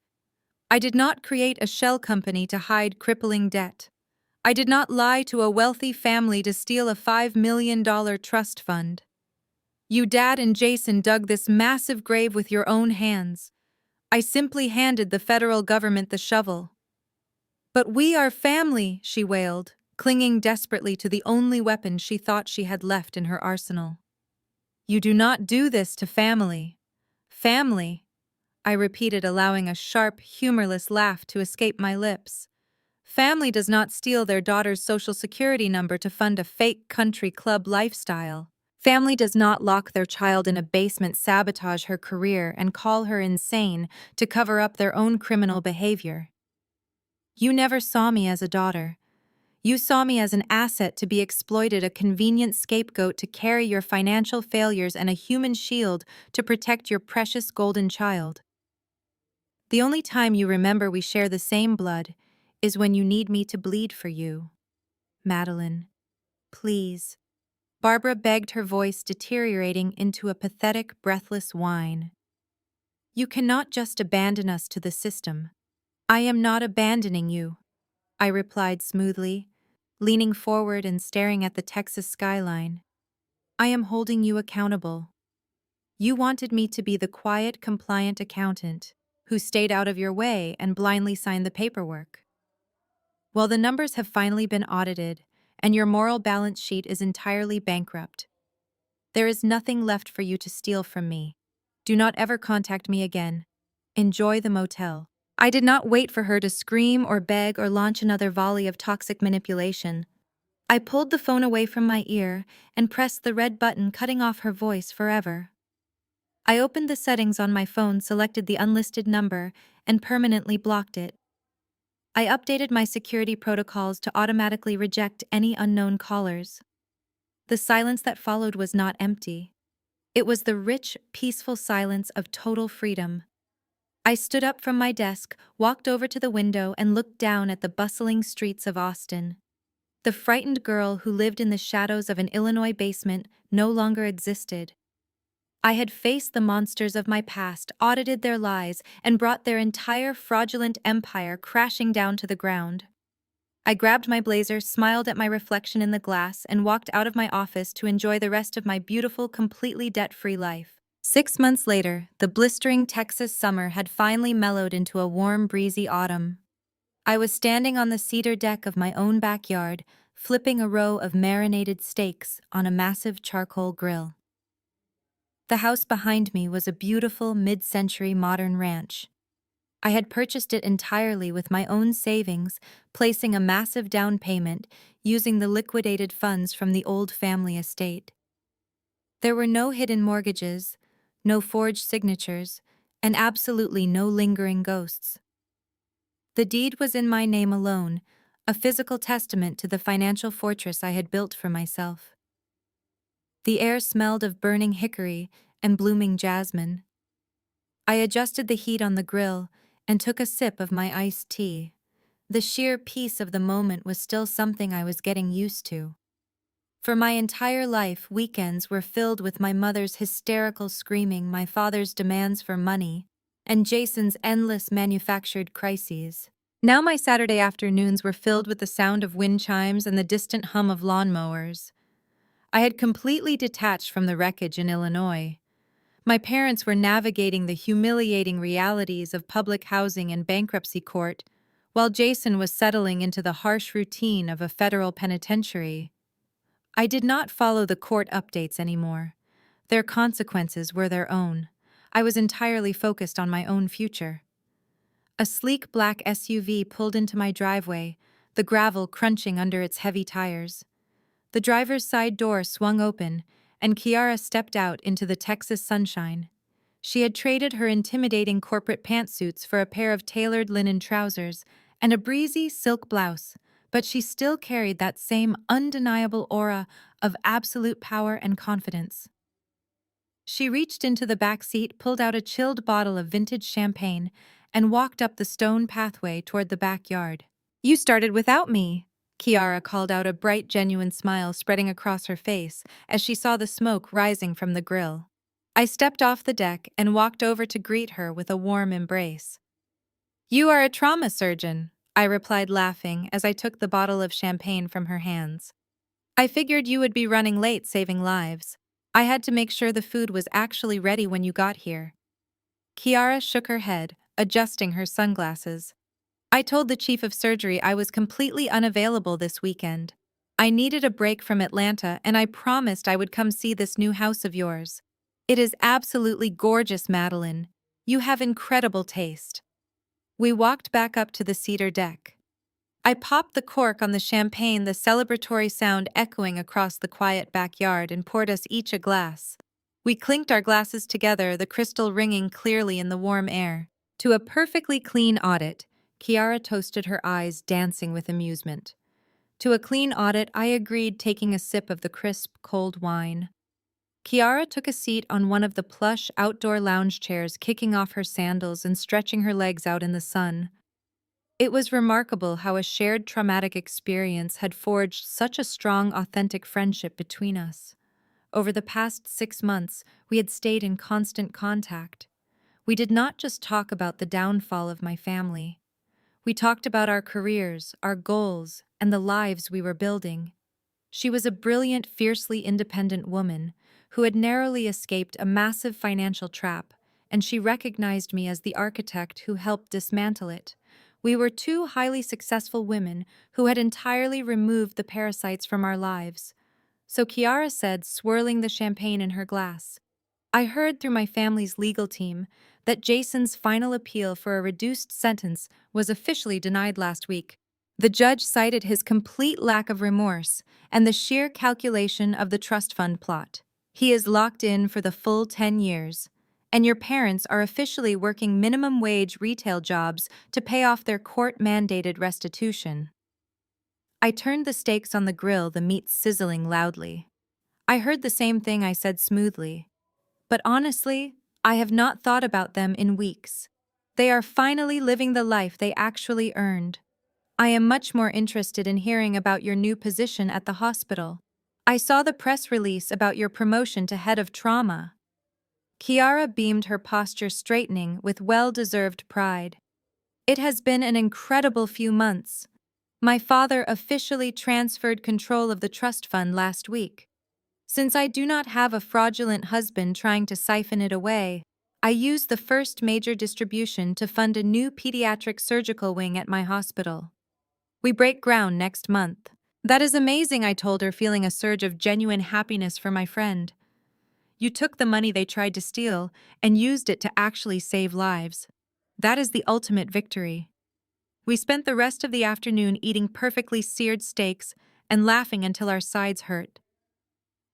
Speaker 1: I did not create a shell company to hide crippling debt. I did not lie to a wealthy family to steal a $5 million trust fund. You, Dad, and Jason dug this massive grave with your own hands. I simply handed the federal government the shovel." "But we are family," she wailed, clinging desperately to the only weapon she thought she had left in her arsenal. "You do not do this to family." "Family," I repeated, allowing a sharp, humorless laugh to escape my lips. "Family does not steal their daughter's social security number to fund a fake country club lifestyle. Family does not lock their child in a basement, sabotage her career, and call her insane to cover up their own criminal behavior. You never saw me as a daughter. You saw me as an asset to be exploited, a convenient scapegoat to carry your financial failures, and a human shield to protect your precious golden child. The only time you remember we share the same blood is when you need me to bleed for you. Madeline, please. Barbara begged, her voice deteriorating into a pathetic, breathless whine. You cannot just abandon us to the system. I am not abandoning you, I replied smoothly, leaning forward and staring at the Texas skyline. I am holding you accountable. You wanted me to be the quiet, compliant accountant who stayed out of your way and blindly signed the paperwork. Well, the numbers have finally been audited, and your moral balance sheet is entirely bankrupt. There is nothing left for you to steal from me. Do not ever contact me again. Enjoy the motel. I did not wait for her to scream or beg or launch another volley of toxic manipulation. I pulled the phone away from my ear and pressed the red button, cutting off her voice forever. I opened the settings on my phone, selected the unlisted number, and permanently blocked it. I updated my security protocols to automatically reject any unknown callers. The silence that followed was not empty. It was the rich, peaceful silence of total freedom. I stood up from my desk, walked over to the window, and looked down at the bustling streets of Austin. The frightened girl who lived in the shadows of an Illinois basement no longer existed. I had faced the monsters of my past, audited their lies, and brought their entire fraudulent empire crashing down to the ground. I grabbed my blazer, smiled at my reflection in the glass, and walked out of my office to enjoy the rest of my beautiful, completely debt-free life. 6 months later, the blistering Texas summer had finally mellowed into a warm, breezy autumn. I was standing on the cedar deck of my own backyard, flipping a row of marinated steaks on a massive charcoal grill. The house behind me was a beautiful mid-century modern ranch. I had purchased it entirely with my own savings, placing a massive down payment using the liquidated funds from the old family estate. There were no hidden mortgages, no forged signatures, and absolutely no lingering ghosts. The deed was in my name alone, a physical testament to the financial fortress I had built for myself. The air smelled of burning hickory and blooming jasmine. I adjusted the heat on the grill and took a sip of my iced tea. The sheer peace of the moment was still something I was getting used to. For my entire life, weekends were filled with my mother's hysterical screaming, my father's demands for money, and Jason's endless manufactured crises. Now my Saturday afternoons were filled with the sound of wind chimes and the distant hum of lawnmowers. I had completely detached from the wreckage in Illinois. My parents were navigating the humiliating realities of public housing and bankruptcy court, while Jason was settling into the harsh routine of a federal penitentiary. I did not follow the court updates anymore. Their consequences were their own. I was entirely focused on my own future. A sleek black SUV pulled into my driveway, the gravel crunching under its heavy tires. The driver's side door swung open, and Kiara stepped out into the Texas sunshine. She had traded her intimidating corporate pantsuits for a pair of tailored linen trousers and a breezy silk blouse, but she still carried that same undeniable aura of absolute power and confidence. She reached into the back seat, pulled out a chilled bottle of vintage champagne, and walked up the stone pathway toward the backyard. "You started without me," Kiara called out, a bright, genuine smile spreading across her face as she saw the smoke rising from the grill. I stepped off the deck and walked over to greet her with a warm embrace. "You are a trauma surgeon," I replied, laughing as I took the bottle of champagne from her hands. "I figured you would be running late saving lives. I had to make sure the food was actually ready when you got here." Kiara shook her head, adjusting her sunglasses. "I told the chief of surgery I was completely unavailable this weekend. I needed a break from Atlanta, and I promised I would come see this new house of yours. It is absolutely gorgeous, Madeline. You have incredible taste." We walked back up to the cedar deck. I popped the cork on the champagne, the celebratory sound echoing across the quiet backyard, and poured us each a glass. We clinked our glasses together, the crystal ringing clearly in the warm air. "To a perfectly clean audit," Kiara toasted, her eyes dancing with amusement. To a clean audit, I agreed, taking a sip of the crisp, cold wine. Kiara took a seat on one of the plush outdoor lounge chairs, kicking off her sandals and stretching her legs out in the sun. It was remarkable how a shared traumatic experience had forged such a strong, authentic friendship between us. Over the past 6 months, we had stayed in constant contact. We did not just talk about the downfall of my family. We talked about our careers, our goals, and the lives we were building. She was a brilliant, fiercely independent woman who had narrowly escaped a massive financial trap, and she recognized me as the architect who helped dismantle it. We were two highly successful women who had entirely removed the parasites from our lives. So Kiara said, swirling the champagne in her glass, "I heard through my family's legal team that Jason's final appeal for a reduced sentence was officially denied last week. The judge cited his complete lack of remorse and the sheer calculation of the trust fund plot. He is locked in for the full 10 years, and your parents are officially working minimum wage retail jobs to pay off their court-mandated restitution." I turned the steaks on the grill, the meat sizzling loudly. "I heard the same thing," I said smoothly. "But honestly, I have not thought about them in weeks. They are finally living the life they actually earned. I am much more interested in hearing about your new position at the hospital. I saw the press release about your promotion to head of trauma." Kiara beamed, her posture straightening with well-deserved pride. "It has been an incredible few months. My father officially transferred control of the trust fund last week. Since I do not have a fraudulent husband trying to siphon it away, I used the first major distribution to fund a new pediatric surgical wing at my hospital. We break ground next month." "That is amazing," I told her, feeling a surge of genuine happiness for my friend. "You took the money they tried to steal and used it to actually save lives. That is the ultimate victory." We spent the rest of the afternoon eating perfectly seared steaks and laughing until our sides hurt.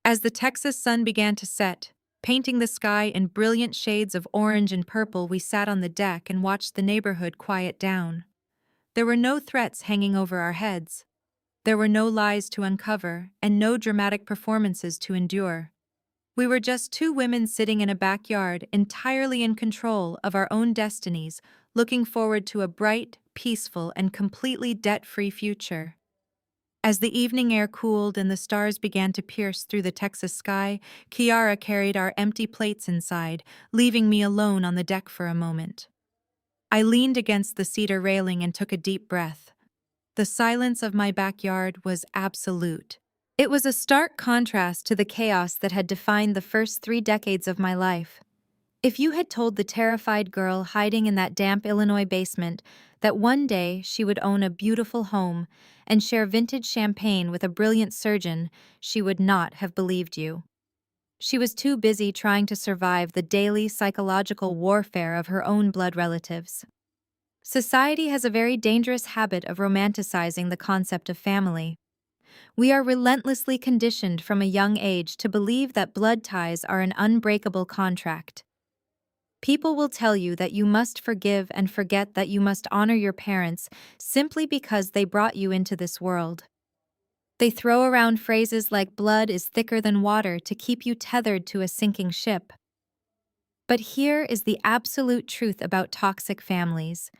Speaker 1: As the Texas sun began to set, painting the sky in brilliant shades of orange and purple, we sat on the deck and watched the neighborhood quiet down. There were no threats hanging over our heads. There were no lies to uncover and no dramatic performances to endure. We were just two women sitting in a backyard, entirely in control of our own destinies, looking forward to a bright, peaceful, and completely debt-free future. As the evening air cooled and the stars began to pierce through the Texas sky, Kiara carried our empty plates inside, leaving me alone on the deck for a moment. I leaned against the cedar railing and took a deep breath. The silence of my backyard was absolute. It was a stark contrast to the chaos that had defined the first 3 decades of my life. If you had told the terrified girl hiding in that damp Illinois basement that one day she would own a beautiful home and share vintage champagne with a brilliant surgeon, she would not have believed you. She was too busy trying to survive the daily psychological warfare of her own blood relatives. Society has a very dangerous habit of romanticizing the concept of family. We are relentlessly conditioned from a young age to believe that blood ties are an unbreakable contract. People will tell you that you must forgive and forget, that you must honor your parents simply because they brought you into this world. They throw around phrases like blood is thicker than water to keep you tethered to a sinking ship. But here is the absolute truth about toxic families.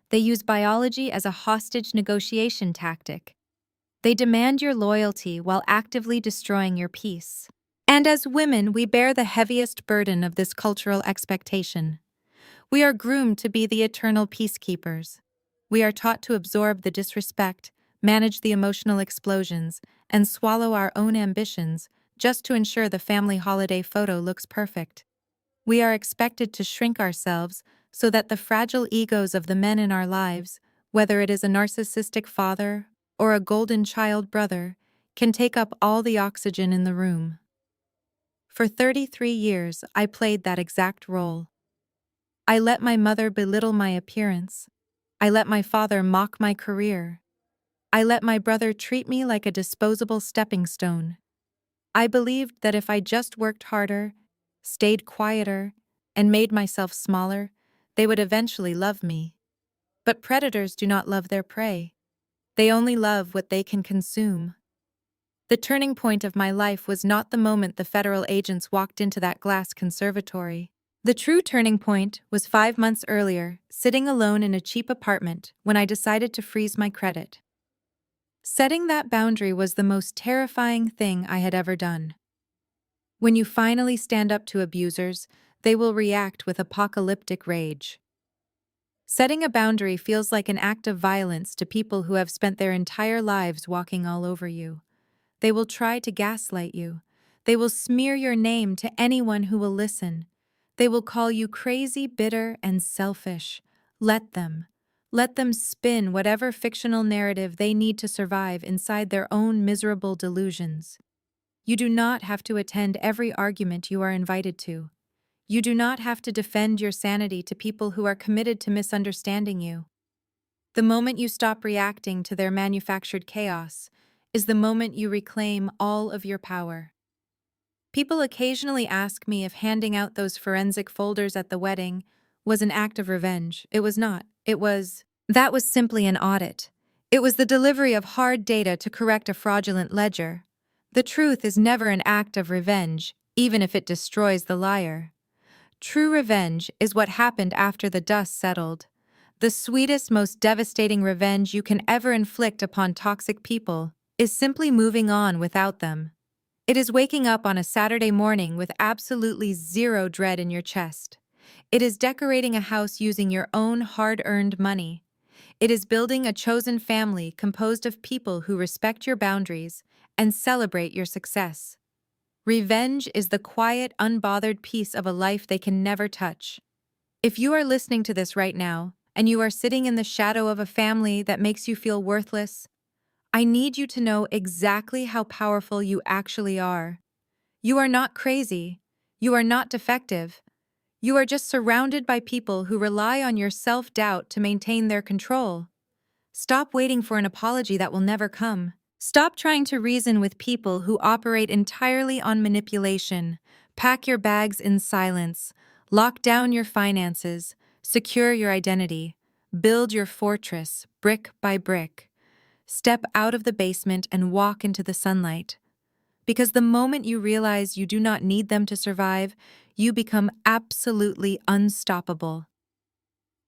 Speaker 1: They use biology as a hostage negotiation tactic. They demand your loyalty while actively destroying your peace. And as women, we bear the heaviest burden of this cultural expectation. We are groomed to be the eternal peacekeepers. We are taught to absorb the disrespect, manage the emotional explosions, and swallow our own ambitions just to ensure the family holiday photo looks perfect. We are expected to shrink ourselves so that the fragile egos of the men in our lives, whether it is a narcissistic father or a golden child brother, can take up all the oxygen in the room. For 33 years, I played that exact role. I let my mother belittle my appearance. I let my father mock my career. I let my brother treat me like a disposable stepping stone. I believed that if I just worked harder, stayed quieter, and made myself smaller, they would eventually love me. But predators do not love their prey. They only love what they can consume. The turning point of my life was not the moment the federal agents walked into that glass conservatory. The true turning point was 5 months earlier, sitting alone in a cheap apartment when I decided to freeze my credit. Setting that boundary was the most terrifying thing I had ever done. When you finally stand up to abusers, they will react with apocalyptic rage. Setting a boundary feels like an act of violence to people who have spent their entire lives walking all over you. They will try to gaslight you. They will smear your name to anyone who will listen. They will call you crazy, bitter, and selfish. Let them. Let them spin whatever fictional narrative they need to survive inside their own miserable delusions. You do not have to attend every argument you are invited to. You do not have to defend your sanity to people who are committed to misunderstanding you. The moment you stop reacting to their manufactured chaos is the moment you reclaim all of your power. People occasionally ask me if handing out those forensic folders at the wedding was an act of revenge. It was not. That was simply an audit. It was the delivery of hard data to correct a fraudulent ledger. The truth is never an act of revenge, even if it destroys the liar. True revenge is what happened after the dust settled. The sweetest, most devastating revenge you can ever inflict upon toxic people is simply moving on without them. It is waking up on a Saturday morning with absolutely zero dread in your chest. It is decorating a house using your own hard-earned money. It is building a chosen family composed of people who respect your boundaries and celebrate your success. Revenge is the quiet, unbothered piece of a life they can never touch. If you are listening to this right now, and you are sitting in the shadow of a family that makes you feel worthless, I need you to know exactly how powerful you actually are. You are not crazy. You are not defective. You are just surrounded by people who rely on your self-doubt to maintain their control. Stop waiting for an apology that will never come. Stop trying to reason with people who operate entirely on manipulation. Pack your bags in silence. Lock down your finances. Secure your identity. Build your fortress, brick by brick. Step out of the basement and walk into the sunlight. Because the moment you realize you do not need them to survive, you become absolutely unstoppable.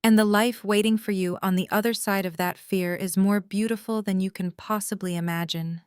Speaker 1: And the life waiting for you on the other side of that fear is more beautiful than you can possibly imagine.